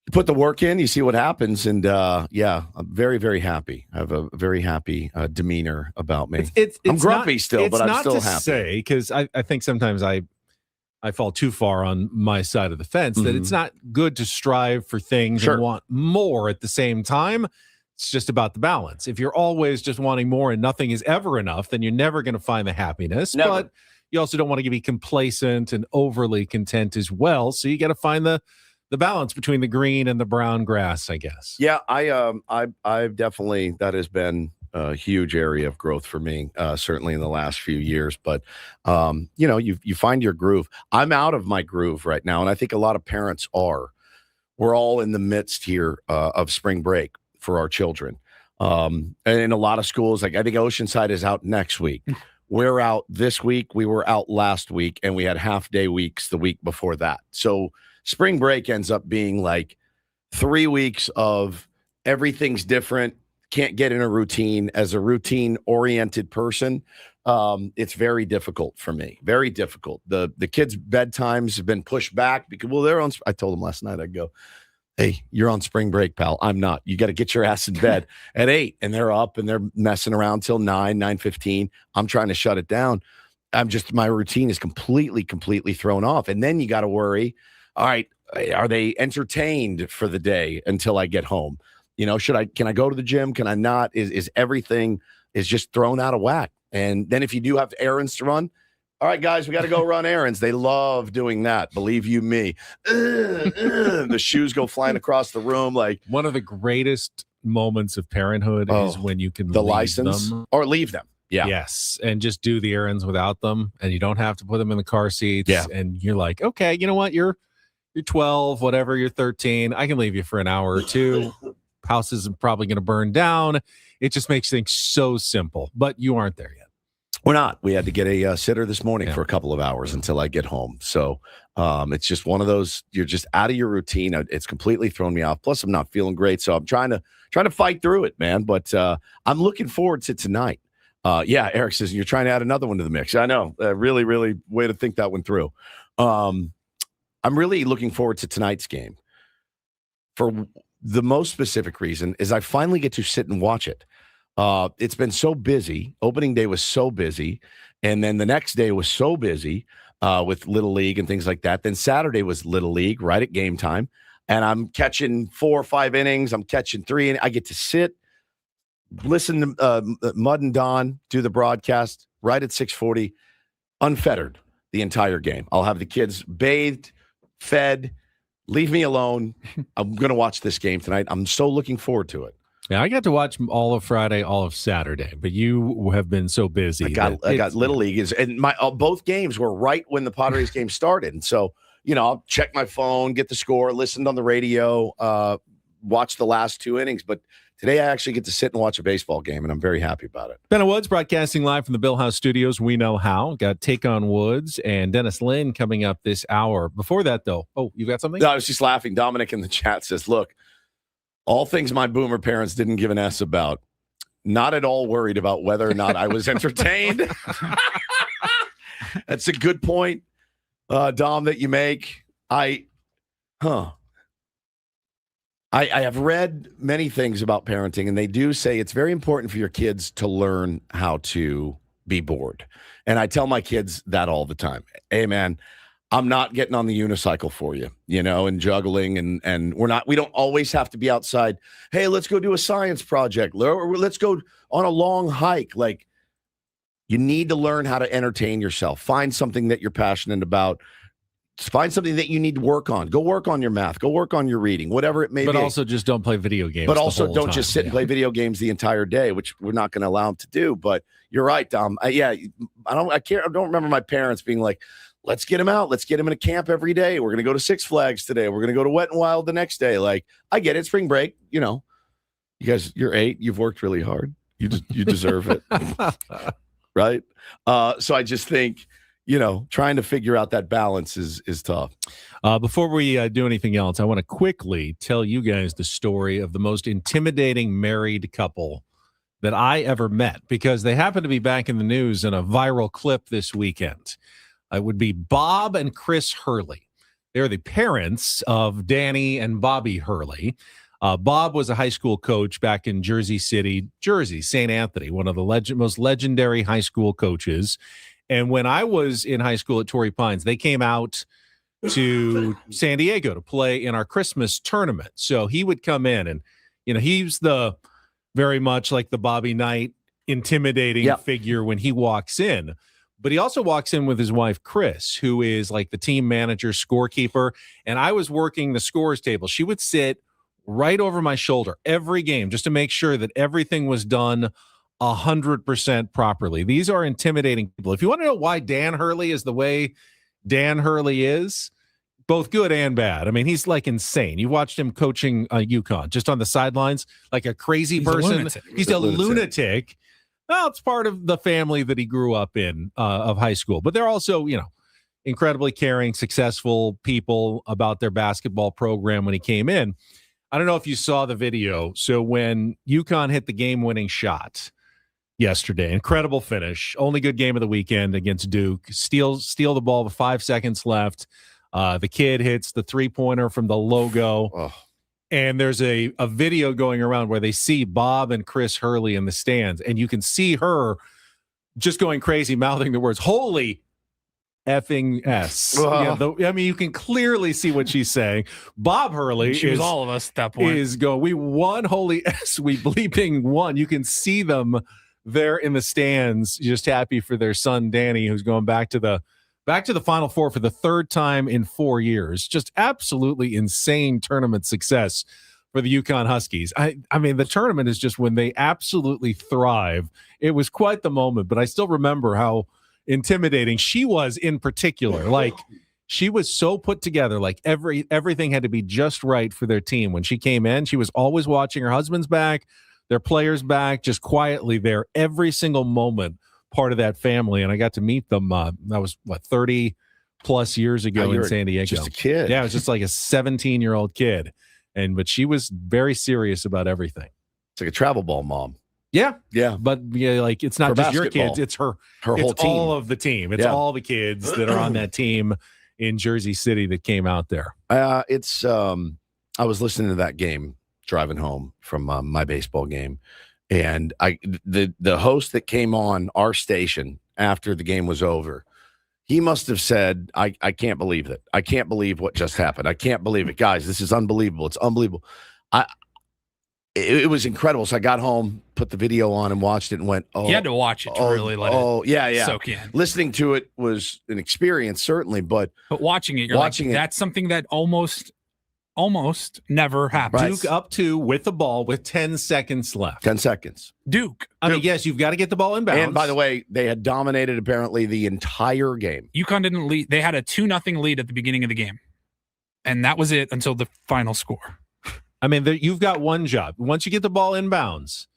you put the work in, you see what happens. And I'm very, very happy. I have a very happy demeanor about me. I'm grumpy still, but I'm still happy. Because I think sometimes I fall too far on my side of the fence, that it's not good to strive for things and want more at the same time. It's just about the balance. If you're always just wanting more and nothing is ever enough, then you're never going to find the happiness. Never. But you also don't want to be complacent and overly content as well. So you got to find the balance between the green and the brown grass, I guess. Yeah, I've definitely, that has been a huge area of growth for me, certainly in the last few years. But, you find your groove. I'm out of my groove right now, and I think a lot of parents are. We're all in the midst here of spring break for our children. And in a lot of schools, like I think Oceanside is out next week. We're out this week. We were out last week, and we had half-day weeks the week before that. So spring break ends up being like 3 weeks of everything's different, can't get in a routine. As a routine-oriented person, it's very difficult for me. Very difficult. The kids' bedtimes have been pushed back because, they're on. I told them last night, I'd go, "Hey, you're on spring break, pal. I'm not. You got to get your ass in bed at 8." And they're up and they're messing around till 9:15. I'm trying to shut it down. My routine is completely thrown off. And then you got to worry, all right, are they entertained for the day until I get home? Can I go to the gym? Can I not? Is everything is just thrown out of whack? And then if you do have errands to run, all right, guys, we got to go run errands. They love doing that. Believe you me. The shoes go flying across the room. Like one of the greatest moments of parenthood is when you can the leave license them. Or leave them. Yeah. Yes. And just do the errands without them. And you don't have to put them in the car seats. Yeah. And you're like, okay, you know what? You're 12, whatever, you're 13. I can leave you for an hour or two. House isn't probably going to burn down. It just makes things so simple. But you aren't there yet. We're not. We had to get a sitter this morning for a couple of hours until I get home. So it's just one of those, you're just out of your routine. It's completely thrown me off. Plus, I'm not feeling great. So I'm trying to fight through it, man. But I'm looking forward to tonight. Yeah, Eric says you're trying to add another one to the mix. I know. Really, really way to think that one through. I'm really looking forward to tonight's game for the most specific reason is I finally get to sit and watch it. It's been so busy. Opening day was so busy. And then the next day was so busy with Little League and things like that. Then Saturday was Little League right at game time. And I'm catching 4 or 5 innings. I'm catching 3. And I get to sit, listen to Mud and Don do the broadcast right at 6:40, unfettered the entire game. I'll have the kids bathed, fed, leave me alone. I'm going to watch this game tonight. I'm so looking forward to it. Yeah, I got to watch all of Friday, all of Saturday, but you have been so busy. I got Little League, and my both games were right when the Padres game started. And so, I'll check my phone, get the score, listened on the radio, watch the last 2 innings. But today I actually get to sit and watch a baseball game, and I'm very happy about it. Ben Woods broadcasting live from the Bill House Studios. We know how. Got Take on Woods and Dennis Lynn coming up this hour. Before that, though, you got something? No, I was just laughing. Dominic in the chat says, look, all things my boomer parents didn't give an S about. Not at all worried about whether or not I was entertained. That's a good point, Dom, that you make. I have read many things about parenting, and they do say it's very important for your kids to learn how to be bored. And I tell my kids that all the time. Hey, man, I'm not getting on the unicycle for you, and juggling, and we don't always have to be outside. Hey, let's go do a science project. Or let's go on a long hike. Like, you need to learn how to entertain yourself. Find something that you're passionate about. Find something that you need to work on. Go work on your math. Go work on your reading, whatever it may be. But also just don't play video games. But also don't just sit and play video games the entire day, which we're not going to allow them to do. But you're right, Dom. I don't remember my parents being like, let's get him out. Let's get him in a camp every day. We're going to go to Six Flags today. We're going to go to Wet and Wild the next day. Like, I get it. Spring break, you guys, you're 8. You've worked really hard. You deserve it. Right? So I just think, trying to figure out that balance is tough. Before we do anything else, I want to quickly tell you guys the story of the most intimidating married couple that I ever met, because they happen to be back in the news in a viral clip this weekend. It would be Bob and Chris Hurley. They're the parents of Danny and Bobby Hurley. Bob was a high school coach back in Jersey City, Jersey, St. Anthony, one of the most legendary high school coaches. And when I was in high school at Torrey Pines, they came out to San Diego to play in our Christmas tournament. So he would come in and, he's very much like the Bobby Knight intimidating figure when he walks in. But he also walks in with his wife, Chris, who is like the team manager, scorekeeper. And I was working the scores table. She would sit right over my shoulder every game just to make sure that everything was done 100% properly. These are intimidating people. If you want to know why Dan Hurley is the way Dan Hurley is, both good and bad. I mean, he's like insane. You watched him coaching UConn just on the sidelines, like a crazy person. He's a lunatic. Well, it's part of the family that he grew up in of high school. But they're also, incredibly caring, successful people about their basketball program when he came in. I don't know if you saw the video. So when UConn hit the game-winning shot yesterday, incredible finish, only good game of the weekend against Duke, steal the ball with 5 seconds left. The kid hits the three-pointer from the logo. Oh. And there's a video going around where they see Bob and Chris Hurley in the stands, and you can see her just going crazy, mouthing the words, "Holy effing S." You can clearly see what she's saying. Bob Hurley, she was all of us at that point, is going, "We won, holy S, we bleeping won." You can see them there in the stands, just happy for their son, Danny, who's going back to the Final Four for the 3rd time in 4 years. Just absolutely insane tournament success for the UConn Huskies. I mean, the tournament is just when they absolutely thrive. It was quite the moment, but I still remember how intimidating she was in particular. Like, she was so put together, like everything had to be just right for their team. When she came in, she was always watching her husband's back, their players back, just quietly there every single moment, part of that family. And I got to meet them. That was 30 plus years ago in San Diego. Just a kid. Yeah, it was just like a 17-year-old kid. But she was very serious about everything. It's like a travel ball mom. Yeah. Yeah. But like it's not For just your basketball. kids, it's her whole team. all of the team. It's all the kids that are on that team in Jersey City that came out there. I was listening to that game driving home from my baseball game, and the host that came on our station after the game was over, he must have said, I can't believe it. I can't believe what just happened. I can't believe it. Guys, this is unbelievable. It's unbelievable. It was incredible. So I got home, put the video on, and watched it and went, oh. You had to watch it to really let it soak in. Listening to it was an experience, certainly, but watching it, that's something that almost never happens. Duke up 2 with the ball with 10 seconds left. 10 seconds. Duke. I mean, yes, you've got to get the ball inbounds. And by the way, they had dominated apparently the entire game. UConn didn't lead. They had a 2-0 lead at the beginning of the game. And that was it until the final score. I mean, you've got one job. Once you get the ball inbounds,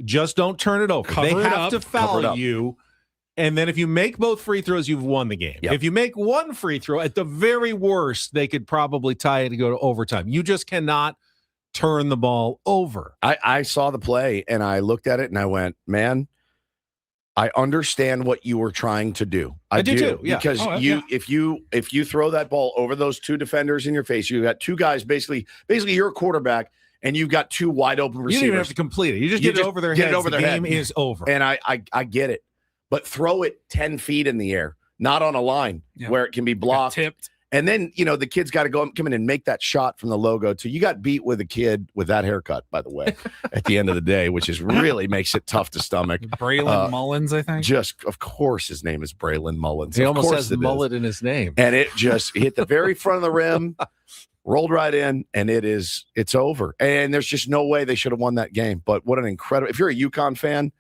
just don't turn it over. They have to foul you. And then if you make both free throws, you've won the game. Yep. If you make one free throw, at the very worst, they could probably tie it to go to overtime. You just cannot turn the ball over. I saw the play, and I looked at it, and I went, man, I understand what you were trying to do. I do too. Yeah. Because if you throw that ball over those 2 defenders in your face, you got 2 guys basically you're a quarterback, and you've got 2 wide open receivers. You don't even have to complete it. You just get it over their heads. The game is over. And I get it. But throw it 10 feet in the air, not on a line where it can be blocked. Tipped. And then, the kid's got to come in and make that shot from the logo too. You got beat with a kid with that haircut, by the way, at the end of the day, which is really makes it tough to stomach. Braylon Mullins, I think. Just, of course, his name is Braylon Mullins. He almost has the mullet in his name. And it just hit the very front of the rim, rolled right in, and it's over. And there's just no way they should have won that game. But what an incredible, if you're a UConn fan,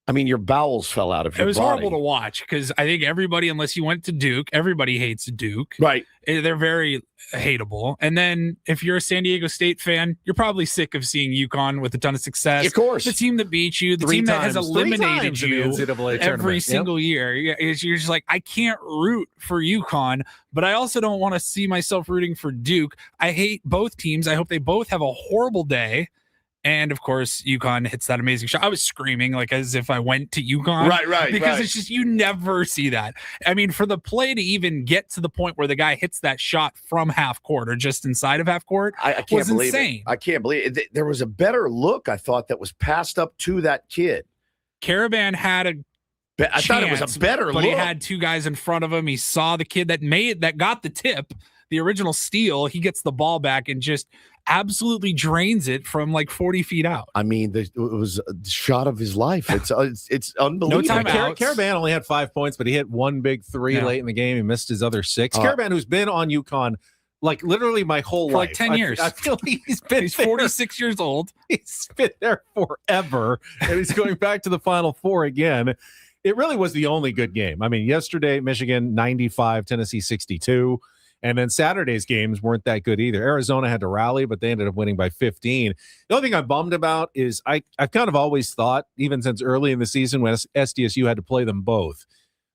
I mean, your bowels fell out of your body. It was horrible to watch because I think everybody, unless you went to Duke, everybody hates Duke. Right. They're very hateable. And then if you're a San Diego State fan, you're probably sick of seeing UConn with a ton of success. Of course. The team that beat you, the team that has eliminated you every single year. You're just like, I can't root for UConn, but I also don't want to see myself rooting for Duke. I hate both teams. I hope they both have a horrible day. And of course, UConn hits that amazing shot. I was screaming like as if I went to UConn. Right. Because it's just, you never see that. I mean, for the play to even get to the point where the guy hits that shot from half court or just inside of half court, I can't was believe insane. it. I can't believe it. There was a better look, I thought, that was passed up to that kid. Caravan had I thought it was a better but look. He had 2 guys in front of him. He saw the kid that got the tip, the original steal. He gets the ball back and just absolutely drains it from like 40 feet out. I mean, it was a shot of his life. It's unbelievable. No timeouts. Caravan only had 5 points, but he hit one big 3 late in the game. He missed his other 6. Caravan, who's been on UConn like literally my whole life. For like 10 years. I feel like he's 46 years old. He's been there forever, and he's going back to the Final Four again. It really was the only good game. I mean, yesterday, Michigan 95, Tennessee 62. And then Saturday's games weren't that good either. Arizona had to rally, but they ended up winning by 15. The only thing I'm bummed about is I've kind of always thought, even since early in the season when SDSU had to play them both,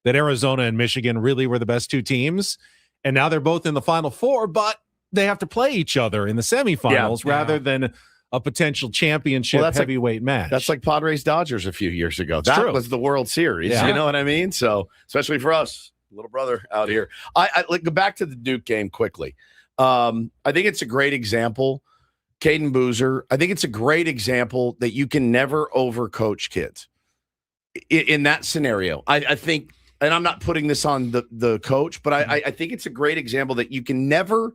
that Arizona and Michigan really were the best 2 teams. And now they're both in the Final Four, but they have to play each other in the semifinals rather than a potential championship heavyweight match. That's like Padres Dodgers a few years ago. That was the World Series. Yeah. You know what I mean? So, especially for us. Little brother out here. I go back to the Duke game quickly. I think it's a great example. Caden Boozer, I think it's a great example that you can never overcoach kids in that scenario. I think, and I'm not putting this on the coach, but I think it's a great example that you can never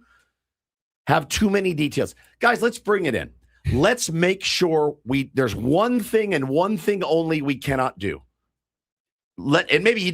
have too many details. Guys, let's bring it in. Let's make sure there's one thing and one thing only we cannot do. And maybe he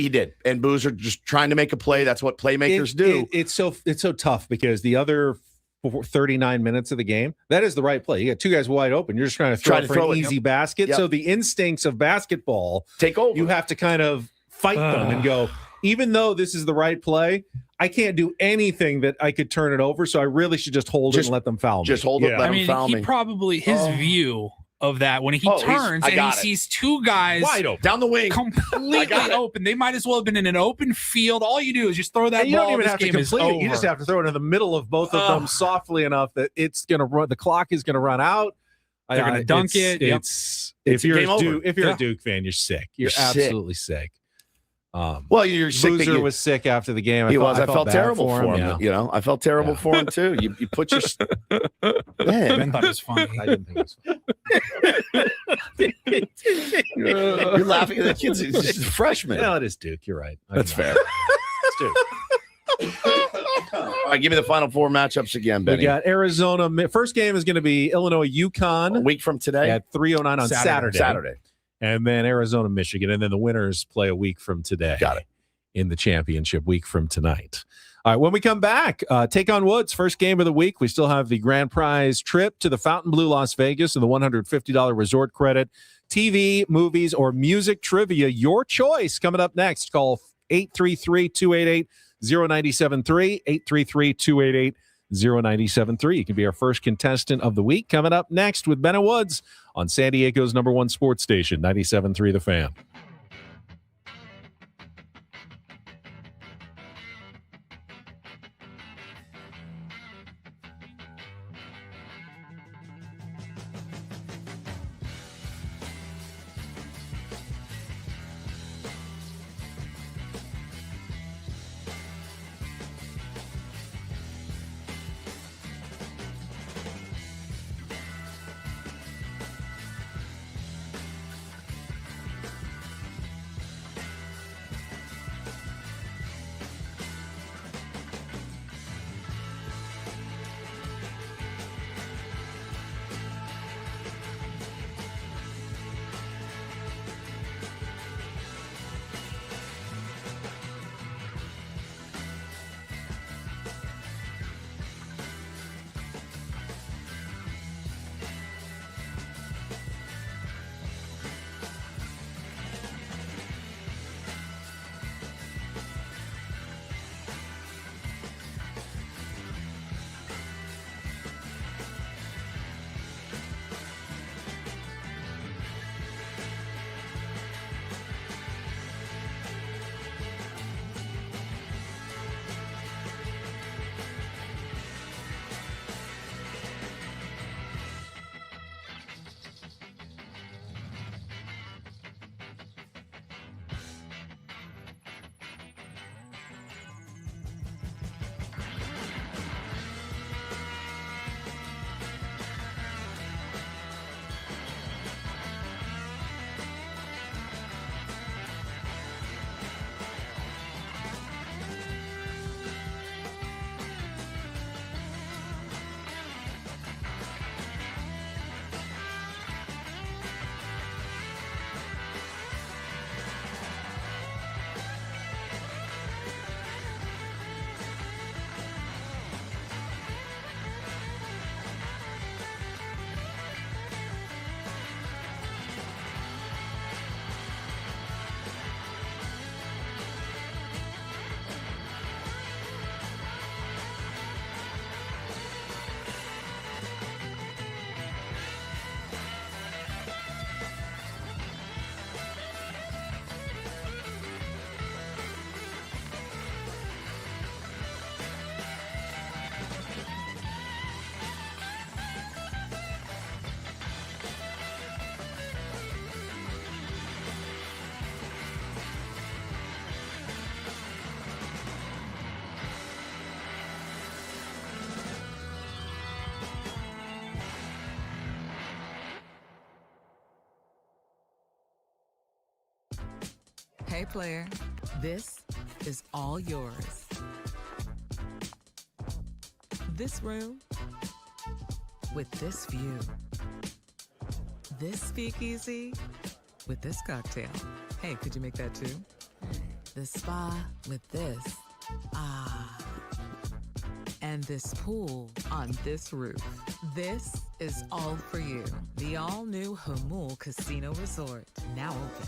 did. And Boozer just trying to make a play. That's what playmakers do. It's so tough because the other 39 minutes of the game, that is the right play. You got 2 guys wide open. You're just trying to throw an easy basket. Yep. So the instincts of basketball take over. You have to kind of fight them and go, even though this is the right play, I can't do anything that I could turn it over. So I really should just hold it and let them foul me. Just hold it, let them foul me. He probably, his view of that when he turns and he sees 2 guys wide open down the wing, completely open. They might as well have been in an open field. All you do is just throw that ball. You don't even have to complete it. You just have to throw it in the middle of both of them softly enough that it's going to run. The clock is going to run out. They're going to dunk it. Yep. If you're game over. a Duke fan, you're sick. You're absolutely sick. Well, you're sick. Boozer was sick after the game. I felt terrible for him. Yeah. You know, I felt terrible for him too. You put your Ben thought it was funny. I didn't think it was funny. You're laughing at the kid's just a freshman. Well, it is Duke. You're right. That's fair. It's Duke. All right, give me the Final Four matchups again, Benny. We got Arizona. First game is going to be Illinois-UConn. A week from today at 3:09 on Saturday. And then Arizona, Michigan. And then the winners play a week from today. Got it. In the championship week from tonight. All right, when we come back, take on Woods, first game of the week. We still have the grand prize trip to the Fontainebleau, Las Vegas, and the $150 resort credit. TV, movies, or music trivia, your choice. Coming up next, call 833-288-0973, 833-288-0973. You can be our first contestant of the week. Coming up next with Ben and Woods on San Diego's #1 sports station, 97.3 The Fan. Hey player, this is all yours. This room with this view. This speakeasy with this cocktail. Hey, could you make that too? This spa with this. Ah. And this pool on this roof. This is all for you. The all-new Hamul Casino Resort, now open.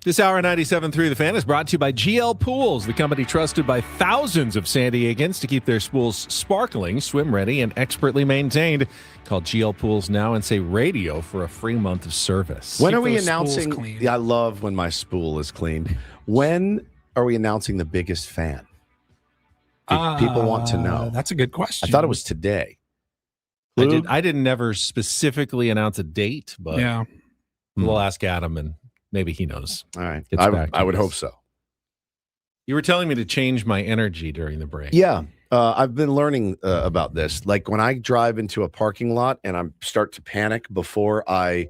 This hour 97.3 The Fan is brought to you by GL Pools, the company trusted by thousands of San Diegans to keep their pools sparkling, swim ready, and expertly maintained. Call GL Pools now and say radio for a free month of service. When are we announcing? I love when my spool is clean. When are we announcing the biggest fan? People want to know. That's a good question. I thought it was today. I didn't never specifically announce a date, but yeah, we'll ask Adam and maybe he knows. All right. I would hope so. You were telling me to change my energy during the break. Yeah. I've been learning about this. Like when I drive into a parking lot and I start to panic before I'm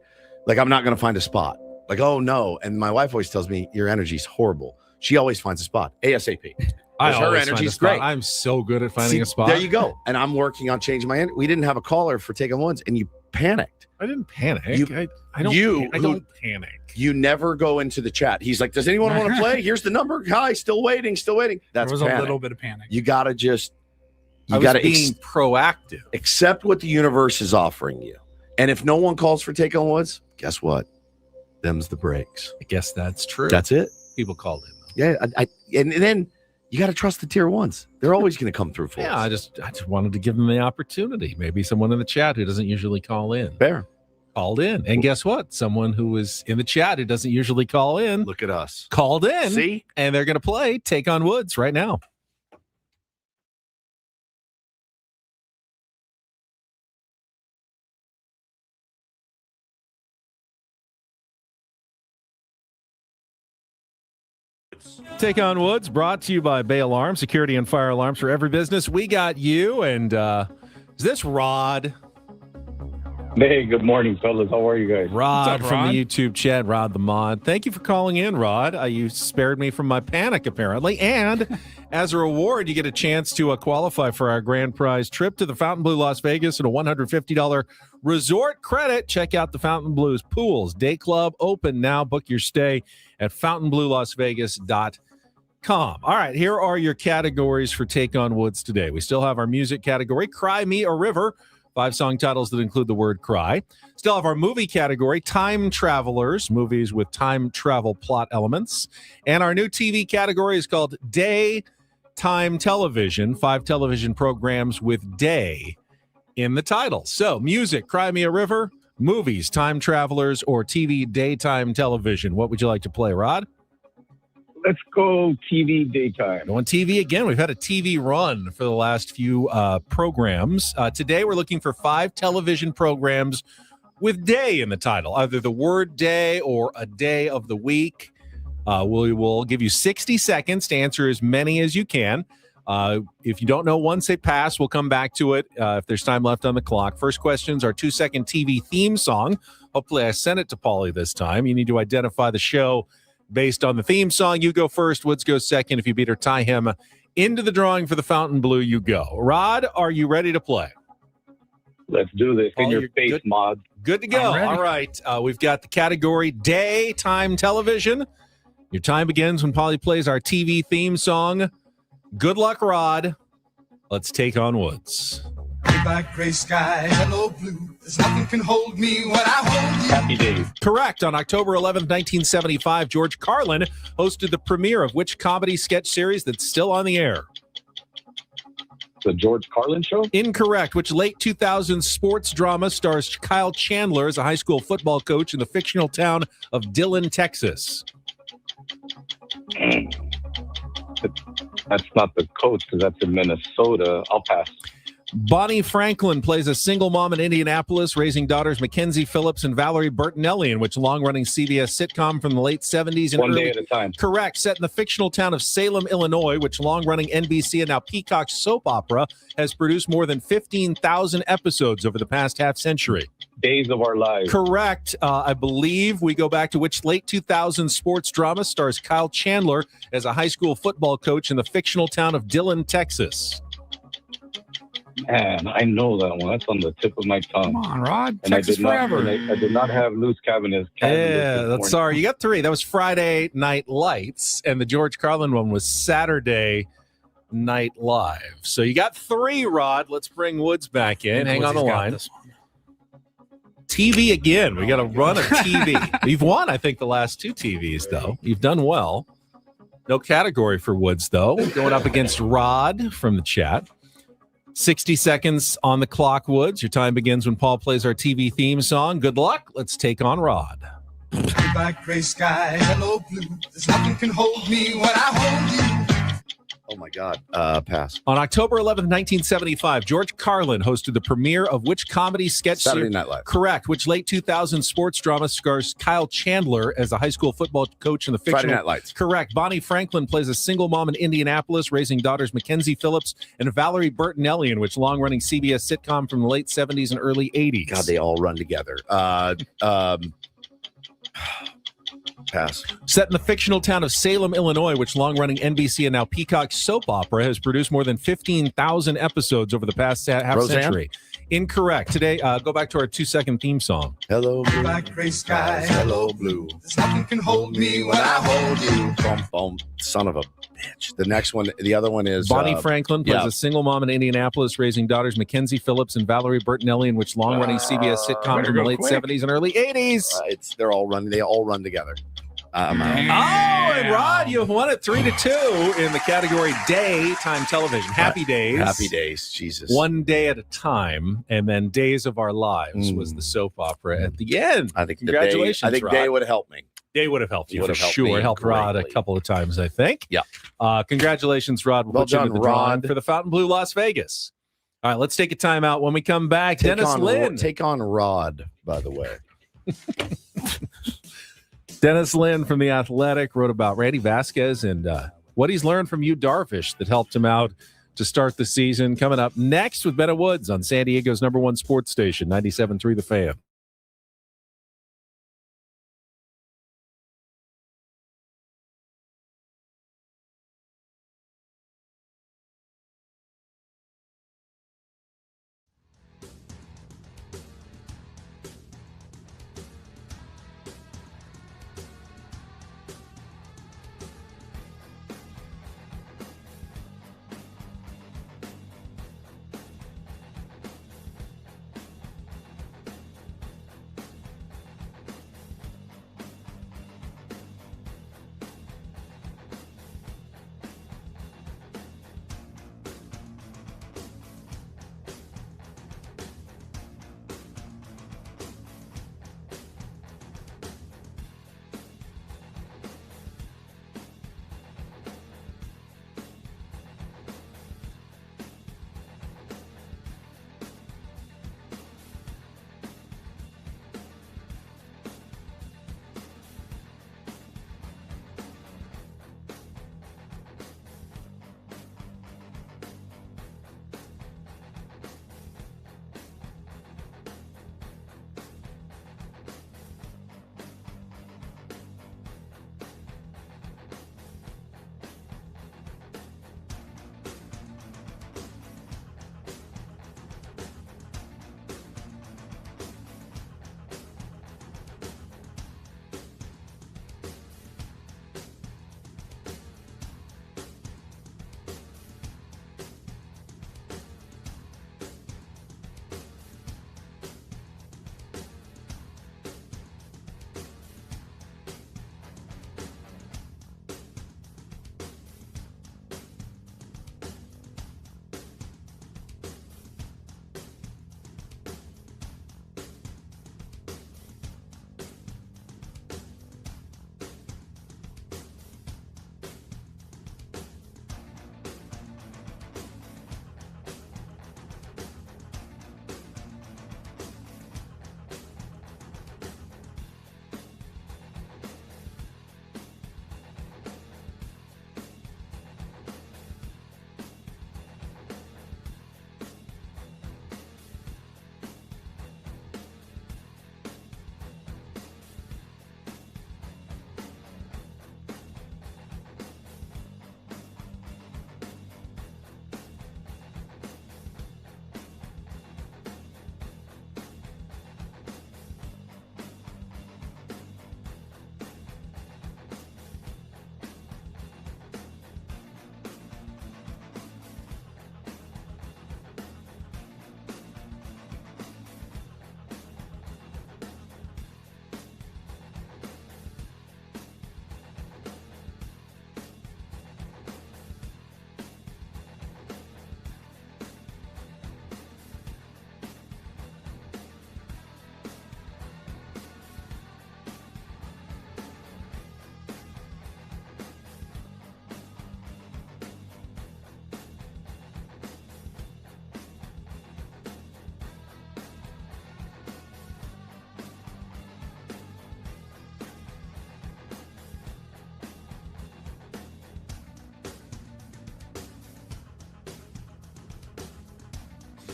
not going to find a spot. Like, oh no. And my wife always tells me your energy's horrible. She always finds a spot ASAP. Her energy's great. I'm so good at finding a spot. There you go. And I'm working on changing my energy. We didn't have a caller for Take On Ones and you panicked. I didn't panic. I don't panic. You never go into the chat. He's like, does anyone want to play? Here's the number. Hi, still waiting. That's there was panic. a little bit of panic. You got to just, being proactive. Accept what the universe is offering you. And if no one calls for Take On Woods, guess what? Them's the breaks. I guess that's true. That's it. People called in. Yeah. And then you got to trust the tier ones. They're always going to come through for us. I just wanted to give them the opportunity. Maybe someone in the chat who doesn't usually call in. Fair. Called in. And guess what? Someone who was in the chat who doesn't usually call in. Look at us. Called in. See? And they're going to play Take On Woods right now. Take On Woods, brought to you by Bay Alarm, security and fire alarms for every business. We got you, and is this Rod? Hey, good morning, fellas. How are you guys? Rod from the YouTube chat, Rod the Mod. Thank you for calling in, Rod. You spared me from my panic, apparently. And as a reward, you get a chance to qualify for our grand prize trip to the Fontainebleau Las Vegas and a $150 resort credit. Check out the Fontainebleau's pools. Day Club open now. Book your stay at FontainebleauLasVegas.com. All right, here are your categories for Take On Woods today. We still have our music category, Cry Me a River. 5 song titles that include the word cry. Still have our movie category, Time Travelers, movies with time travel plot elements. And our new TV category is called Daytime Television, 5 television programs with day in the title. So music, Cry Me a River, movies, Time Travelers, or TV daytime television. What would you like to play, Rod? Let's go TV daytime. On TV again, we've had a TV run for the last few programs. Today, we're looking for 5 television programs with day in the title, either the word day or a day of the week. We will give you 60 seconds to answer as many as you can. If you don't know one, say pass. We'll come back to it if there's time left on the clock. First questions are 2-second TV theme song. Hopefully, I sent it to Paulie this time. You need to identify the show based on the theme song. You go first. Woods goes second. If you beat or tie him into the drawing for the Fontainebleau, you go. Rod, are you ready to play? Let's do this. In your face, Mod. Good to go. All right. We've got the category Daytime Television. Your time begins when Paulie plays our TV theme song. Good luck, Rod. Let's Take On Woods. Black, gray sky, hello blue. There's nothing can hold me when I hold you. Happy days. Correct. On October 11th, 1975, George Carlin hosted the premiere of which comedy sketch series that's still on the air? The George Carlin Show? Incorrect. Which late 2000s sports drama stars Kyle Chandler as a high school football coach in the fictional town of Dillon, Texas? That's not the coach because that's in Minnesota. I'll pass. Bonnie Franklin plays a single mom in Indianapolis, raising daughters Mackenzie Phillips and Valerie Bertinelli, in which long-running CBS sitcom from the late 70s and One Day at a Time. Correct. Set in the fictional town of Salem, Illinois, which long-running NBC and now Peacock soap opera has produced more than 15,000 episodes over the past half-century. Days of Our Lives. Correct. I believe we go back to which late 2000s sports drama stars Kyle Chandler as a high school football coach in the fictional town of Dillon, Texas. Man, I know that one. That's on the tip of my tongue. Come on, Rod. And Texas forever. I did not have loose cabinets. Yeah, that's sorry. You got 3. That was Friday Night Lights, and the George Carlin one was Saturday Night Live. So you got 3, Rod. Let's bring Woods back in. Hang on the line. TV again. We got a run of TV. You've won, I think, the last 2 TVs, though. You've done well. No category for Woods, though. Going up against Rod from the chat. 60 seconds on the clock, Woods. Your time begins when Paul plays our TV theme song. Good luck. Let's take on Rod. Black, gray sky, hello blue. There's nothing can hold me when I hold you. Oh, my God. Pass. On October 11th, 1975, George Carlin hosted the premiere of which comedy sketch Saturday Night Live. Correct. Which late 2000 sports drama stars Kyle Chandler as a high school football coach in the fictional... Friday Night Lights. Correct. Bonnie Franklin plays a single mom in Indianapolis, raising daughters Mackenzie Phillips and Valerie Bertinelli, in which long-running CBS sitcom from the late 70s and early 80s. God, they all run together. Pass. Set in the fictional town of Salem, Illinois, which long-running NBC and now Peacock soap opera has produced more than 15,000 episodes over the past half Roseanne? century. Incorrect. Today, go back to our 2-second theme song. Hello, blue. Black, gray sky, Hello, blue. There's nothing can hold me when I hold you. Boom, boom. Son of a bitch. The next one, the other one is... Bonnie Franklin plays a single mom in Indianapolis, raising daughters Mackenzie Phillips and Valerie Bertinelli, in which long-running CBS sitcom from the late 70s and early 80s. They all run together. And Rod, you have won it 3-2 in the category daytime television. Happy Days. Happy Days. Jesus. One day at a time, and then Days of Our Lives was the soap opera at the end. I think Congratulations, Day Rod. would have helped me. Day would have helped you for helped sure. me Helped Rod a greatly. couple of times, I think. Yeah. Congratulations, Rod. We'll Well put you into done, the drawing Rod. for the Fountain Blue Las Vegas. All right, let's take a timeout. When we come back, Dennis Lynn. Take on Rod, by the way. Dennis Lynn from The Athletic wrote about Randy Vasquez and what he's learned from Yu Darvish that helped him out to start the season. Coming up next with Bennett Woods on San Diego's #1 sports station, 97.3 The Fan.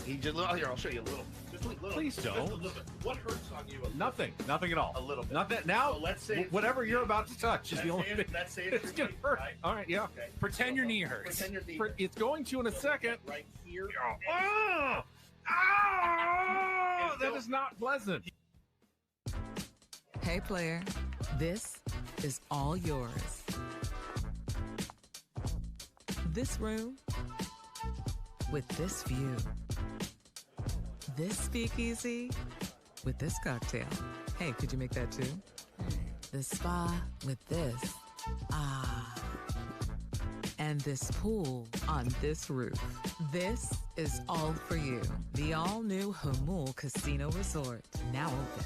He just here. I'll show you a little. Just a little. Please don't. Just a little bit. What hurts on you? Nothing at all. A little bit. Nothing. Now, So let's say whatever you're about to touch is the only thing. Let's say It's gonna hurt. Right? All right, yeah. Okay. Pretend your knee hurts. Pretend your knee. It's going to in a second. Right here. Oh, that is not pleasant. Hey, player, this is all yours. This room with this view. This speakeasy with this cocktail. Hey, could you make that too? The spa with this. Ah. And this pool on this roof. This is all for you. The all-new Hamul Casino Resort, now open.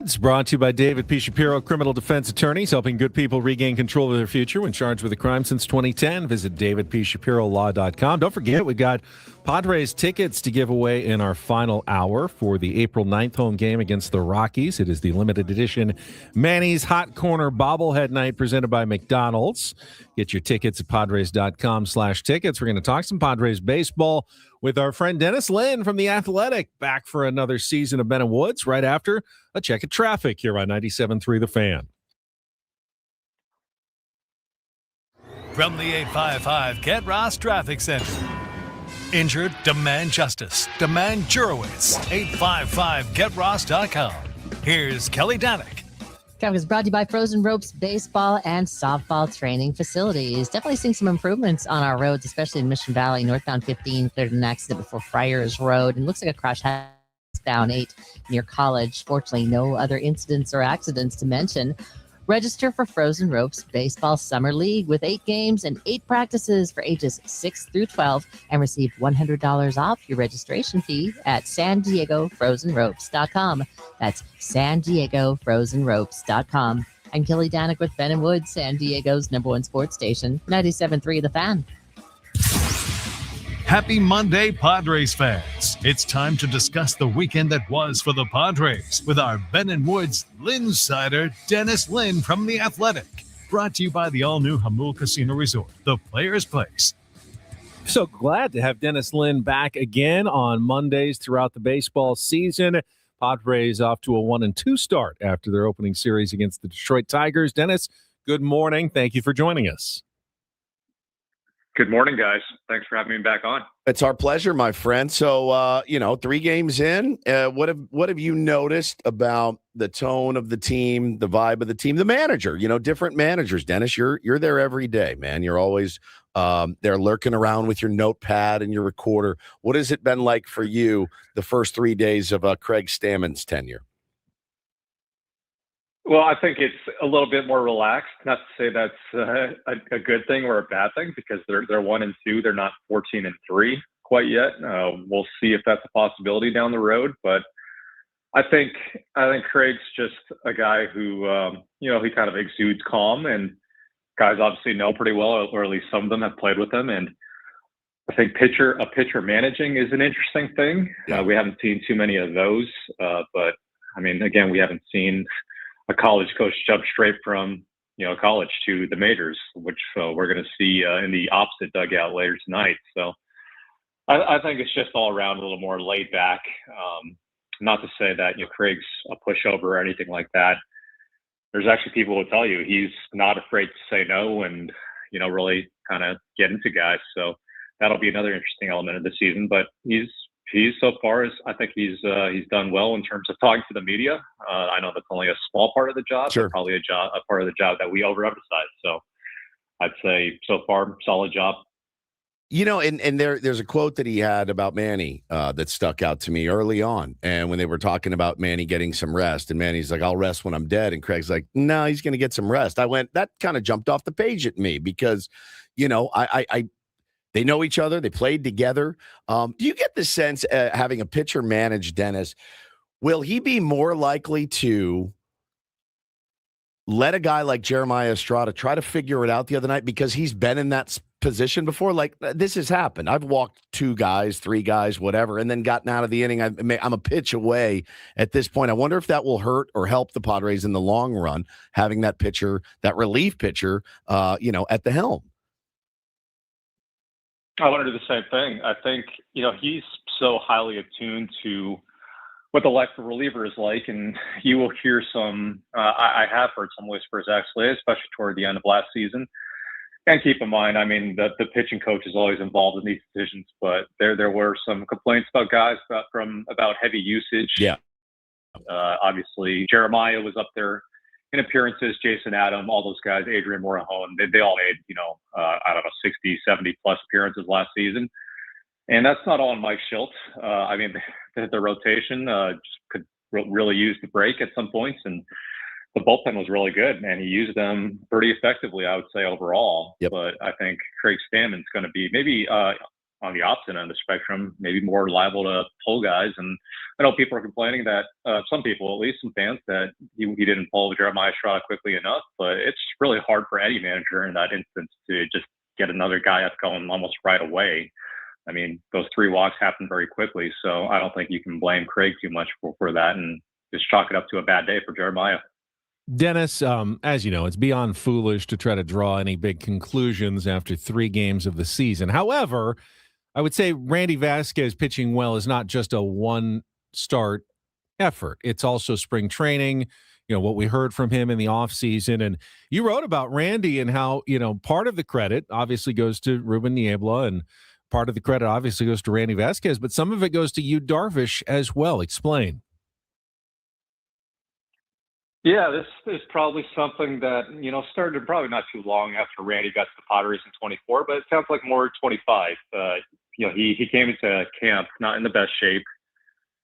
It's brought to you by David P. Shapiro, criminal defense attorneys, helping good people regain control of their future when charged with a crime since 2010. Visit davidpshapirolaw.com. Don't forget, we've got Padres tickets to give away in our final hour for the April 9th home game against the Rockies. It is the limited edition Manny's Hot Corner bobblehead night presented by McDonald's. Get your tickets at padres.com/tickets. We're going to talk some Padres baseball with our friend Dennis Lynn from The Athletic, back for another season of Ben and Woods right after a check of traffic here on 97.3 The Fan. From the 855 Get Ross Traffic Center. Injured? Demand justice. Demand Jurowitz. 855GetRoss.com. Here's Kelly Danick. Traffic is brought to you by Frozen Ropes Baseball and Softball Training Facilities. Definitely seeing some improvements on our roads, especially in Mission Valley. Northbound 15 cleared an accident before Friars Road. And looks like a crash down 8 near College. Fortunately, no other incidents or accidents to mention. Register for Frozen Ropes Baseball Summer League with 8 games and 8 practices for ages 6 through 12 and receive $100 off your registration fee at SanDiegoFrozenRopes.com. That's SanDiegoFrozenRopes.com. I'm Kelly Danick with Ben and Wood, San Diego's #1 sports station, 97.3 The Fan. Happy Monday, Padres fans. It's time to discuss the weekend that was for the Padres with our Ben and Woods Linsider, Dennis Lynn from The Athletic. Brought to you by the all-new Hamul Casino Resort, the Players' Place. So glad to have Dennis Lynn back again on Mondays throughout the baseball season. Padres off to a 1-2 start after their opening series against the Detroit Tigers. Dennis, good morning. Thank you for joining us. Good morning, guys. Thanks for having me back on. It's our pleasure, my friend. So, 3 games in, what have you noticed about the tone of the team, the vibe of the team, the manager? Different managers. Dennis, you're there every day, man. You're always there lurking around with your notepad and your recorder. What has it been like for you the first 3 days of Craig Stamon's tenure? Well, I think it's a little bit more relaxed. Not to say that's a good thing or a bad thing, because they're 1-2. They're not 14-3 quite yet. We'll see if that's a possibility down the road. But I think Craig's just a guy who he kind of exudes calm, and guys obviously know pretty well, or at least some of them have played with him. And I think a pitcher managing is an interesting thing. We haven't seen too many of those, but I mean, again, we haven't seen a college coach jump straight from college to the majors, which we're going to see in the opposite dugout later tonight. So I think it's just all around a little more laid back. Not to say that Craig's a pushover or anything like that. There's actually people who tell you he's not afraid to say no and really kind of get into guys. So that'll be another interesting element of the season. But he's so far, I think he's done well in terms of talking to the media. I know that's only a small part of the job, sure, but probably a part of the job that we overemphasize. So I'd say so far, solid job. And there's a quote that he had about Manny that stuck out to me early on. And when they were talking about Manny getting some rest, and Manny's like, I'll rest when I'm dead. And Craig's like, no, he's going to get some rest. That kind of jumped off the page at me because, they know each other. They played together. Do you get the sense, having a pitcher manage Dennis, will he be more likely to let a guy like Jeremiah Estrada try to figure it out the other night because he's been in that position before? Like, this has happened. I've walked 2 guys, 3 guys, whatever, and then gotten out of the inning. I'm a pitch away at this point. I wonder if that will hurt or help the Padres in the long run, having that pitcher, that relief pitcher, at the helm. I want to do the same thing. I think, he's so highly attuned to what the life of a reliever is like. And you will hear I have heard some whispers actually, especially toward the end of last season. And keep in mind, I mean, the pitching coach is always involved in these decisions, but there were some complaints about guys about heavy usage. Yeah. Obviously Jeremiah was up there in appearances, Jason Adam, all those guys, Adrian Morejon, they all made, 60, 70 plus appearances last season. And that's not all on Mike Schilt. I mean, the rotation just could really use the break at some points, and the bullpen was really good, and he used them pretty effectively, I would say, overall. Yep. But I think Craig Stamon's going to be maybe on the opposite end of the spectrum, maybe more liable to pull guys. And I know people are complaining that, some people, at least some fans, that he didn't pull Jeremiah Estrada quickly enough. But it's really hard for any manager in that instance to just get another guy up going almost right away. I mean, those 3 walks happened very quickly. So I don't think you can blame Craig too much for that and just chalk it up to a bad day for Jeremiah. Dennis, as you know, it's beyond foolish to try to draw any big conclusions after 3 games of the season. However, I would say Randy Vasquez pitching well is not just a one-start effort. It's also spring training, what we heard from him in the offseason. And you wrote about Randy and how, part of the credit obviously goes to Ruben Niebla and part of the credit obviously goes to Randy Vasquez, but some of it goes to Yu Darvish as well. Explain. Yeah, this is probably something that, started probably not too long after Randy got to the Padres in 24, but it sounds like more 25. He came into camp not in the best shape.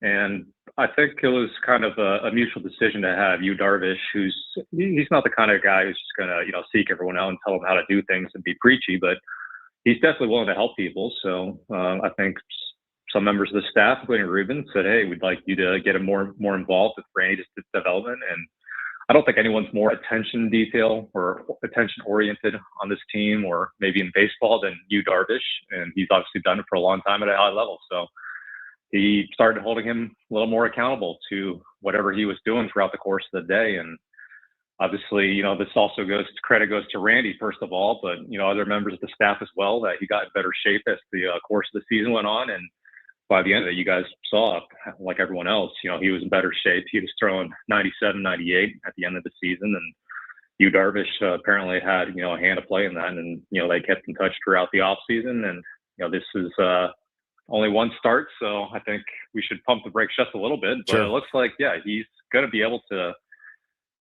And I think it was kind of a mutual decision to have you, Darvish, he's not the kind of guy who's just going to, seek everyone out and tell them how to do things and be preachy, but he's definitely willing to help people. So I think some members of the staff, including Ruben, said, hey, we'd like you to get him more involved with Randy's development. And I don't think anyone's more attention detail or attention oriented on this team or maybe in baseball than you, Darvish. And he's obviously done it for a long time at a high level. So he started holding him a little more accountable to whatever he was doing throughout the course of the day. And obviously, this also credit goes to Randy, first of all, but, other members of the staff as well, that he got in better shape as the course of the season went on. And by the end of it, you guys saw, like everyone else, he was in better shape. He was throwing 97, 98 at the end of the season. And you, Darvish, apparently had, a hand to play in that. And, they kept in touch throughout the offseason. And, this is only one start. So I think we should pump the brakes just a little bit. But It looks like, he's going to be able to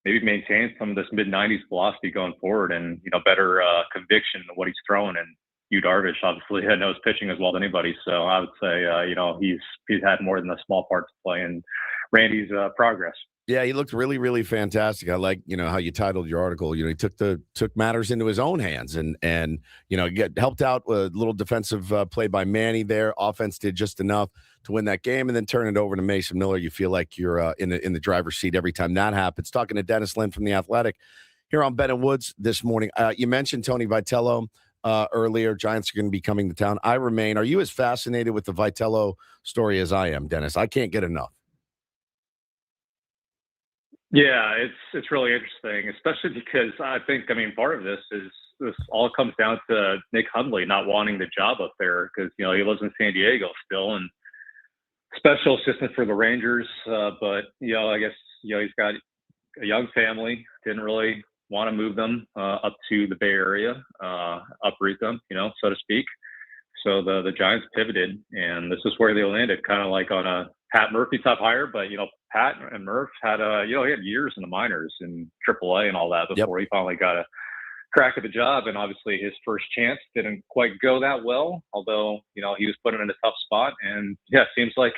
maybe maintain some of this mid-90s velocity going forward and, better conviction of what he's throwing. And you, Darvish, obviously knows pitching as well as anybody. So I would say, he's had more than a small part to play in Randy's progress. Yeah, he looked really, really fantastic. I like, how you titled your article. He took matters into his own hands and helped out with a little defensive play by Manny there. Offense did just enough to win that game and then turn it over to Mason Miller. You feel like you're in the driver's seat every time that happens. Talking to Dennis Lynn from The Athletic here on Ben and Woods this morning. You mentioned Tony Vitello earlier. Giants are going to be coming to town. Are you as fascinated with the Vitello story as I am, Dennis? I can't get enough. Yeah, it's really interesting, especially because part of this all comes down to Nick Hundley not wanting the job up there because, he lives in San Diego still and special assistant for the Rangers. But, I guess, he's got a young family, didn't really want to move them up to the Bay Area, uproot them, so to speak. So the Giants pivoted, and this is where they landed, kind of like on a Pat Murphy type hire. But, Pat and Murph had, he had years in the minors in AAA and all that before he finally got a crack at the job. And obviously his first chance didn't quite go that well, although, he was put in a tough spot. And, it seems like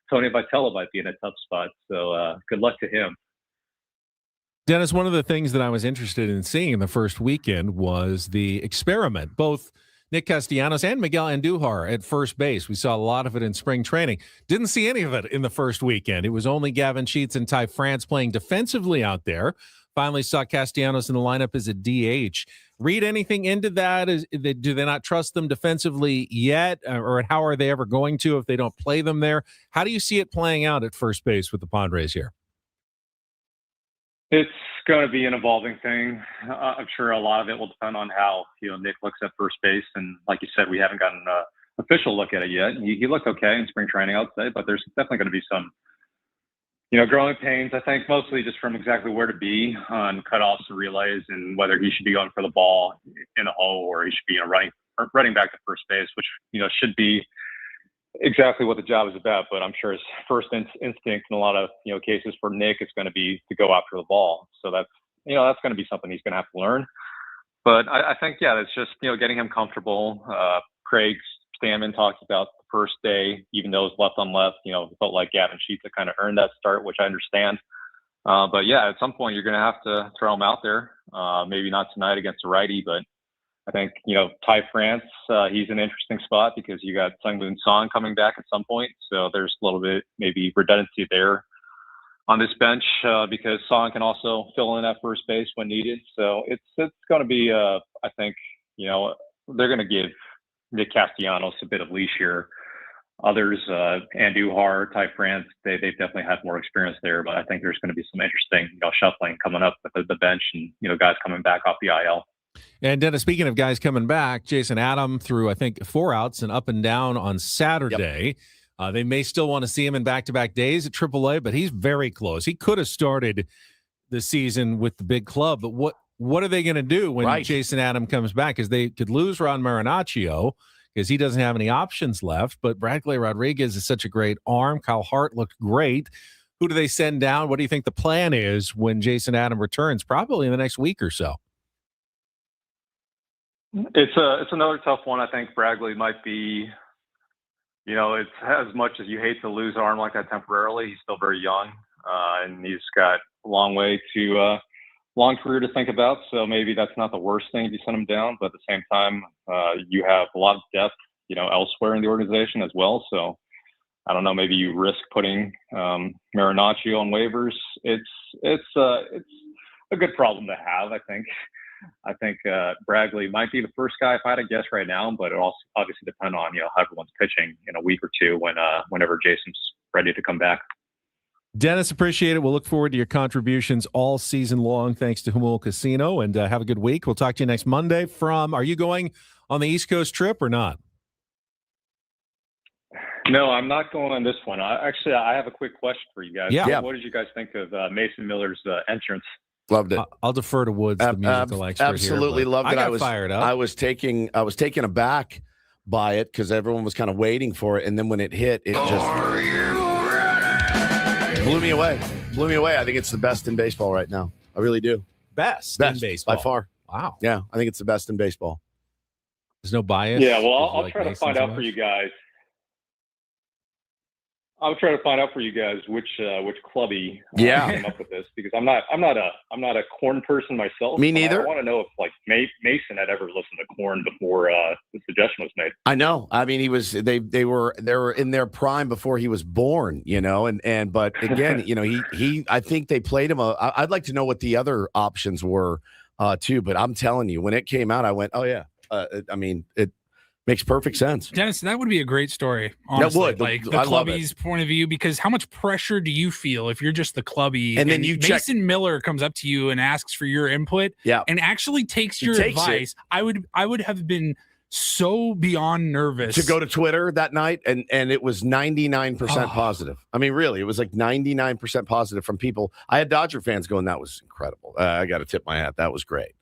Tony Vitello might be in a tough spot. So good luck to him. Dennis, one of the things that I was interested in seeing in the first weekend was the experiment. Both Nick Castellanos and Miguel Andujar at first base. We saw a lot of it in spring training. Didn't see any of it in the first weekend. It was only Gavin Sheets and Ty France playing defensively out there. Finally saw Castellanos in the lineup as a DH. Read anything into that? Do they not trust them defensively yet? Or how are they ever going to if they don't play them there? How do you see it playing out at first base with the Padres here? It's going to be an evolving thing. I'm sure a lot of it will depend on how Nick looks at first base. And like you said, we haven't gotten an official look at it yet. He looked okay in spring training, I would say, but there's definitely going to be some, growing pains. I think mostly just from exactly where to be on cutoffs and relays, and whether he should be going for the ball in a hole or he should be running back to first base, which should be exactly what the job is about. But I'm sure his first instinct in a lot of cases for Nick is going to be to go after the ball. So that's going to be something he's going to have to learn. But I think it's just getting him comfortable. Craig Stamon talked about the first day, even though it was left on left, it felt like Gavin Sheets had kind of earned that start, which I understand. But at some point you're going to have to throw him out there. Maybe not tonight against a righty, but I think, Ty France, he's an interesting spot because you got Sung-Moon Song coming back at some point. So there's a little bit maybe redundancy there on this bench because Song can also fill in at first base when needed. So it's going to be, I think, they're going to give Nick Castellanos a bit of leash here. Others, Andujar, Ty France, they've definitely had more experience there. But I think there's going to be some interesting, shuffling coming up with the bench and, guys coming back off the IL. And Dennis, speaking of guys coming back, Jason Adam threw, I think, 4 outs and up and down on Saturday. Yep. They may still want to see him in back-to-back days at AAA, but he's very close. He could have started the season with the big club, but what are they going to do when Jason Adam comes back? Because they could lose Ron Marinaccio because he doesn't have any options left, but Bradley Rodriguez is such a great arm. Kyle Hart looked great. Who do they send down? What do you think the plan is when Jason Adam returns? Probably in the next week or so. It's another tough one. I think Bradley might be, it's as much as you hate to lose an arm like that temporarily. He's still very young, and he's got a long career to think about. So maybe that's not the worst thing if you send him down. But at the same time, you have a lot of depth, elsewhere in the organization as well. So I don't know. Maybe you risk putting Marinaccio on waivers. It's a good problem to have, I think. I think Bradley might be the first guy if I had to guess right now, but it also obviously depend on how everyone's pitching in a week or two whenever Jason's ready to come back. Dennis, appreciate it. We'll look forward to your contributions all season long. Thanks to Humul Casino, and have a good week. We'll talk to you next Monday. Are you going on the East Coast trip or not? No, I'm not going on this one. I have a quick question for you guys. Yeah. What did you guys think of Mason Miller's entrance? Loved it. I'll defer to Woods, the musical expert absolutely here, loved it. I got fired up. I was taken aback by it because everyone was kind of waiting for it, and then when it hit, it just blew me away. I think it's the best in baseball right now. I really do. Best in baseball by far. Wow. Yeah, I think it's the best in baseball. There's no bias. Yeah, well, I'll try to find out for you guys. I'll try to find out for you guys which clubby came up with this, because I'm not a Corn person myself. Me neither. I want to know if Mason had ever listened to Corn before the suggestion was made. I know. I mean, they were in their prime before he was born, but again, he I think they played him. I'd like to know what the other options were too, but I'm telling you, when it came out, I went, oh yeah. It makes perfect sense. Dennis, that would be a great story, honestly. That would. The clubby's point of view, because how much pressure do you feel if you're just the clubby and then Mason Miller comes up to you and asks for your input and actually takes your advice? I would have been so beyond nervous to go to Twitter that night, and it was 99% positive. I mean, really, it was like 99% positive from people. I had Dodger fans going, that was incredible. I got to tip my hat. That was great.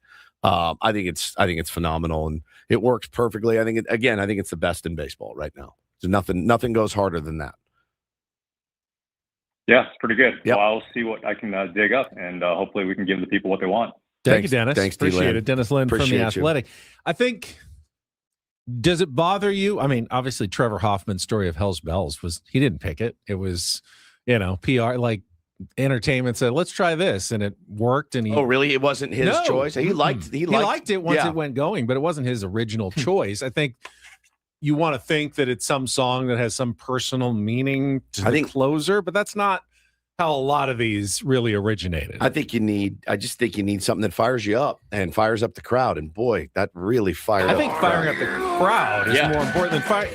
I think it's phenomenal, and it works perfectly. I think it's the best in baseball right now. So nothing goes harder than that. Yeah, it's pretty good. Yep. Well, I'll see what I can dig up, and hopefully we can give the people what they want. Thank you, Dennis. Thanks, appreciate it. Dennis Lynn from The Athletic. I think, does it bother you? I mean, obviously Trevor Hoffman's story of Hell's Bells he didn't pick it. It was, PR, entertainment said, let's try this, and it worked. And really? It wasn't his choice. He liked it once it went going, but it wasn't his original choice. I think you want to think that it's some song that has some personal meaning to the closer, but that's not how a lot of these really originated. I just think you need something that fires you up and fires up the crowd. And boy, that really fired up. I think firing up the crowd is more important than fire.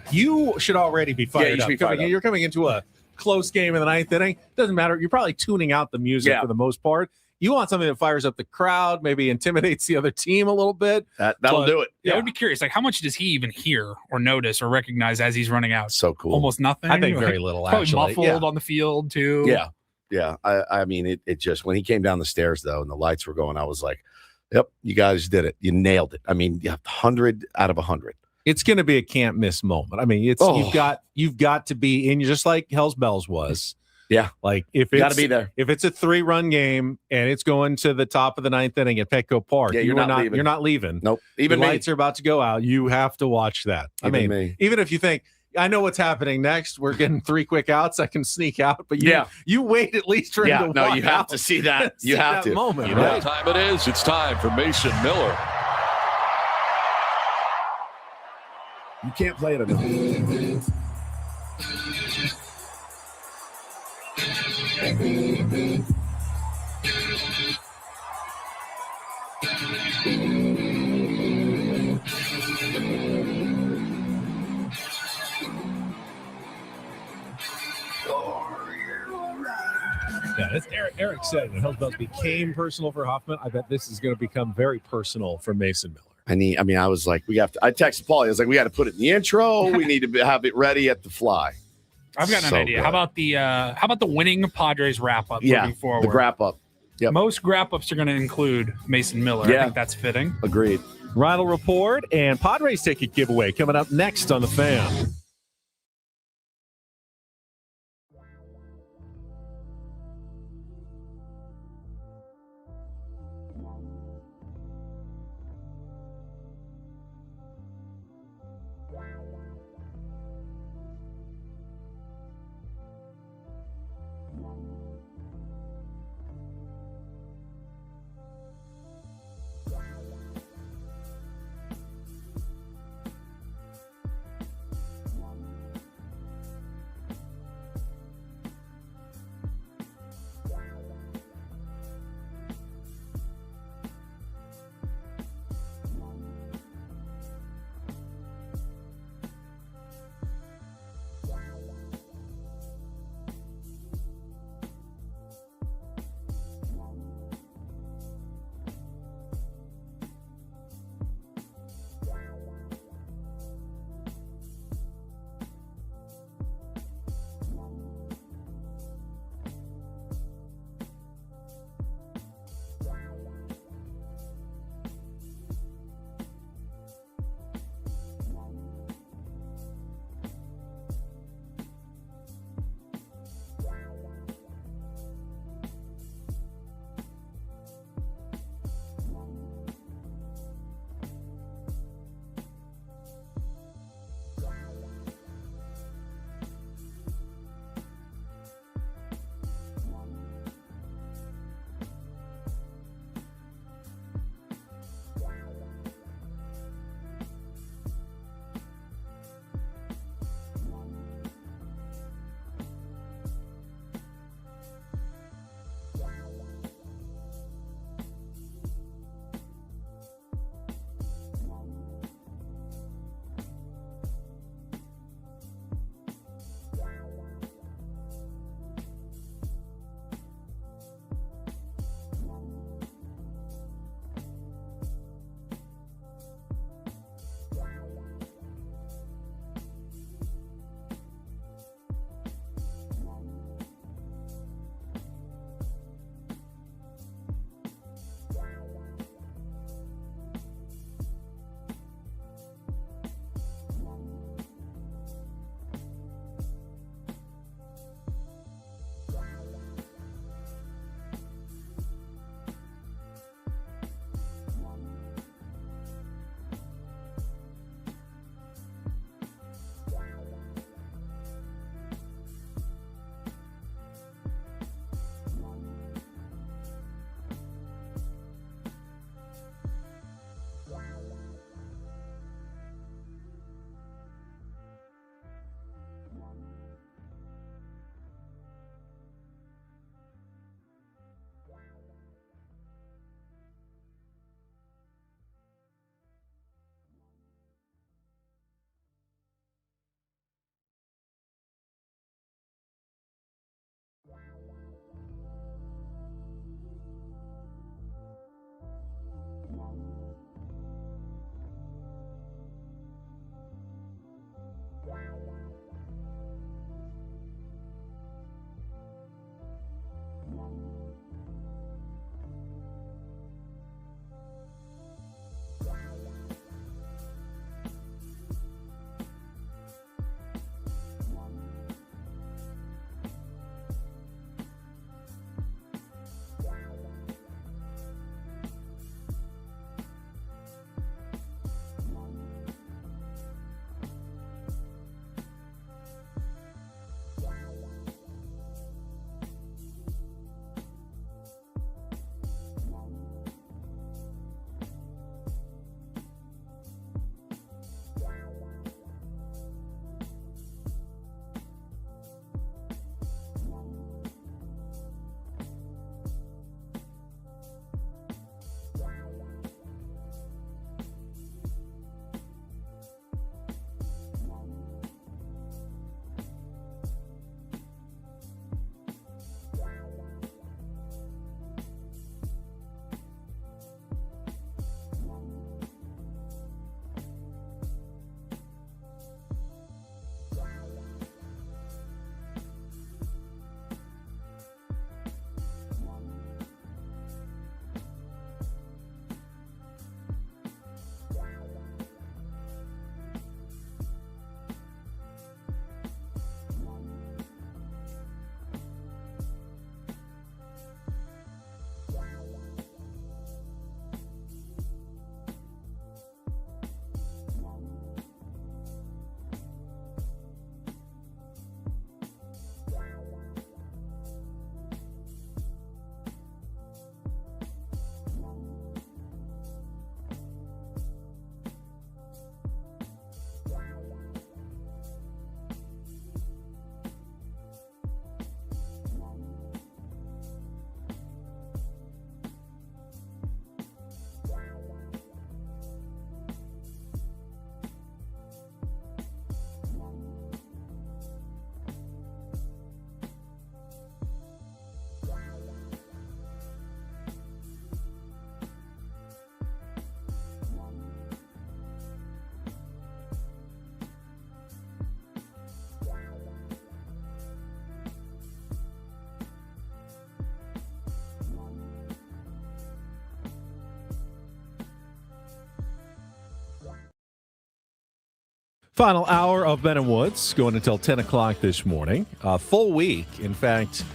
You should already be fired up. You're coming into a close game in the ninth inning. Doesn't matter. You're probably tuning out the music for the most part. You want something that fires up the crowd, maybe intimidates the other team a little bit. That'll do it. Yeah, I would be curious. How much does he even hear or notice or recognize as he's running out? So cool. Almost nothing. I think very little. Probably actually, muffled on the field too. Yeah. I mean, it just, when he came down the stairs though, and the lights were going, I was like, "Yep, you guys did it. You nailed it." I mean, 100 out of 100. It's going to be a can't miss moment. I mean, you've got to be in, just like Hell's Bells was. Yeah. If it's got to be there. If it's a 3-run game and it's going to the top of the ninth inning at Petco Park, you're not leaving. Nope. Even the lights are about to go out. You have to watch that. Even if you think, I know what's happening next, we're getting 3 quick outs, I can sneak out, but you wait at least for him to walk you have out. to see that. You have to. Moment, You know what time it is? It's time for Mason Miller. You can't play it enough. Yeah, as Eric said, when Hell's Bells became personal for Hoffman, I bet this is going to become very personal for Mason Miller. I was like, I texted Paulie. I was like, we got to put it in the intro. We need to have it ready at the fly. I've got an idea. Good. How about the winning Padres wrap up moving forward? The wrap up. Yep. Most wrap ups are going to include Mason Miller. I think that's fitting. Agreed. Ronald Report and Padres ticket giveaway coming up next on The Fan. Final hour of Ben and Woods going until 10 o'clock this morning. Full week. In fact,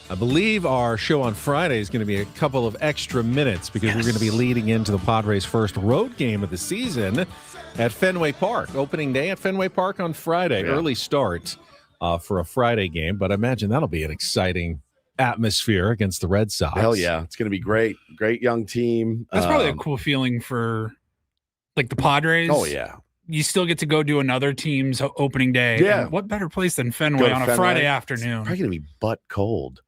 I believe our show on Friday is going to be a couple of extra minutes because we're going to be leading into the Padres' first road game of the season at Fenway Park. Opening day at Fenway Park on Friday. Yeah. Early start for a Friday game, but I imagine that'll be an exciting atmosphere against the Red Sox. Hell yeah. It's going to be great. Great young team. That's probably a cool feeling for like the Padres. Oh, yeah. You still get to go do another team's opening day. Yeah. And what better place than Fenway on a Friday afternoon? It's probably going to be butt cold.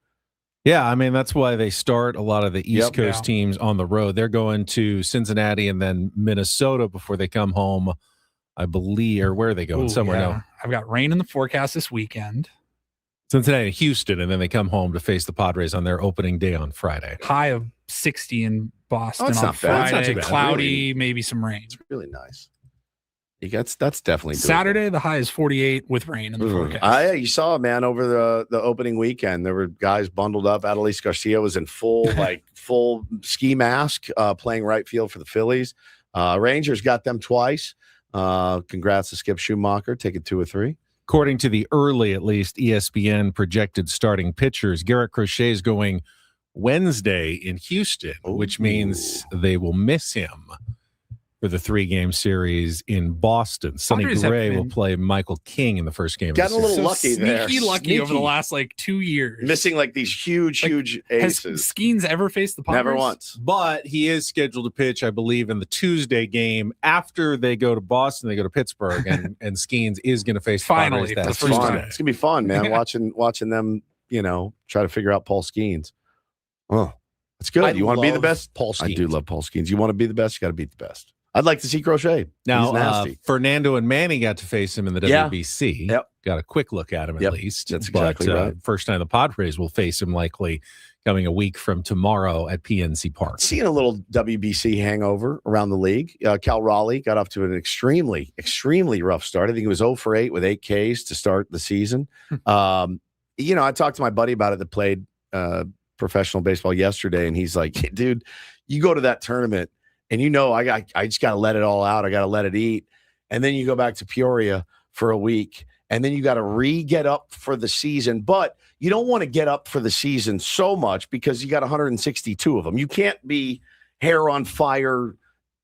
Yeah, I mean, that's why they start a lot of the East Coast Yeah. teams on the road. They're going to Cincinnati and then Minnesota before they come home, I believe, or where are they going? Ooh, Somewhere yeah. now. I've got rain in the forecast this weekend. Cincinnati and Houston, and then they come home to face the Padres on their opening day on Friday. High of 60 in Boston it's on not bad. It's not Friday. too bad. Cloudy, Really. maybe some rain. It's really nice. That's definitely doable. Saturday, the high is 48 with rain in the forecast. You saw, man, over the opening weekend, there were guys bundled up. Adolis Garcia was in full ski mask playing right field for the Phillies. Rangers got them twice. Congrats to Skip Schumacher, taking 2 or 3. According to the early, at least, ESPN projected starting pitchers, Garrett Crochet is going Wednesday in Houston, which means they will miss him for the 3-game series in Boston. Sonny Padres Gray have will been- play Michael King in the first game. Got a of the little season. lucky there. Sneaky lucky over the last 2 years. Missing these huge Has aces. Skeens ever faced the Padres? Never once. But he is scheduled to pitch, I believe, in the Tuesday game after they go to Boston. They go to Pittsburgh, and Skeens is going to face the Finally, Padres that for the first Tuesday. time. It's gonna be fun, man. watching them, try to figure out Paul Skeens. Oh, that's good. You want to be the best? Paul I Skeens. do love Paul Skeens. You want to be the best? You got to beat the best. I'd like to see Crochet. Now, He's nasty. Fernando and Manny got to face him in the Yeah. WBC. Yep. Got a quick look at him at Yep. least. That's But, exactly right. First time the Padres will face him likely coming a week from tomorrow at PNC Park. Seeing a little WBC hangover around the league. Cal Raleigh got off to an extremely, extremely rough start. I think it was 0 for 8 with 8 Ks to start the season. I talked to my buddy about it that played professional baseball yesterday, and he's like, dude, you go to that tournament and I just got to let it all out. I got to let it eat. And then you go back to Peoria for a week, and then you got to get up for the season. But you don't want to get up for the season so much because you got 162 of them. You can't be hair on fire,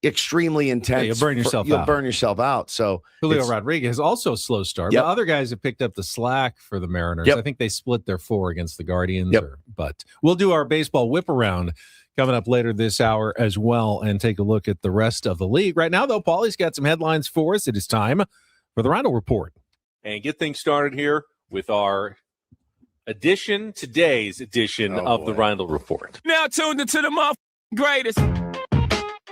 extremely intense. you'll burn yourself You'll out. burn yourself out. So Julio Rodriguez also slow start. Yep. The other guys have picked up the slack for the Mariners. Yep. I think they split their 4 against the Guardians. Yep. But we'll do our baseball whip around coming up later this hour as well and take a look at the rest of the league. Right now, though, Paulie's got some headlines for us. It is time for the Roundup Report. And get things started here with our today's edition of the Roundup Report. Now tuned into the greatest.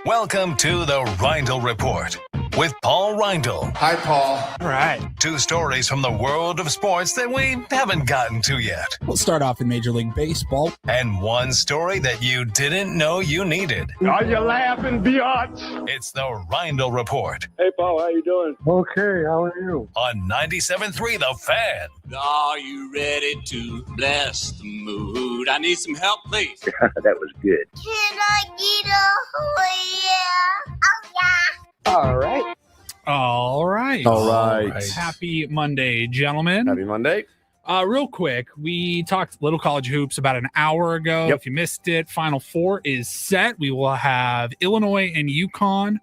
Welcome to the Reindl Report with Paul Reindl. Hi, Paul. All right. 2 stories from the world of sports that we haven't gotten to yet. We'll start off in Major League Baseball. And 1 story that you didn't know you needed. Are you laughing, biatch? It's the Reindl Report Hey, Paul, how you doing? Okay, how are you? on 97.3 The Fan. Are you ready to bless the mood? I need some help, please. That was good. Can I get a yeah? Oh, yeah. All right. All right. All right. Happy Monday, gentlemen. Happy Monday. Real quick, we talked Little College Hoops about an hour ago. Yep. If you missed it, Final Four is set. We will have Illinois and UConn.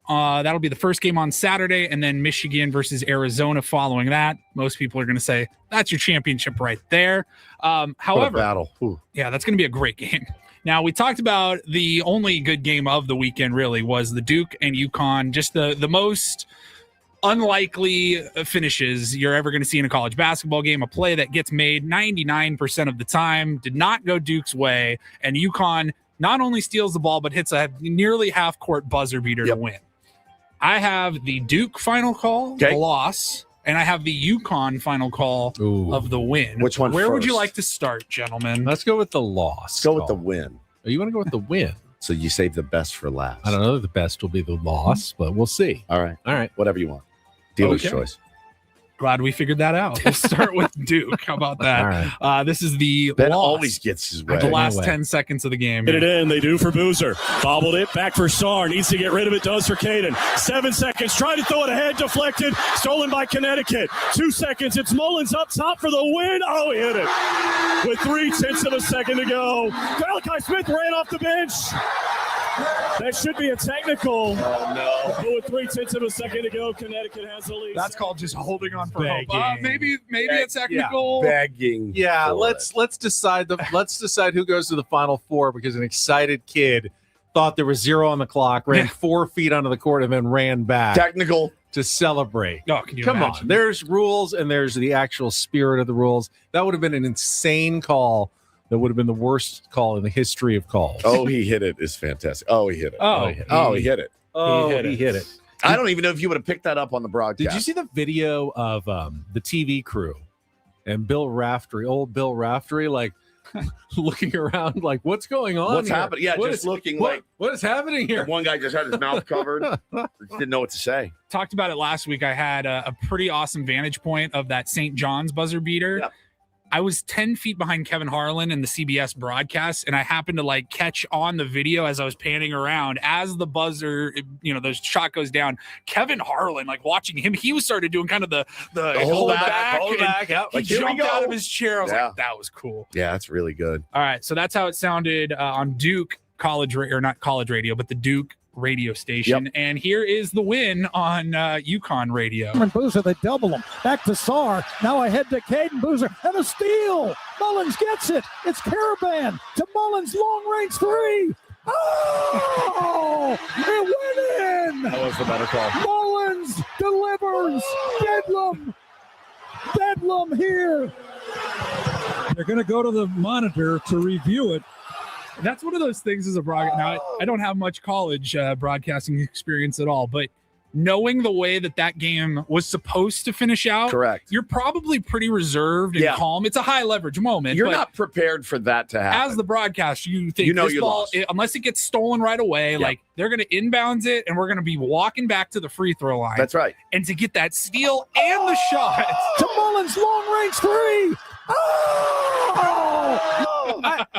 That'll be the first game on Saturday, and then Michigan versus Arizona following that. Most people are going to say that's your championship right there. What a However, battle. Ooh. yeah, that's going to be a great game. Now, we talked about the only good game of the weekend, really, was the Duke and UConn, just the most unlikely finishes you're ever going to see in a college basketball game, a play that gets made 99% of the time, did not go Duke's way, and UConn not only steals the ball, but hits a nearly half-court buzzer beater to win. I have the Duke final call, the loss, and I have the UConn final call of the win. Which one Where would you first? like to start, gentlemen? Let's go with the loss. Let's go with the win. Oh, you want to go with the win? So you save the best for last. I don't know if the best will be the loss, but we'll see. All right. All right. Whatever you want. Dealer's Okay. choice. Glad we figured that out. We'll start with Duke. How about that? All right. This is the Ben loss. always gets his way. The last 10 seconds of the game. Get it in. They do for Boozer. Bobbled it. Back for Sarr. Needs to get rid of it. Does for Caden. 7 seconds. Trying to throw it ahead. Deflected. Stolen by Connecticut. 2 seconds. It's Mullins up top for the win. Oh, he hit it. With 3/10 of a second to go. Malachi Smith ran off the bench. That should be a technical. Oh, no. But with 3/10 of a second to go, Connecticut has the lead. That's called just holding on for hope. Begging. Maybe a technical. Begging. Yeah, let's decide who goes to the Final Four, because an excited kid thought there was 0 on the clock, ran 4 feet onto the court, and then ran back. Technical. To celebrate. Oh, can you Come imagine? on. There's rules and there's the actual spirit of the rules. That would have been an insane call. That would have been the worst call in the history of calls. Oh, he hit it is fantastic. Oh, he hit it. Oh, he hit it. Oh, he hit it. I don't even know if you would have picked that up on the broadcast. Did you see the video of the TV crew and Bill Raftery, old Bill Raftery, like looking around like, what's going on? What's here? happening? Yeah, What just is- looking what- like what is happening here? one guy just had his mouth covered. Didn't know what to say. Talked about it last week. I had a pretty awesome vantage point of that St. John's buzzer beater. Yep. I was 10 feet behind Kevin Harlan in the CBS broadcast, and I happened to like catch on the video as I was panning around as the buzzer, the shot goes down. Kevin Harlan, like watching him, he was started doing kind of the hold back. Yep. He Like, here we jumped go. out of his chair. I was Yeah. like, that was cool. Yeah, that's really good. All right, so that's how it sounded on Duke not college radio, but the Duke radio station. Yep. And here is the win on UConn radio. And Boozer, they double him. Back to Sarr. Now ahead to Caden Boozer. And a steal. Mullins gets it. It's Caravan to Mullins. Long range 3. Oh! It went in. That was the better call. Mullins delivers. Bedlam here. They're going to go to the monitor to review it. That's one of those things as a broadcast. Now, I don't have much college broadcasting experience at all, but knowing the way that game was supposed to finish out, Correct. you're probably pretty reserved and calm. It's a high leverage moment. You're but not prepared for that to happen. as the broadcaster, you think this you ball, lost. unless it gets stolen right away, like they're going to inbounds it and we're going to be walking back to the free throw line. That's right. And to get that steal and the shot. To Mullins. Long range 3.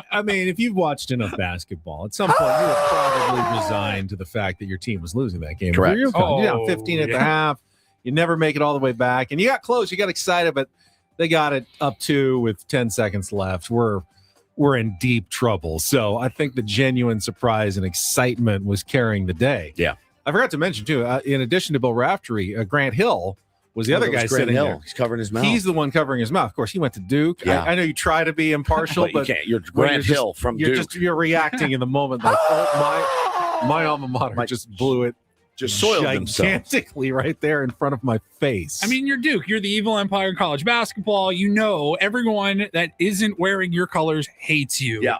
I mean, if you've watched enough basketball, at some point you were probably resigned to the fact that your team was losing that game. Correct. You're down 15 at the half. You never make it all the way back. And you got close. You got excited, but they got it up 2 with 10 seconds left. We're in deep trouble. So I think the genuine surprise and excitement was carrying the day. Yeah. I forgot to mention, too, in addition to Bill Raftery, Grant Hill was the other guy sitting there. He's covering his mouth. He's the one covering his mouth. Of course, he went to Duke. Yeah. I know you try to be impartial, but you but can't. You're Grant Hill from Duke. You're reacting in the moment like, my alma mater just blew it. Just soiled themselves. Gigantically right there in front of my face. I mean, you're Duke. You're the evil empire in college basketball. You know, everyone that isn't wearing your colors hates you. Yeah.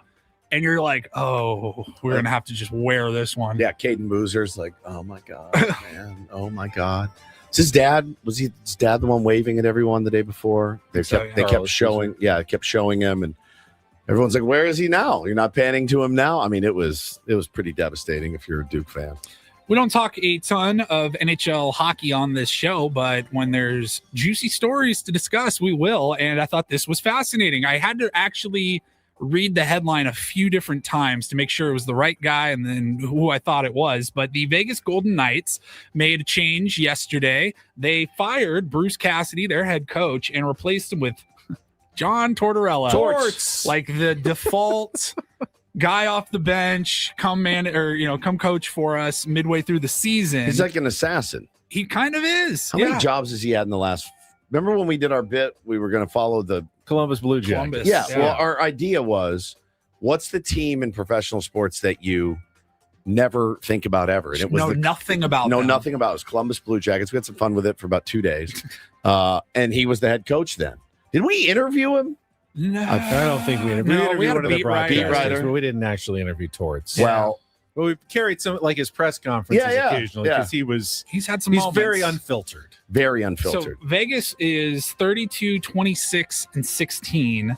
And you're like, oh, we're going to have to just wear this one. Yeah, Caden Boozer's like, oh my God, man. Oh my God. Is his dad, was his dad the one waving at everyone the day before? They kept showing him, and everyone's like, where is he now? You're not panning to him now? I mean, it was pretty devastating if you're a Duke fan. We don't talk a ton of NHL hockey on this show, but when there's juicy stories to discuss, we will. And I thought this was fascinating. I had to actually read the headline a few different times to make sure it was the right guy and then who I thought it was. But the Vegas Golden Knights made a change yesterday. They fired Bruce Cassidy, their head coach, and replaced him with John Tortorella. Torts. Like the default guy off the bench, come coach for us midway through the season. He's like an assassin. He kind of is. How many jobs has he had in the last? Remember when we did our bit? We were going to follow the Columbus Blue Jackets. Yeah. Well, our idea was, what's the team in professional sports that you never think about ever? And it was nothing about. Nothing about. It was Columbus Blue Jackets. We had some fun with it for about 2 days, and he was the head coach then. Did we interview him? No, I don't think we interviewed. No, We we had interviewed one a of the beat writer. broadcasters, but we didn't actually interview Torts. Well, but we carried some like his press conferences occasionally because he's had some. He's moments. very unfiltered. Very unfiltered. So Vegas is 32, 26, and 16,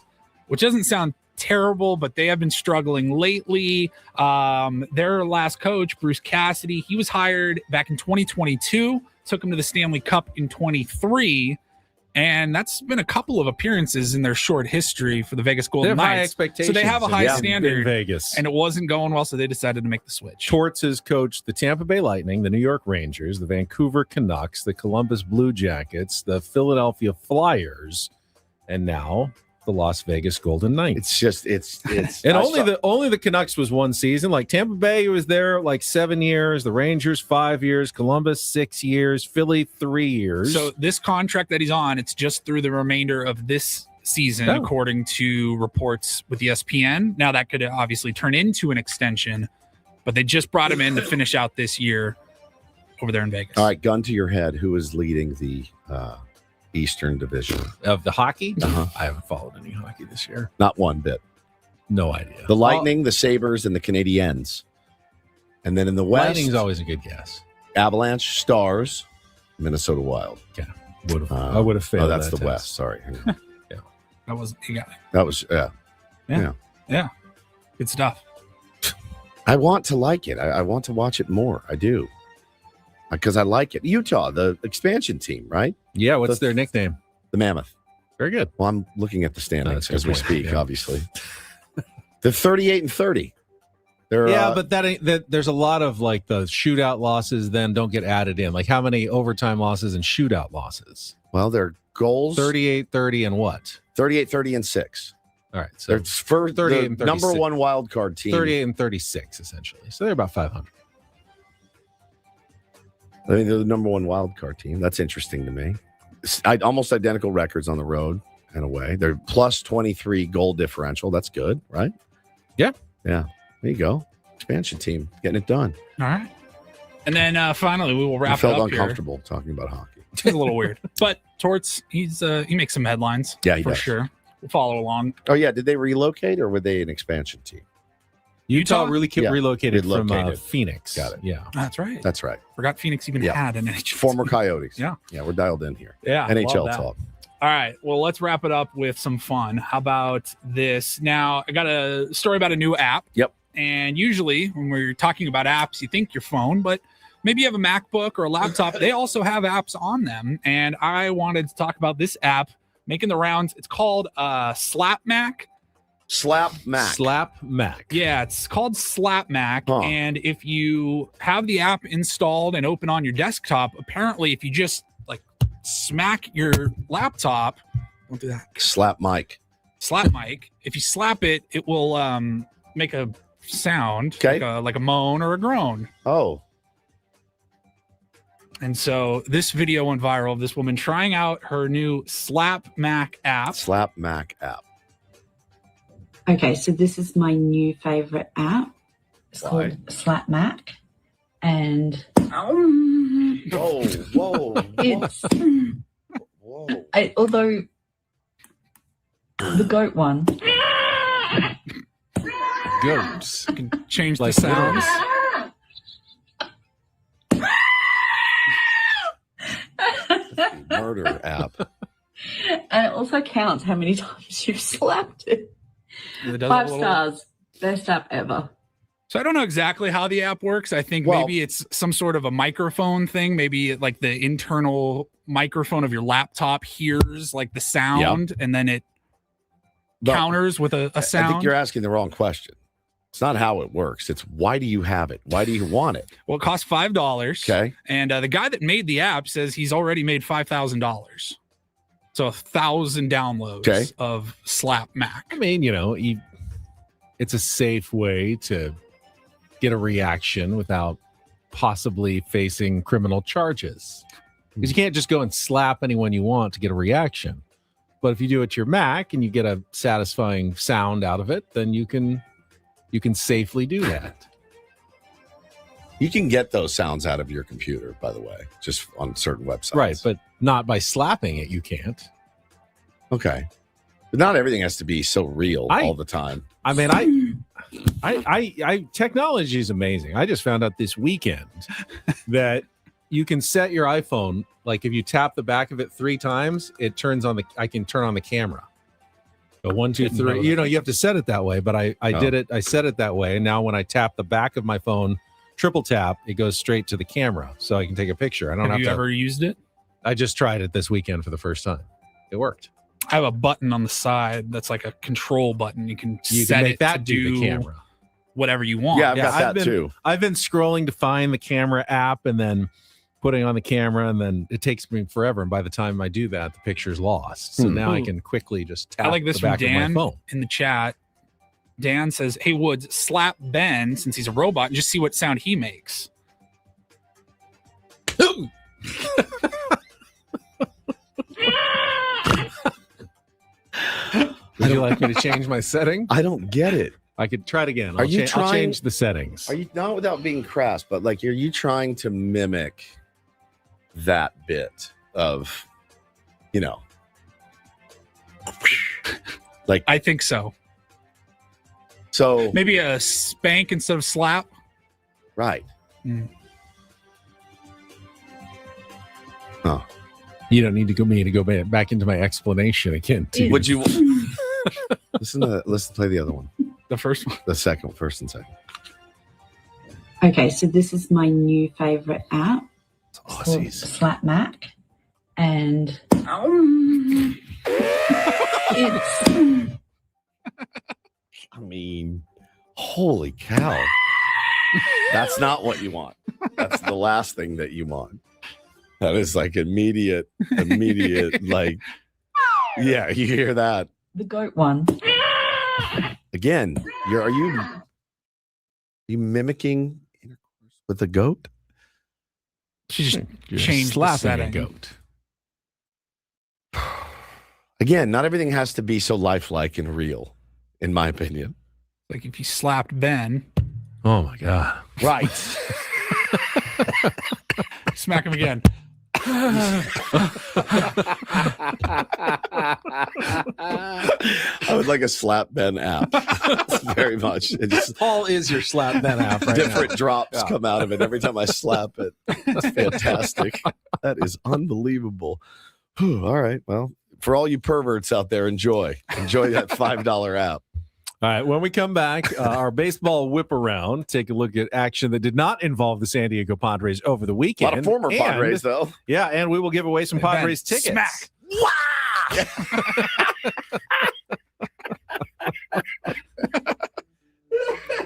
which doesn't sound terrible, but they have been struggling lately. Their last coach, Bruce Cassidy, he was hired back in 2022, took him to the Stanley Cup in 23. And that's been a couple of appearances in their short history for the Vegas They Golden have high Knights. expectations. So they have a high standard in Vegas. and it wasn't going well, so they decided to make the switch. Torts has coached the Tampa Bay Lightning, the New York Rangers, the Vancouver Canucks, the Columbus Blue Jackets, the Philadelphia Flyers, and now the Las Vegas Golden Knights. It's and only the Canucks was one season. Like Tampa Bay was there like 7 years, the Rangers 5 years, Columbus 6 years, Philly 3 years. So this contract that he's on, it's just through the remainder of this season, according to reports with ESPN. Now that could obviously turn into an extension, but they just brought him in to finish out this year over there in Vegas. All right, gun to your head. Who is leading the Eastern Division of the hockey? I haven't followed any hockey this year. Not one bit. No idea. The Lightning, the Sabres, and the Canadiens. And then in the West, Lightning's always a good guess. Avalanche, Stars, Minnesota Wild. Yeah, I would have failed. Oh, that's that the test. West. Sorry. That was you got it. That was Yeah. Good stuff. I want to like it. I want to watch it more. I do. Because I like it. Utah, the expansion team, right? Yeah, what's their nickname? The Mammoth. Very good. Well, I'm looking at the standings as we speak, yeah. obviously. They're 38-30. They're, but that there's a lot of like the shootout losses then don't get added in. Like how many overtime losses and shootout losses? Well, their goals 38-30 and what? 38-30 and 6. All right. So they're for 38 the and number one wild card team. 38 and 36, essentially. So they're about 500. I mean, they're the number one wild card team. That's interesting to me. Almost identical records on the road and away. They're plus 23 goal differential. That's good, right? Yeah. Yeah. There you go. Expansion team getting it done. All right. And then finally, we will wrap I it felt up uncomfortable talking about hockey. It's a little weird. But Torts, he makes some headlines. Yeah, he for does. sure. We'll follow along. Oh, yeah. Did they relocate or were they an expansion team? Utah relocated Relocated. from Phoenix. Got it. Yeah. That's right. That's right. Forgot Phoenix even had an NHL. Former Coyotes. Yeah. Yeah, we're dialed in here. Yeah. NHL love that. talk. All right. Well, let's wrap it up with some fun. How about this? Now, I got a story about a new app. Yep. And usually when we're talking about apps, you think your phone, but maybe you have a MacBook or a laptop. They also have apps on them. And I wanted to talk about this app making the rounds. It's called Slap Mac. Slap Mac. Slap Mac. Yeah, it's called Slap Mac. And if you have the app installed and open on your desktop, apparently if you just like smack your laptop, don't do that. Slap mic. Slap mic. If you slap it, it will make a sound, like a moan or a groan. Oh. And so this video went viral of this woman trying out her new Slap Mac app. Slap Mac app. Okay, so this is my new favorite app. It's called Slap Mac. And whoa. It's although the goat one. Goats. You can change Like the sounds. Murder app. And it also counts how many times you've slapped it. It does 5 a little- stars. Best app ever. So I don't know exactly how the app works. I think maybe it's some sort of a microphone thing. Maybe like the internal microphone of your laptop hears like the sound and then it counters with a sound. I think you're asking the wrong question. It's not how it works. It's why do you have it? Why do you want it? Well, it costs $5. Okay. And the guy that made the app says he's already made $5,000. So 1,000 downloads of Slap Mac. I mean, it's a safe way to get a reaction without possibly facing criminal charges. Because you can't just go and slap anyone you want to get a reaction. But if you do it to your Mac and you get a satisfying sound out of it, then you can safely do that. You can get those sounds out of your computer, by the way, just on certain websites. Right, but not by slapping it, you can't. Okay. But not everything has to be so real all the time. I mean, I technology is amazing. I just found out this weekend that you can set your iPhone, like if you tap the back of it 3 times, I can turn on the camera. So 1, 2, 3. You have to set it that way, but I did it. I set it that way. And now when I tap the back of my phone, triple tap, it goes straight to the camera. So I can take a picture. I don't have you to. Ever used it? I just tried it this weekend for the first time. It worked. I have a button on the side that's like a control button. You can set make it that to do the do camera. whatever you want. Yeah, I've got that too. I've been scrolling to find the camera app and then putting on the camera, and then it takes me forever. And by the time I do that, the picture's lost. So now I can quickly just tap I like this the from back of Dan my phone. in the chat. Dan says, "Hey Woods, slap Ben since he's a robot and just see what sound he makes." Would you like me to change my setting? I don't get it. I could try it again. Are you I'll trying? change the settings. Are you not without being crass, but like, are you trying to mimic that bit of, like? I think so. So maybe a spank instead of slap. Right. Oh. You don't need to go back into my explanation again. Would you listen to play the other one? The first one? The second, first and second. Okay, so this is my new favorite app. It's Aussies. Slap Mac. And it's I mean, holy cow. That's not what you want. That's the last thing that you want. That is like immediate, like, yeah, you hear that. the goat one. Again, are you mimicking intercourse with a goat? She just You're changed the slapping setting. a goat. Again, not everything has to be so lifelike and real, in my opinion. Like if you slapped Ben. Oh my God. Right. Smack him again. I would like a Slap Ben app. Very much. It's Paul is your Slap Ben app right different now. drops come out of it every time I slap it. It's fantastic. That is unbelievable. Whew, all right. Well, for all you perverts out there, enjoy that $5 app. All right, when we come back, our baseball whip around, take a look at action that did not involve the San Diego Padres over the A weekend. lot of former Padres, though. Yeah, and we will give away some Padres tickets. Smack.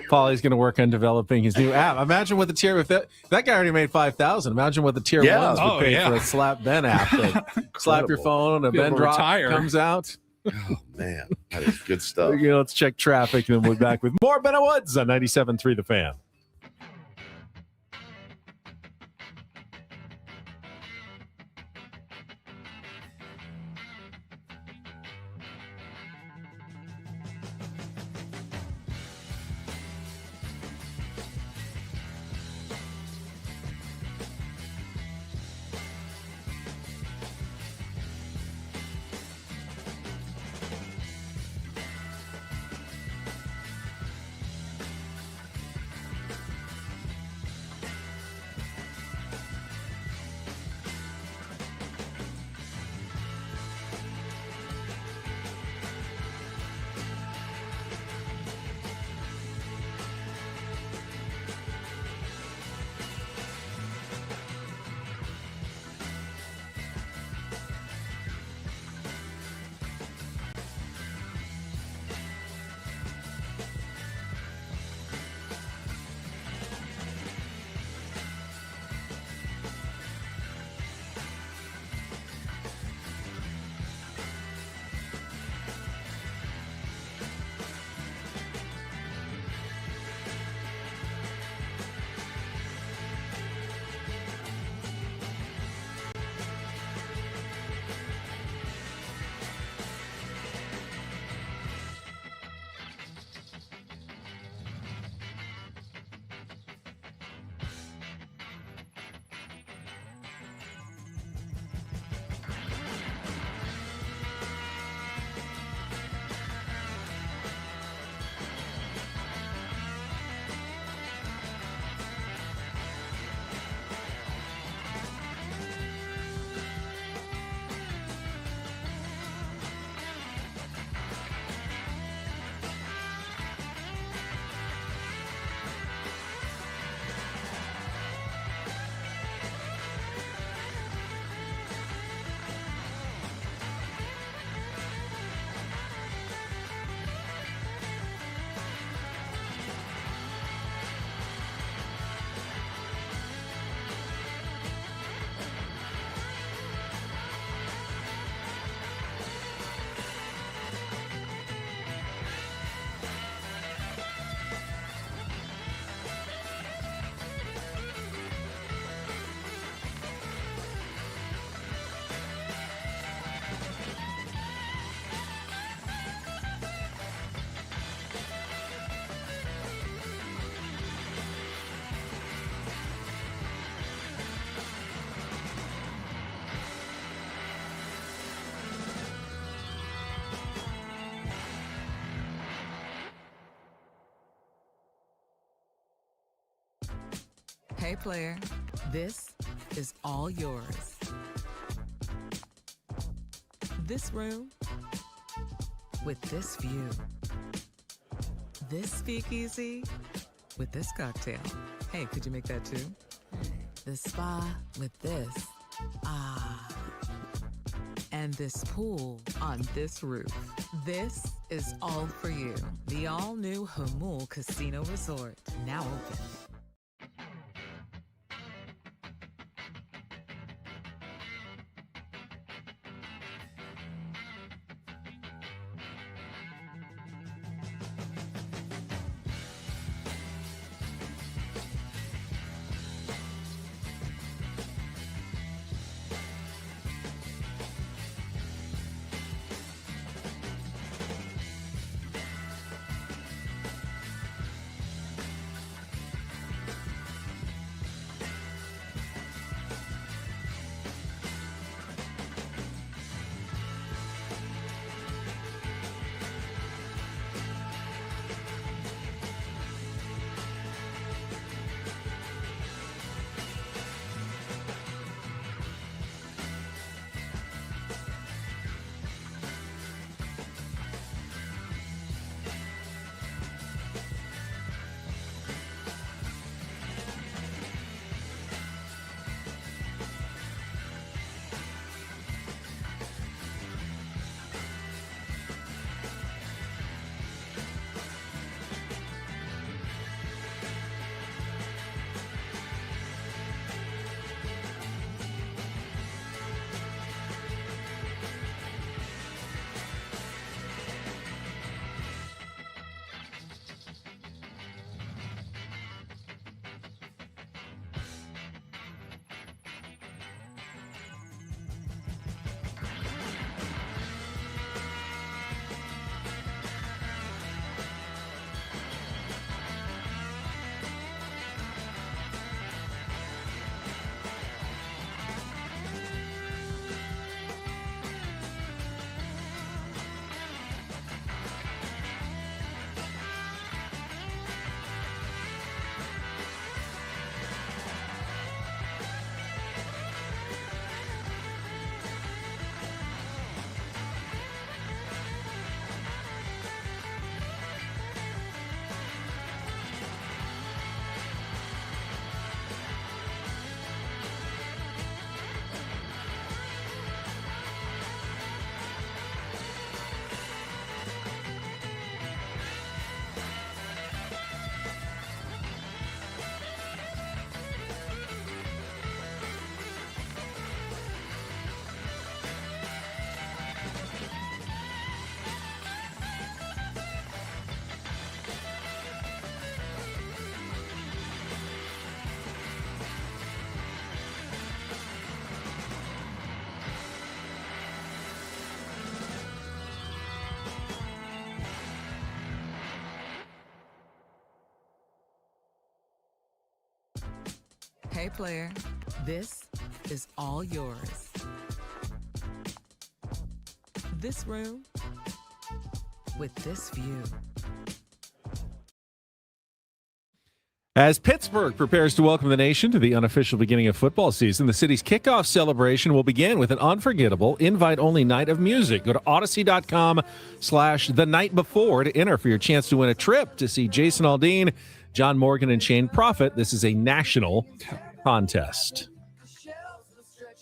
Paulie's going to work on developing his new app. Imagine what the tier, if that guy already made $5,000. Imagine what the tier ones would pay for a Slap Ben app. Slap your phone, a Be Ben able to drop retire. comes out. Oh, man. That is good stuff. Let's check traffic, and then we'll be back with more Ben Woods on 97.3 The Fan. Hey, player, this is all yours. This room with this view. This speakeasy with this cocktail. Hey, could you make that too? The spa with this. Ah. And this pool on this roof. This is all for you. The all-new Hamul Casino Resort, now open. Hey, player, this is all yours. This room with this view. As Pittsburgh prepares to welcome the nation to the unofficial beginning of football season, the city's kickoff celebration will begin with an unforgettable invite-only night of music. Go to Odyssey.com/the night before to enter for your chance to win a trip to see Jason Aldean, John Morgan, and Shane Prophet. This is a national contest.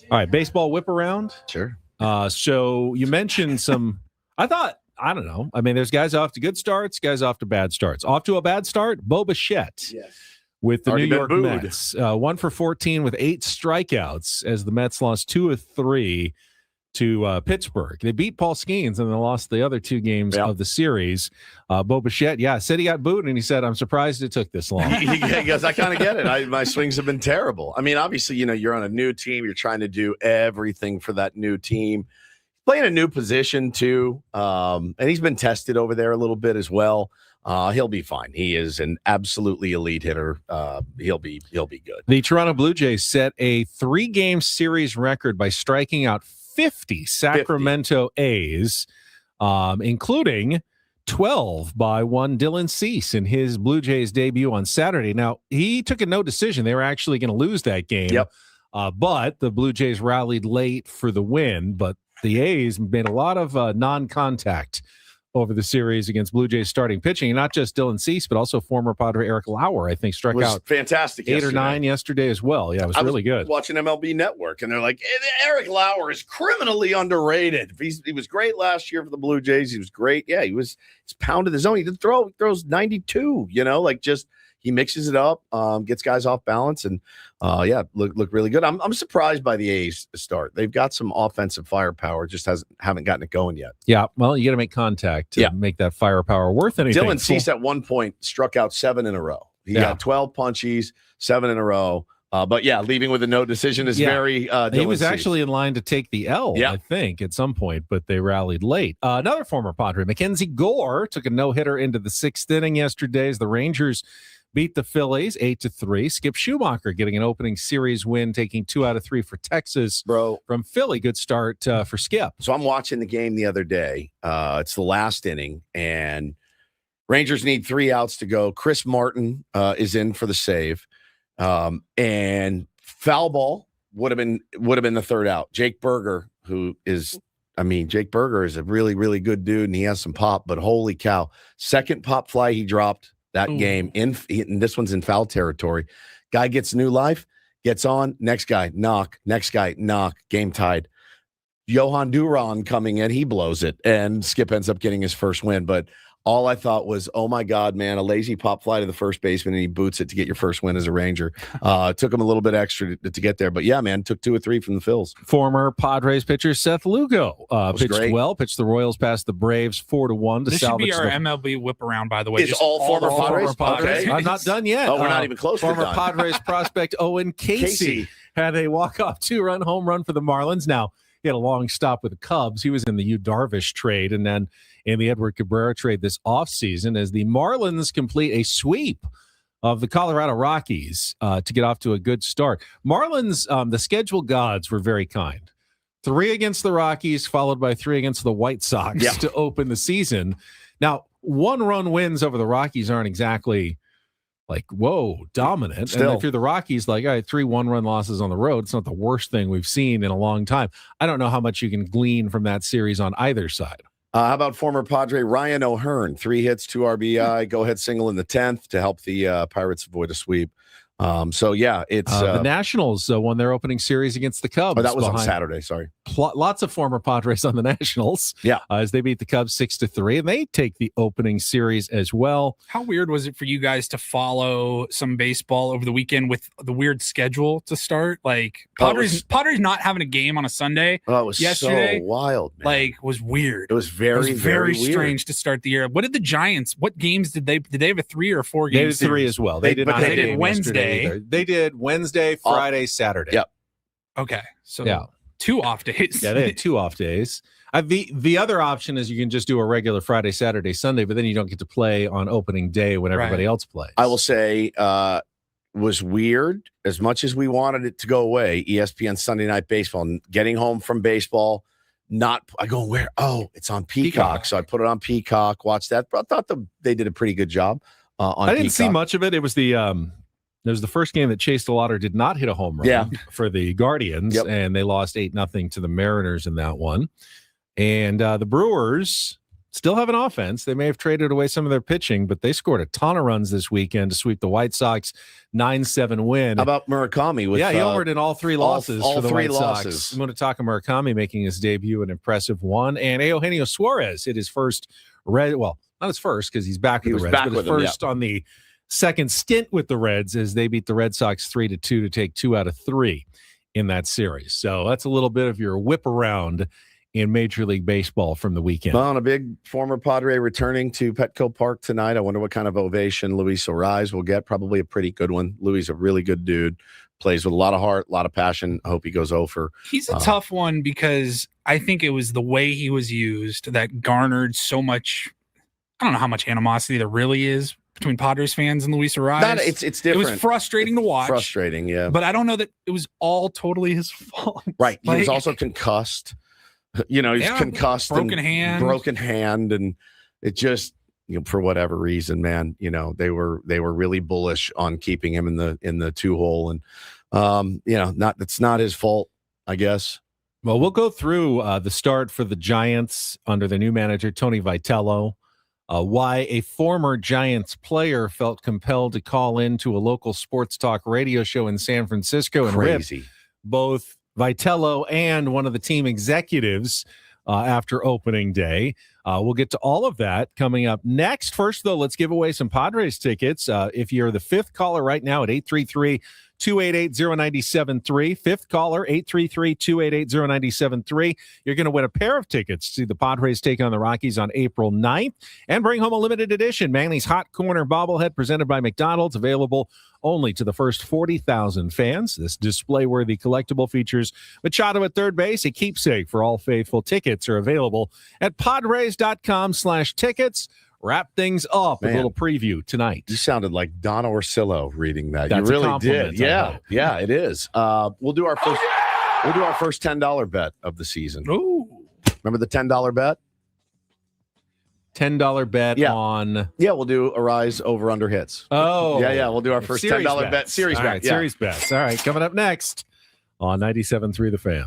All right, baseball whip around. Sure. So you mentioned some, I don't know. I mean, there's guys off to good starts, guys off to bad starts. Off to a bad start, Bo Bichette with the Already New York been booed. Mets. 1 for 14 with 8 strikeouts as the Mets lost 2 of 3 to Pittsburgh. They beat Paul Skeens and they lost the other 2 games of the series. Bo Bichette, said he got booed, and he said, I'm surprised it took this long. He goes, I kind of get it. My swings have been terrible. I mean, obviously, you're on a new team. You're trying to do everything for that new team. Playing a new position, too. And he's been tested over there a little bit as well. He'll be fine. He is an absolutely elite hitter. He'll be good. The Toronto Blue Jays set a 3-game series record by striking out 50 Sacramento A's, including 12 by one Dylan Cease in his Blue Jays debut on Saturday. Now, he took a no decision. They were actually going to lose that game. Yep. But the Blue Jays rallied late for the win. But the A's made a lot of non-contact over the series against Blue Jays starting pitching, and not just Dylan Cease, but also former Padre Eric Lauer, I think, struck out fantastic 8 or 9 yesterday as well. Yeah, it was really good. Watching MLB Network, and they're like, Eric Lauer is criminally underrated. He was great last year for the Blue Jays. He was great. Yeah, he's pounded the zone. He throws 92, he mixes it up, gets guys off balance, and look really good. I'm surprised by the A's start. They've got some offensive firepower, just haven't gotten it going yet. Yeah, well, you got to make contact to make that firepower worth anything. Dylan Cease at one point struck out 7 in a row. He had 12 punchies, 7 in a row. But leaving with a no decision is very Dylan he was Cease. actually in line to take the L, I think, at some point, but they rallied late. Another former Padre, Mackenzie Gore, took a no-hitter into the 6th inning yesterday as the Rangers beat the Phillies 8-3. Skip Schumacher getting an opening series win, taking 2 out of 3 for Texas. From Philly. Good start for Skip. So I'm watching the game the other day. It's the last inning, and Rangers need 3 outs to go. Chris Martin is in for the save, and foul ball would have been the 3rd out. Jake Berger, Jake Berger is a really, really good dude, and he has some pop. But holy cow, 2nd pop fly he dropped that game and this one's in foul territory. Guy gets new life, gets on, next guy knock, game tied. Johan Duran coming in, he blows it, and Skip ends up getting his first win. But all I thought was, oh my God, man, a lazy pop fly to the first baseman, and he boots it to get your first win as a Ranger. It took him a little bit extra to get there, but yeah, man, took 2 or 3 from the Phils. Former Padres pitcher Seth Lugo pitched great. well, pitched the Royals past the Braves 4-1 to this salvage. This should be our MLB whip around, by the way. Is all former Padres? Okay. I'm not done yet. Oh, we're not even close to Former done. Padres prospect Owen Casey had a walk-off 2-run home run for the Marlins. Now, he had a long stop with the Cubs. He was in the Yu Darvish trade, and then in the Edward Cabrera trade this offseason as the Marlins complete a sweep of the Colorado Rockies to get off to a good start. Marlins, the schedule gods were very kind. 3 against the Rockies, followed by 3 against the White Sox to open the season. Now, 1-run wins over the Rockies aren't exactly dominant. Still. And if you're the Rockies, 3 1-run losses on the road, it's not the worst thing we've seen in a long time. I don't know how much you can glean from that series on either side. How about former Padre Ryan O'Hearn? 3 hits, 2 RBI, go-ahead single in the 10th to help the Pirates avoid a sweep. It's the Nationals won their opening series against the Cubs. Oh, that was on Saturday. Sorry. Lots of former Padres on the Nationals. Yeah, as they beat the Cubs 6-3, and they take the opening series as well. How weird was it for you guys to follow some baseball over the weekend with the weird schedule to start? Padres not having a game on a Sunday. Oh, it was yesterday, so wild, man. Was weird. It was very strange to start the year. What did the Giants? What games did they have a 3 or 4 games? They did 3 as well. They did not have a game Wednesday. They did Wednesday, Friday, Saturday. Yep. Okay. So 2 off days. Yeah, they had 2 off days. The other option is you can just do a regular Friday, Saturday, Sunday, but then you don't get to play on opening day when everybody else plays. I will say was weird as much as we wanted it to go away. ESPN Sunday Night Baseball, getting home from baseball, I go, where? Oh, it's on Peacock. So I put it on Peacock, watched that. But I thought they did a pretty good job on I didn't Peacock. see much of it. It was the first game that Chase DeLauder did not hit a home run for the Guardians, and they lost 8-0 to the Mariners in that one. And the Brewers still have an offense. They may have traded away some of their pitching, but they scored a ton of runs this weekend to sweep the White Sox 9-7 win. How about Murakami? He homered in all 3 losses all for the 3 White losses. Sox. Munetaka Murakami making his debut, an impressive one. And Eugenio Suarez hit his first not his first because he's back with the Reds, but his first on the second stint with the Reds as they beat the Red Sox 3-2 to take 2 out of 3 in that series. So that's a little bit of your whip around in Major League Baseball from the weekend. Well, and a big former Padre returning to Petco Park tonight. I wonder what kind of ovation Luis Ariz will get. Probably a pretty good one. Luis a really good dude. Plays with a lot of heart, a lot of passion. I hope he goes over. He's a tough one because I think it was the way he was used that garnered so much. I don't know how much animosity there really is between Padres fans and Luis Ariz. It's different. It was frustrating to watch. Frustrating, yeah. But I don't know that it was all totally his fault. Right. He was also concussed. He's concussed, broken hand, and it just for whatever reason, man, they were really bullish on keeping him in the 2-hole, and it's not his fault, I guess. Well, we'll go through the start for the Giants under the new manager, Tony Vitello, why a former Giants player felt compelled to call into a local sports talk radio show in San Francisco and rip both Vitello and one of the team executives after opening day. We'll get to all of that coming up next. First, though, let's give away some Padres tickets. If you're the fifth caller right now at 833-288-0973, fifth caller, 833-288-0973, you're going to win a pair of tickets to see the Padres take on the Rockies on April 9th and bring home a limited edition Manny's Hot Corner bobblehead presented by McDonald's, available only to the first 40,000 fans. This display-worthy collectible features Machado at third base, a keepsake for all faithful. Tickets are available at Padres.com/tickets. Wrap things up. Man, a little preview tonight. You sounded like Don Orsillo reading that. That's you really a compliment. did. Yeah, it is. We'll do our first. We'll do our first $10 bet of the season. Ooh, remember the $10 bet? $10 bet on. Yeah, we'll do Arise over under hits. Oh, yeah. We'll do our first $10 bet. Series bet. Right, series bets. All right, coming up next on 97.3 The Fan.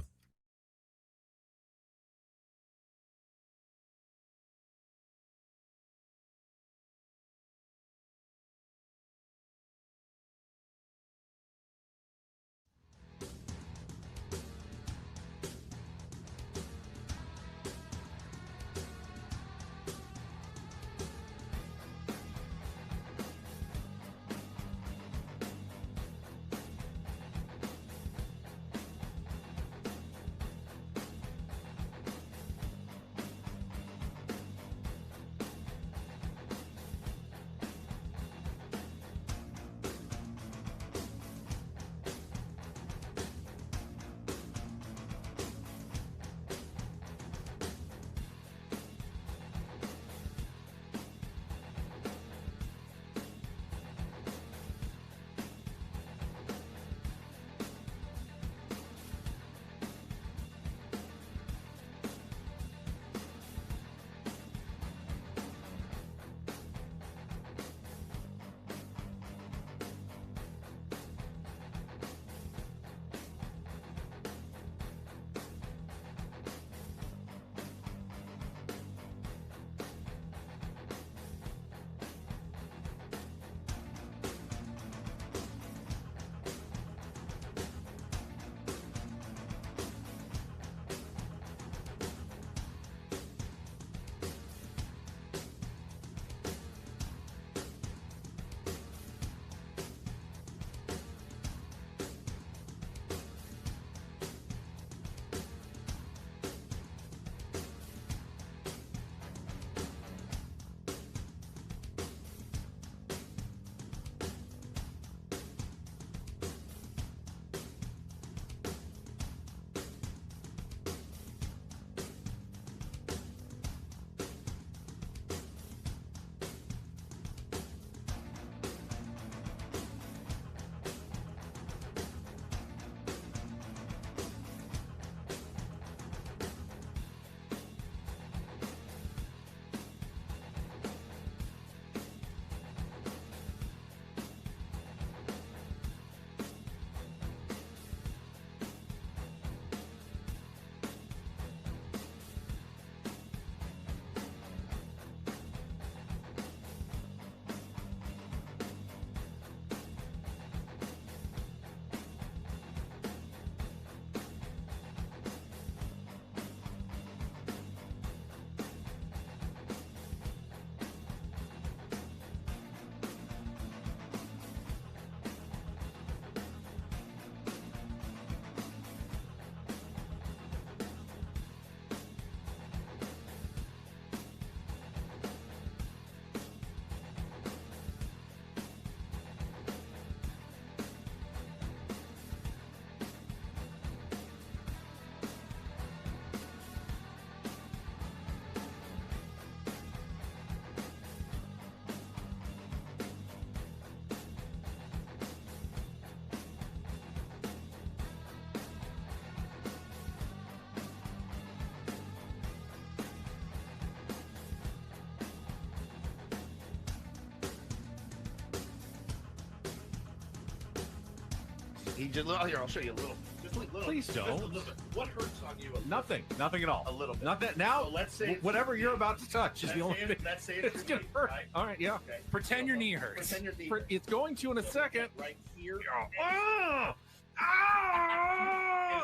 He just here. I'll show you a little. Just a little. Please don't. Just a little bit. What hurts on you? Nothing at all. A little bit. Nothing. Now, So let's say whatever you're about to touch is the only thing. Let's say It's gonna hurt. Right? All right, yeah. Okay. Pretend your knee hurts. Pretend your knee. It's going to in a second. Right here. Oh,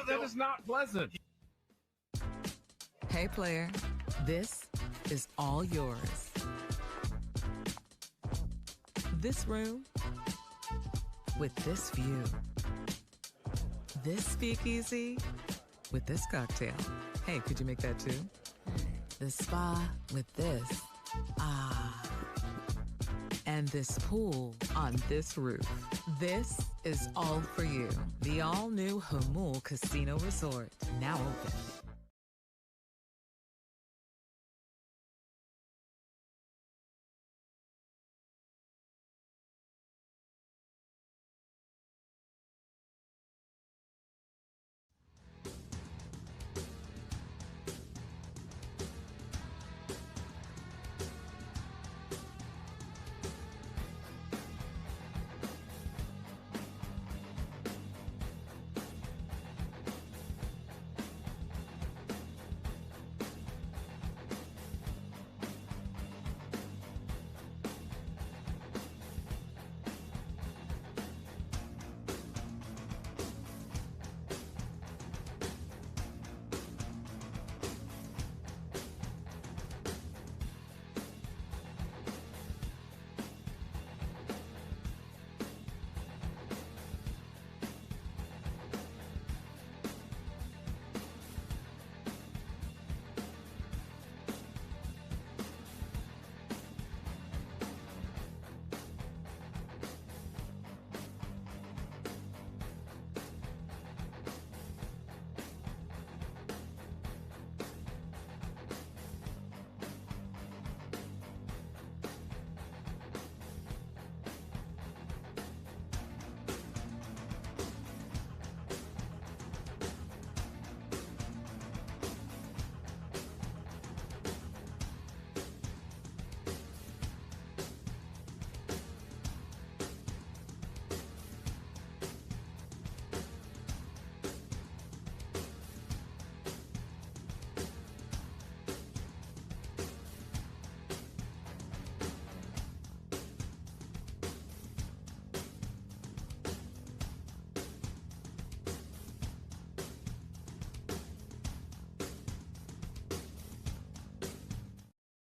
that is not pleasant. Hey, player, this is all yours. This room with this view. This speakeasy with this cocktail. Hey, could you make that too? The spa with this. Ah. And this pool on this roof. This is all for you. The all-new Hamul Casino Resort, now open.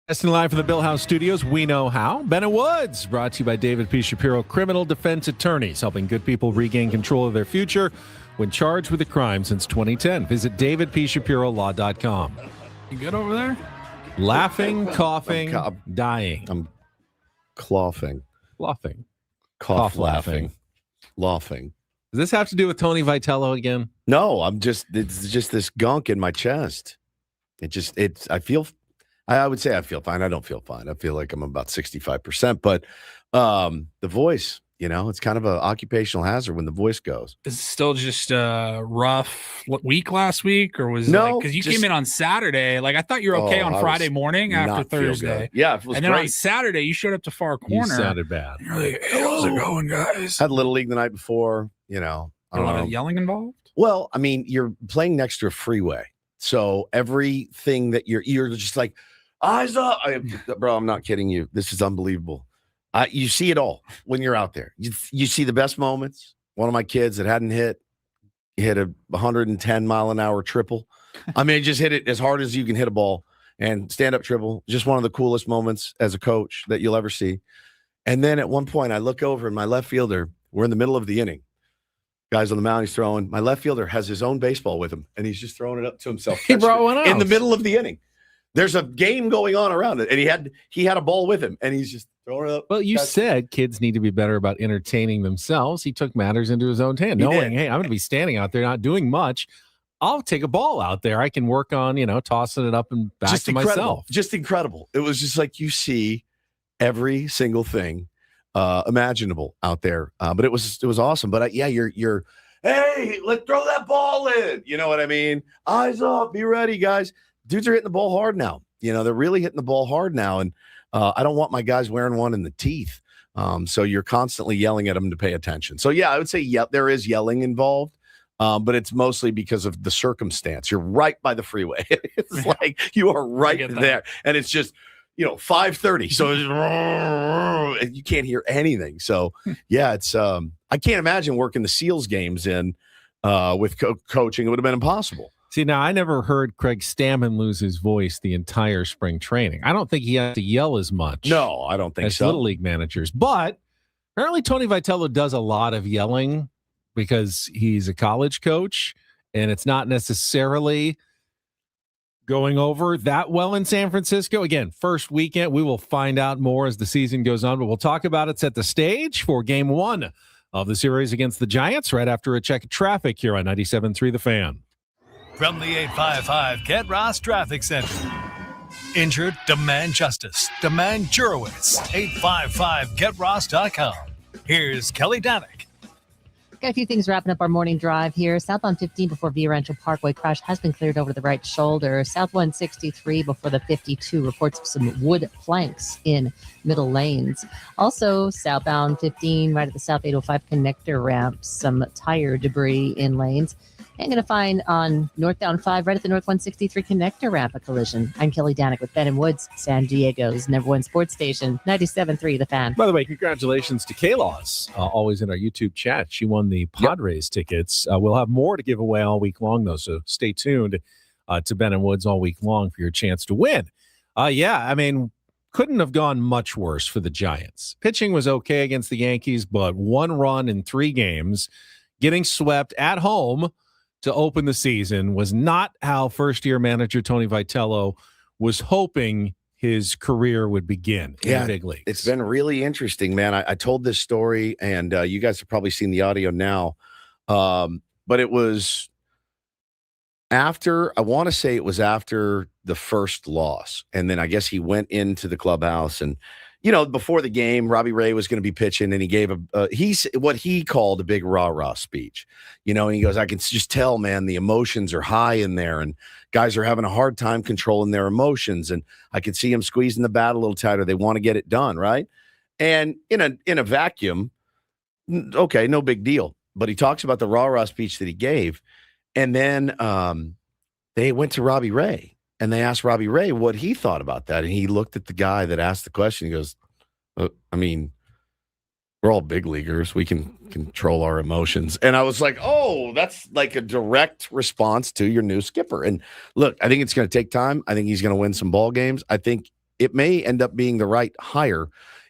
Testing live from the Bill House Studios, we know how. Bennett Woods, brought to you by David P. Shapiro, criminal defense attorneys, helping good people regain control of their future when charged with a crime since 2010. Visit davidpshapirolaw.com. You good over there? Laughing, coughing, dying. I'm coughing. Laughing. Cough laughing. Laughing. Does this have to do with Tony Vitello again? No, it's just this gunk in my chest. I would say I feel fine. I don't feel fine. I feel like I'm about 65%, but the voice, it's kind of an occupational hazard when the voice goes. Is it still just a rough week last week, or was no? Because you came in on Saturday. Like I thought you were okay on Friday morning after Thursday. Yeah, it was and then great. on Saturday you showed up to Far Corner. You sounded bad. You're like, hey, how's it going, guys? Had Little League the night before. I don't a lot know. of yelling involved. Well, I mean, you're playing next to a freeway, so everything that you're just like. Eyes up, bro. I'm not kidding you. This is unbelievable. You see it all when you're out there. You see the best moments. One of my kids that hadn't hit a 110 mile an hour triple. I mean, just hit it as hard as you can hit a ball and stand up triple. Just one of the coolest moments as a coach that you'll ever see. And then at one point, I look over and my left fielder. We're in the middle of the inning. Guys on the mound, he's throwing. My left fielder has his own baseball with him, and he's just throwing it up to himself. He brought one out in the middle of the inning. There's a game going on around it, and he had a ball with him, and he's just throwing it up. Well, you said kids need to be better about entertaining themselves. He took matters into his own hand, knowing, hey, I'm going to be standing out there not doing much. I'll take a ball out there. I can work on, tossing it up and back just to incredible. myself. Just incredible. It was just like you see every single thing imaginable out there. But it was awesome. But you're hey, let's throw that ball in. You know what I mean? Eyes up, be ready, guys. Dudes are hitting the ball hard now. They're really hitting the ball hard now. And I don't want my guys wearing one in the teeth. So you're constantly yelling at them to pay attention. So yeah, I would say there is yelling involved. But it's mostly because of the circumstance. You're right by the freeway. It's like you are right there. And it's just, 5:30. So it's, you can't hear anything. So yeah, it's I can't imagine working the SEALs games with coaching. It would have been impossible. See, now I never heard Craig Stamon lose his voice the entire spring training. I don't think he had to yell as much. No, I don't think as so. Little League managers. But apparently Tony Vitello does a lot of yelling because he's a college coach, and it's not necessarily going over that well in San Francisco. Again, first weekend, we will find out more as the season goes on, but we'll talk about it. Set the stage for game 1 of the series against the Giants right after a check of traffic here on 97.3 The Fan. From the 855 Get Ross Traffic Center. Injured? Demand justice. Demand Jurowitz. 855GetRoss.com. Here's Kelly Danick. Got a few things wrapping up our morning drive here. Southbound 15 before Via Rancho Parkway crash has been cleared over the right shoulder. South 163 before the 52 reports of some wood planks in middle lanes. Also, southbound 15 right at the South 805 connector ramp, some tire debris in lanes. And going to find on northbound 5 right at the North 163 connector ramp a collision. I'm Kelly Danick with Ben and Woods, San Diego's #1 sports station, 97.3 The Fan. By the way, congratulations to Kaylaws, always in our YouTube chat. She won the Padres tickets. We'll have more to give away all week long, though, so stay tuned to Ben and Woods all week long for your chance to win. Couldn't have gone much worse for the Giants. Pitching was okay against the Yankees, but 1 run in 3 games, getting swept at home to open the season was not how first-year manager Tony Vitello was hoping his career would begin in the big leagues. It's been really interesting, man. I told this story, and you guys have probably seen the audio now, but it was after, I want to say it was after the first loss, and then I guess he went into the clubhouse and, before the game, Robbie Ray was going to be pitching, and he gave what he called a big rah-rah speech, and he goes, I can just tell, man, the emotions are high in there, and guys are having a hard time controlling their emotions, and I can see him squeezing the bat a little tighter. They want to get it done, right? And in a vacuum, okay, no big deal. But he talks about the rah-rah speech that he gave, and then they went to Robbie Ray. And they asked Robbie Ray what he thought about that. And he looked at the guy that asked the question. He goes, we're all big leaguers. We can control our emotions. And I was like, oh, that's like a direct response to your new skipper. And look, I think it's going to take time. I think he's going to win some ball games. I think it may end up being the right hire.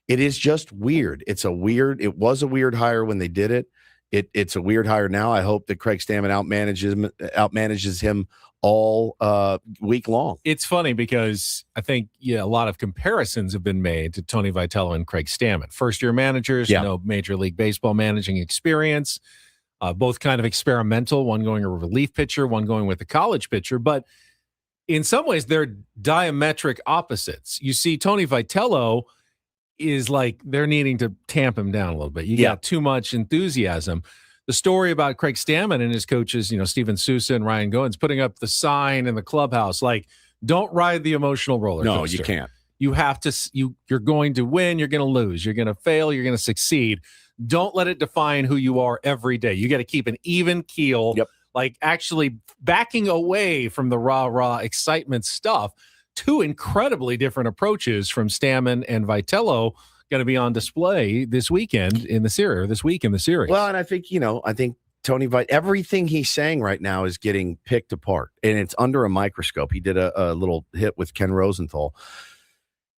It is just weird. It was a weird hire when they did it. It's a weird hire now. I hope that Craig Stamon outmanages him all week long. It's funny because I think a lot of comparisons have been made to Tony Vitello and Craig Stamon. First-year managers, Major League Baseball managing experience, both kind of experimental, one going a relief pitcher, one going with a college pitcher. But in some ways, they're diametric opposites. You see, Tony Vitello is like they're needing to tamp him down a little bit. You got too much enthusiasm. The story about Craig Stamon and his coaches, Steven Sousa and Ryan Goins, putting up the sign in the clubhouse, like, don't ride the emotional roller coaster. No, you can't. You have to, you're going to win, you're going to lose, you're going to fail, you're going to succeed. Don't let it define who you are every day. You got to keep an even keel, like actually backing away from the rah-rah excitement stuff. 2 incredibly different approaches from Stamon and Vitello going to be on display this weekend in the series, this week in the series. Well, and I think Tony everything he's saying right now is getting picked apart, and it's under a microscope. He did a little hit with Ken Rosenthal,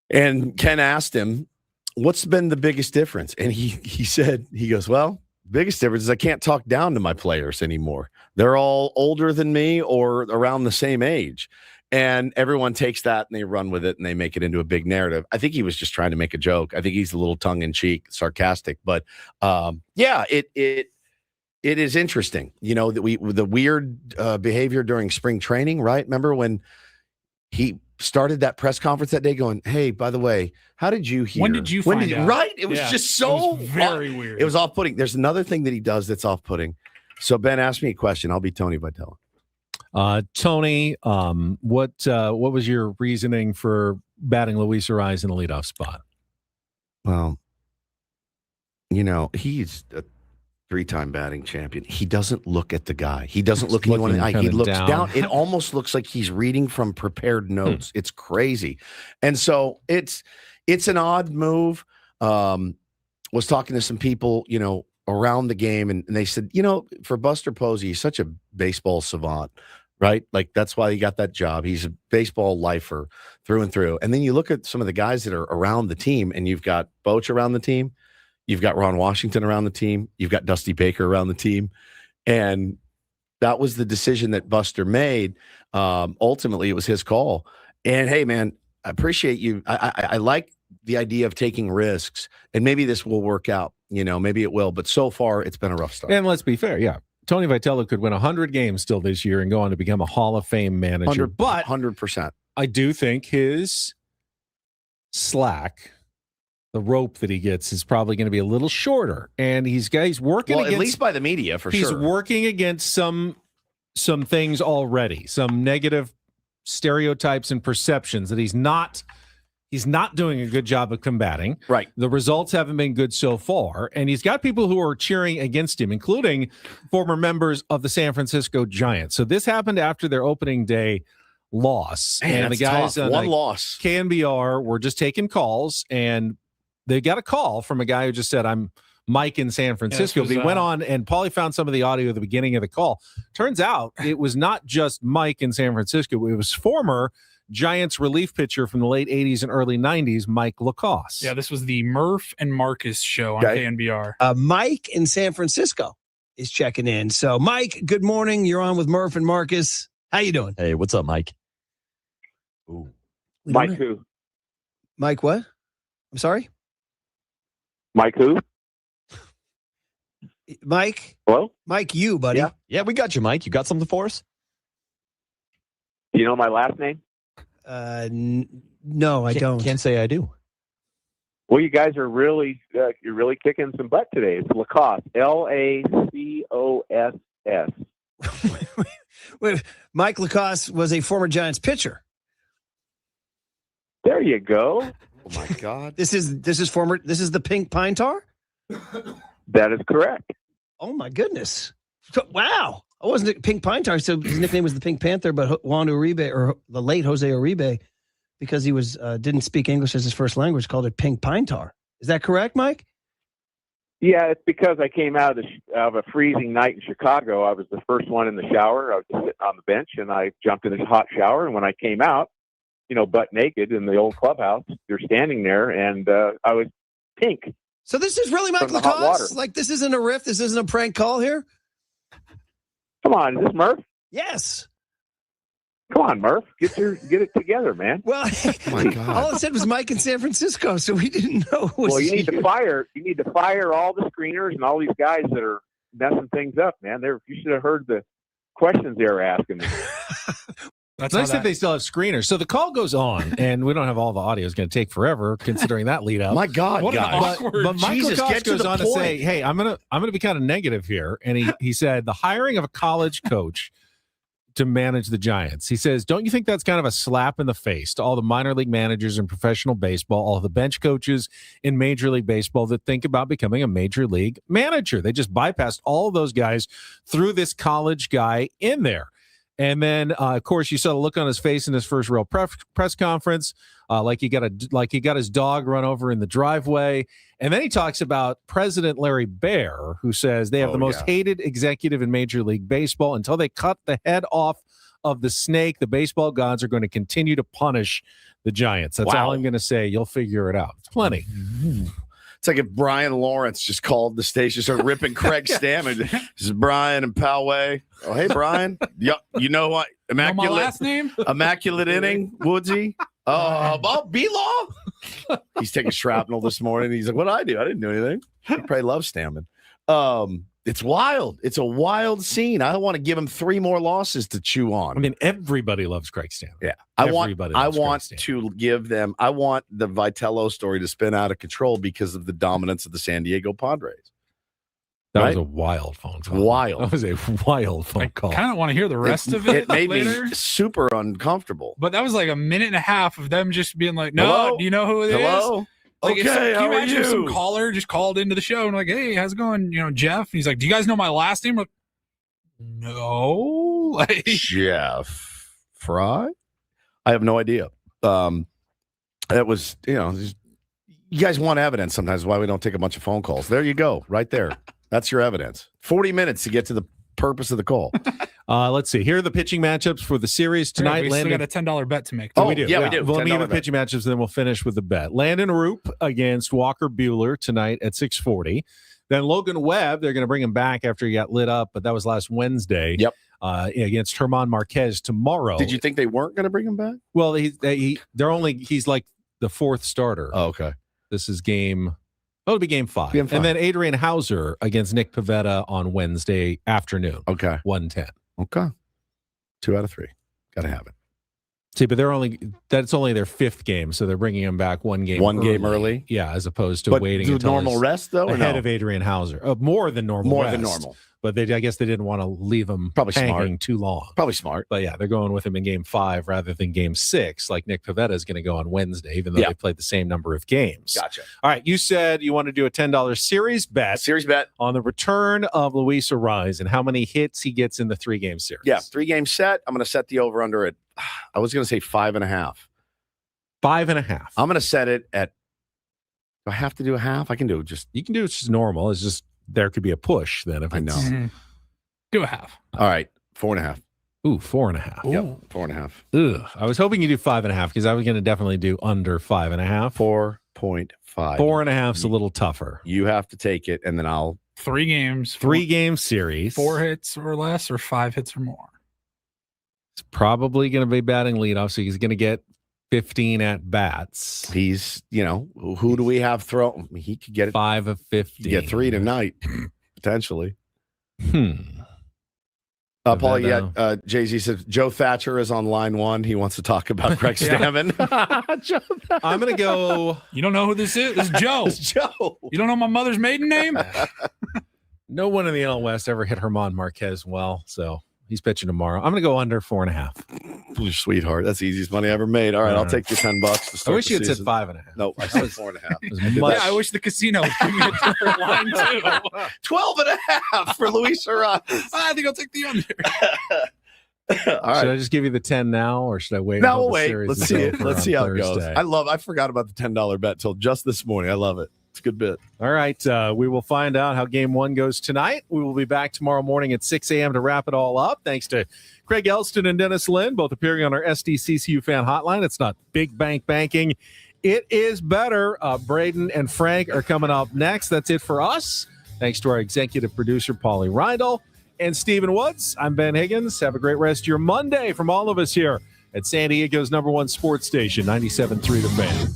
and Ken asked him, what's been the biggest difference? And he said, he goes, well, biggest difference is I can't talk down to my players anymore. They're all older than me or around the same age. And everyone takes that and they run with it and they make it into a big narrative. I think he was just trying to make a joke. I think he's a little tongue-in-cheek, sarcastic. But it is interesting, that the weird behavior during spring training, right? Remember when he started that press conference that day going, hey, by the way, how did you hear? When did you find out? Right? It was just so very weird. It was off-putting. There's another thing that he does that's off-putting. So Ben asked me a question. I'll be Tony Vitello. Tony, what was your reasoning for batting Luis Ariz in the leadoff spot? Well, he's a 3-time batting champion. He doesn't look at the guy. He doesn't look anyone in the eye. kinda He looks down. It almost looks like he's reading from prepared notes. It's crazy. And so it's an odd move. Was talking to some people, around the game, and they said, for Buster Posey, he's such a baseball savant, right? Like, that's why he got that job. He's a baseball lifer through and through. And then you look at some of the guys that are around the team, and you've got Boch around the team. You've got Ron Washington around the team. You've got Dusty Baker around the team. And that was the decision that Buster made. Ultimately, it was his call. And, hey, man, I appreciate you. I like the idea of taking risks, and maybe this will work out. Maybe it will. But so far, it's been a rough start. And let's be fair. Yeah. Tony Vitello could win 100 games still this year and go on to become a Hall of Fame manager. But 100%. I do think his slack, the rope that he gets, is probably going to be a little shorter. And he's working against, at least by the media, for sure. He's working against some things already, some negative stereotypes and perceptions that he's not doing a good job of combating. Right. The results haven't been good so far. And he's got people who are cheering against him, including former members of the San Francisco Giants. So this happened after their opening day loss. Man, and the guys tough. on One loss. KNBR were just taking calls, and they got a call from a guy who just said, "I'm Mike in San Francisco." Yes, But he went on, and Paulie found some of the audio at the beginning of the call. Turns out it was not just Mike in San Francisco. It was former Giants relief pitcher from the late 80s and early 90s, Mike Lacoste. Yeah, this was the Murph and Marcus show on Okay. KNBR. Mike in San Francisco is checking in. So, Mike, good morning. You're on with Murph and Marcus. How you doing? Hey, what's up, Mike? We Mike don't- who? Mike what? I'm sorry? Mike who? Mike? Hello? Mike, you, buddy. Yeah, we got you, Mike. You got something for us? Do you know my last name? No, I don't. Can't say I do. Well, you guys are really you're really kicking some butt today. It's Lacoste, Lacoss. Wait, Mike Lacoste was a former Giants pitcher. There you go. Oh, my God. This is the Pink Pine Tar? That is correct. Oh, my goodness. Wow. I wasn't a Pink Pine Tar, so his nickname was the Pink Panther, but Juan Uribe, or the late Jose Uribe, because he was didn't speak English as his first language, called it Pink Pine Tar. Is that correct, Mike? Yeah, it's because I came out of a freezing night in Chicago. I was the first one in the shower. I was just sitting on the bench, and I jumped in this hot shower. And when I came out, butt naked in the old clubhouse, you're standing there, and I was pink. So this is really Mike From the hot Lacoste? water. Like, this isn't a riff? This isn't a prank call here? Come on, is this Murph? Yes. Come on, Murph. Get it together, man. Well, Oh, my God. all it said was Mike in San Francisco, so we didn't know it was Well, you need you. to fire all the screeners and all these guys that are messing things up, man. You should have heard the questions they were asking me. It's nice that they still have screeners. So the call goes on, and we don't have all the audio. It's going to take forever, considering that lead up. My God, What an guys. But Mike Jesus, Lacoste get to goes the on to point. say, "Hey, I'm gonna be kind of negative here," and he said the hiring of a college coach to manage the Giants. He says, "Don't you think that's kind of a slap in the face to all the minor league managers in professional baseball, all the bench coaches in Major League Baseball that think about becoming a major league manager? They just bypassed all of those guys, threw this college guy in there." And then, of course, you saw the look on his face in his first real press conference, like he got his dog run over in the driveway. And then he talks about President Larry Baer, who says they have the most hated executive in Major League Baseball. Until they cut the head off of the snake, the baseball gods are going to continue to punish the Giants. That's all I'm going to say. You'll figure it out. It's plenty. It's like if Brian Lawrence just called the station, started ripping Craig Stamon. This is Brian and Poway. Oh, hey, Brian. You know what? Know my last name? Immaculate inning, Woodsy. B-Law. He's taking shrapnel this morning. He's like, what did I do? I didn't do anything. He probably loves Stamon. It's wild. It's a wild scene. I want to give him 3 more losses to chew on. I mean, everybody loves Craig Stamon. Yeah. I want Craig to give them, I want the Vitello story to spin out of control because of the dominance of the San Diego Padres. That was a wild phone call. Wild. That was a wild phone call. I kind of want to hear the rest of it. It made later. me super uncomfortable. But that was like a minute and a half of them just being like, "No, Hello? do you know who it is?" Hello? Like, Okay, can how you are imagine if some you? caller just called into the show and like, hey, how's it going? Jeff. And he's like, do you guys know my last name? I'm like, no. Like, Jeff Fry? I have no idea. That was, you guys want evidence sometimes why we don't take a bunch of phone calls. There you go, right there. That's your evidence. 40 minutes to get to the purpose of the call. Let's see. Here are the pitching matchups for the series tonight. we still got a $10 bet to make. Oh, we do. yeah, we do. Well, let me give $10 the pitching matchups, and then we'll finish with the bet. Landon Roop against Walker Buehler tonight at 6:40. Then Logan Webb, they're going to bring him back after he got lit up, but that was last Wednesday. Yep. Against German Marquez tomorrow. Did you think they weren't going to bring him back? Well, he's like the fourth starter. Oh, okay. This is it'll be game 5. Game 5. And then Adrian Hauser against Nick Pivetta on Wednesday afternoon. Okay. 1:10. Okay. 2 out of 3. Got to have it. See, but that's only their 5th game, so they're bringing him back one game early. Yeah, as opposed to waiting until normal rest, though, or ahead no? of Adrian Hauser. More than normal. More than normal. But I guess they didn't want to leave him hanging too long. Probably smart. But yeah, they're going with him in game 5 rather than game 6, like Nick Pivetta is going to go on Wednesday, even though they played the same number of games. Gotcha. All right, you said you want to do a $10 series bet on the return of Luis Ariz and how many hits he gets in the 3-game series. Yeah, 3-game set. I'm going to set the over-under at, I was going to say 5.5. 5.5. I'm going to set it at, do I have to do a half? I can do just. You can do it just normal. It's just there could be a push then. If I know. Mm-hmm. Do a half. All right, 4.5. Ooh, 4.5. Yep, 4.5. Ugh. I was hoping you do 5.5 because I was going to definitely do under 5.5. 4.5. 4.5 is a little tougher. You have to take it, and then I'll. 3 games. 3-game series. 4 hits or less, or 5 hits or more. It's probably going to be batting leadoff, so he's going to get 15 at bats. He's, who do we have throw? He could get 5 of 15. Get 3 tonight, potentially. Paulie, Jay-Z says Joe Thatcher is on line 1. He wants to talk about Craig Stamon. I'm going to go. You don't know who this is? This is Joe. It's Joe. You don't know my mother's maiden name? No one in the NL West ever hit German Marquez well, so he's pitching tomorrow. I'm going to go under 4.5. You sweetheart. That's the easiest money I ever made. All right, I'll take your $10 to start. I wish you had said season. 5.5. No, I said 4.5. I wish the casino would give me a different line too. 12.5 for Luis Ariz. I think I'll take the under. All right. Should I just give you the 10 now, or should I wait? No, until we'll the wait. series Let's is see it. over Let's on see how it Thursday? goes. I forgot about the $10 bet till just this morning. I love it. It's a good bit. All right. We will find out how game 1 goes tonight. We will be back tomorrow morning at 6 a.m. to wrap it all up. Thanks to Craig Elston and Dennis Lynn, both appearing on our SDCCU fan hotline. It's not big bank banking. It is better. Braden and Frank are coming up next. That's it for us. Thanks to our executive producer, Paulie Reindl and Stephen Woods. I'm Ben Higgins. Have a great rest of your Monday from all of us here at San Diego's #1 sports station, 97.3 The Fan.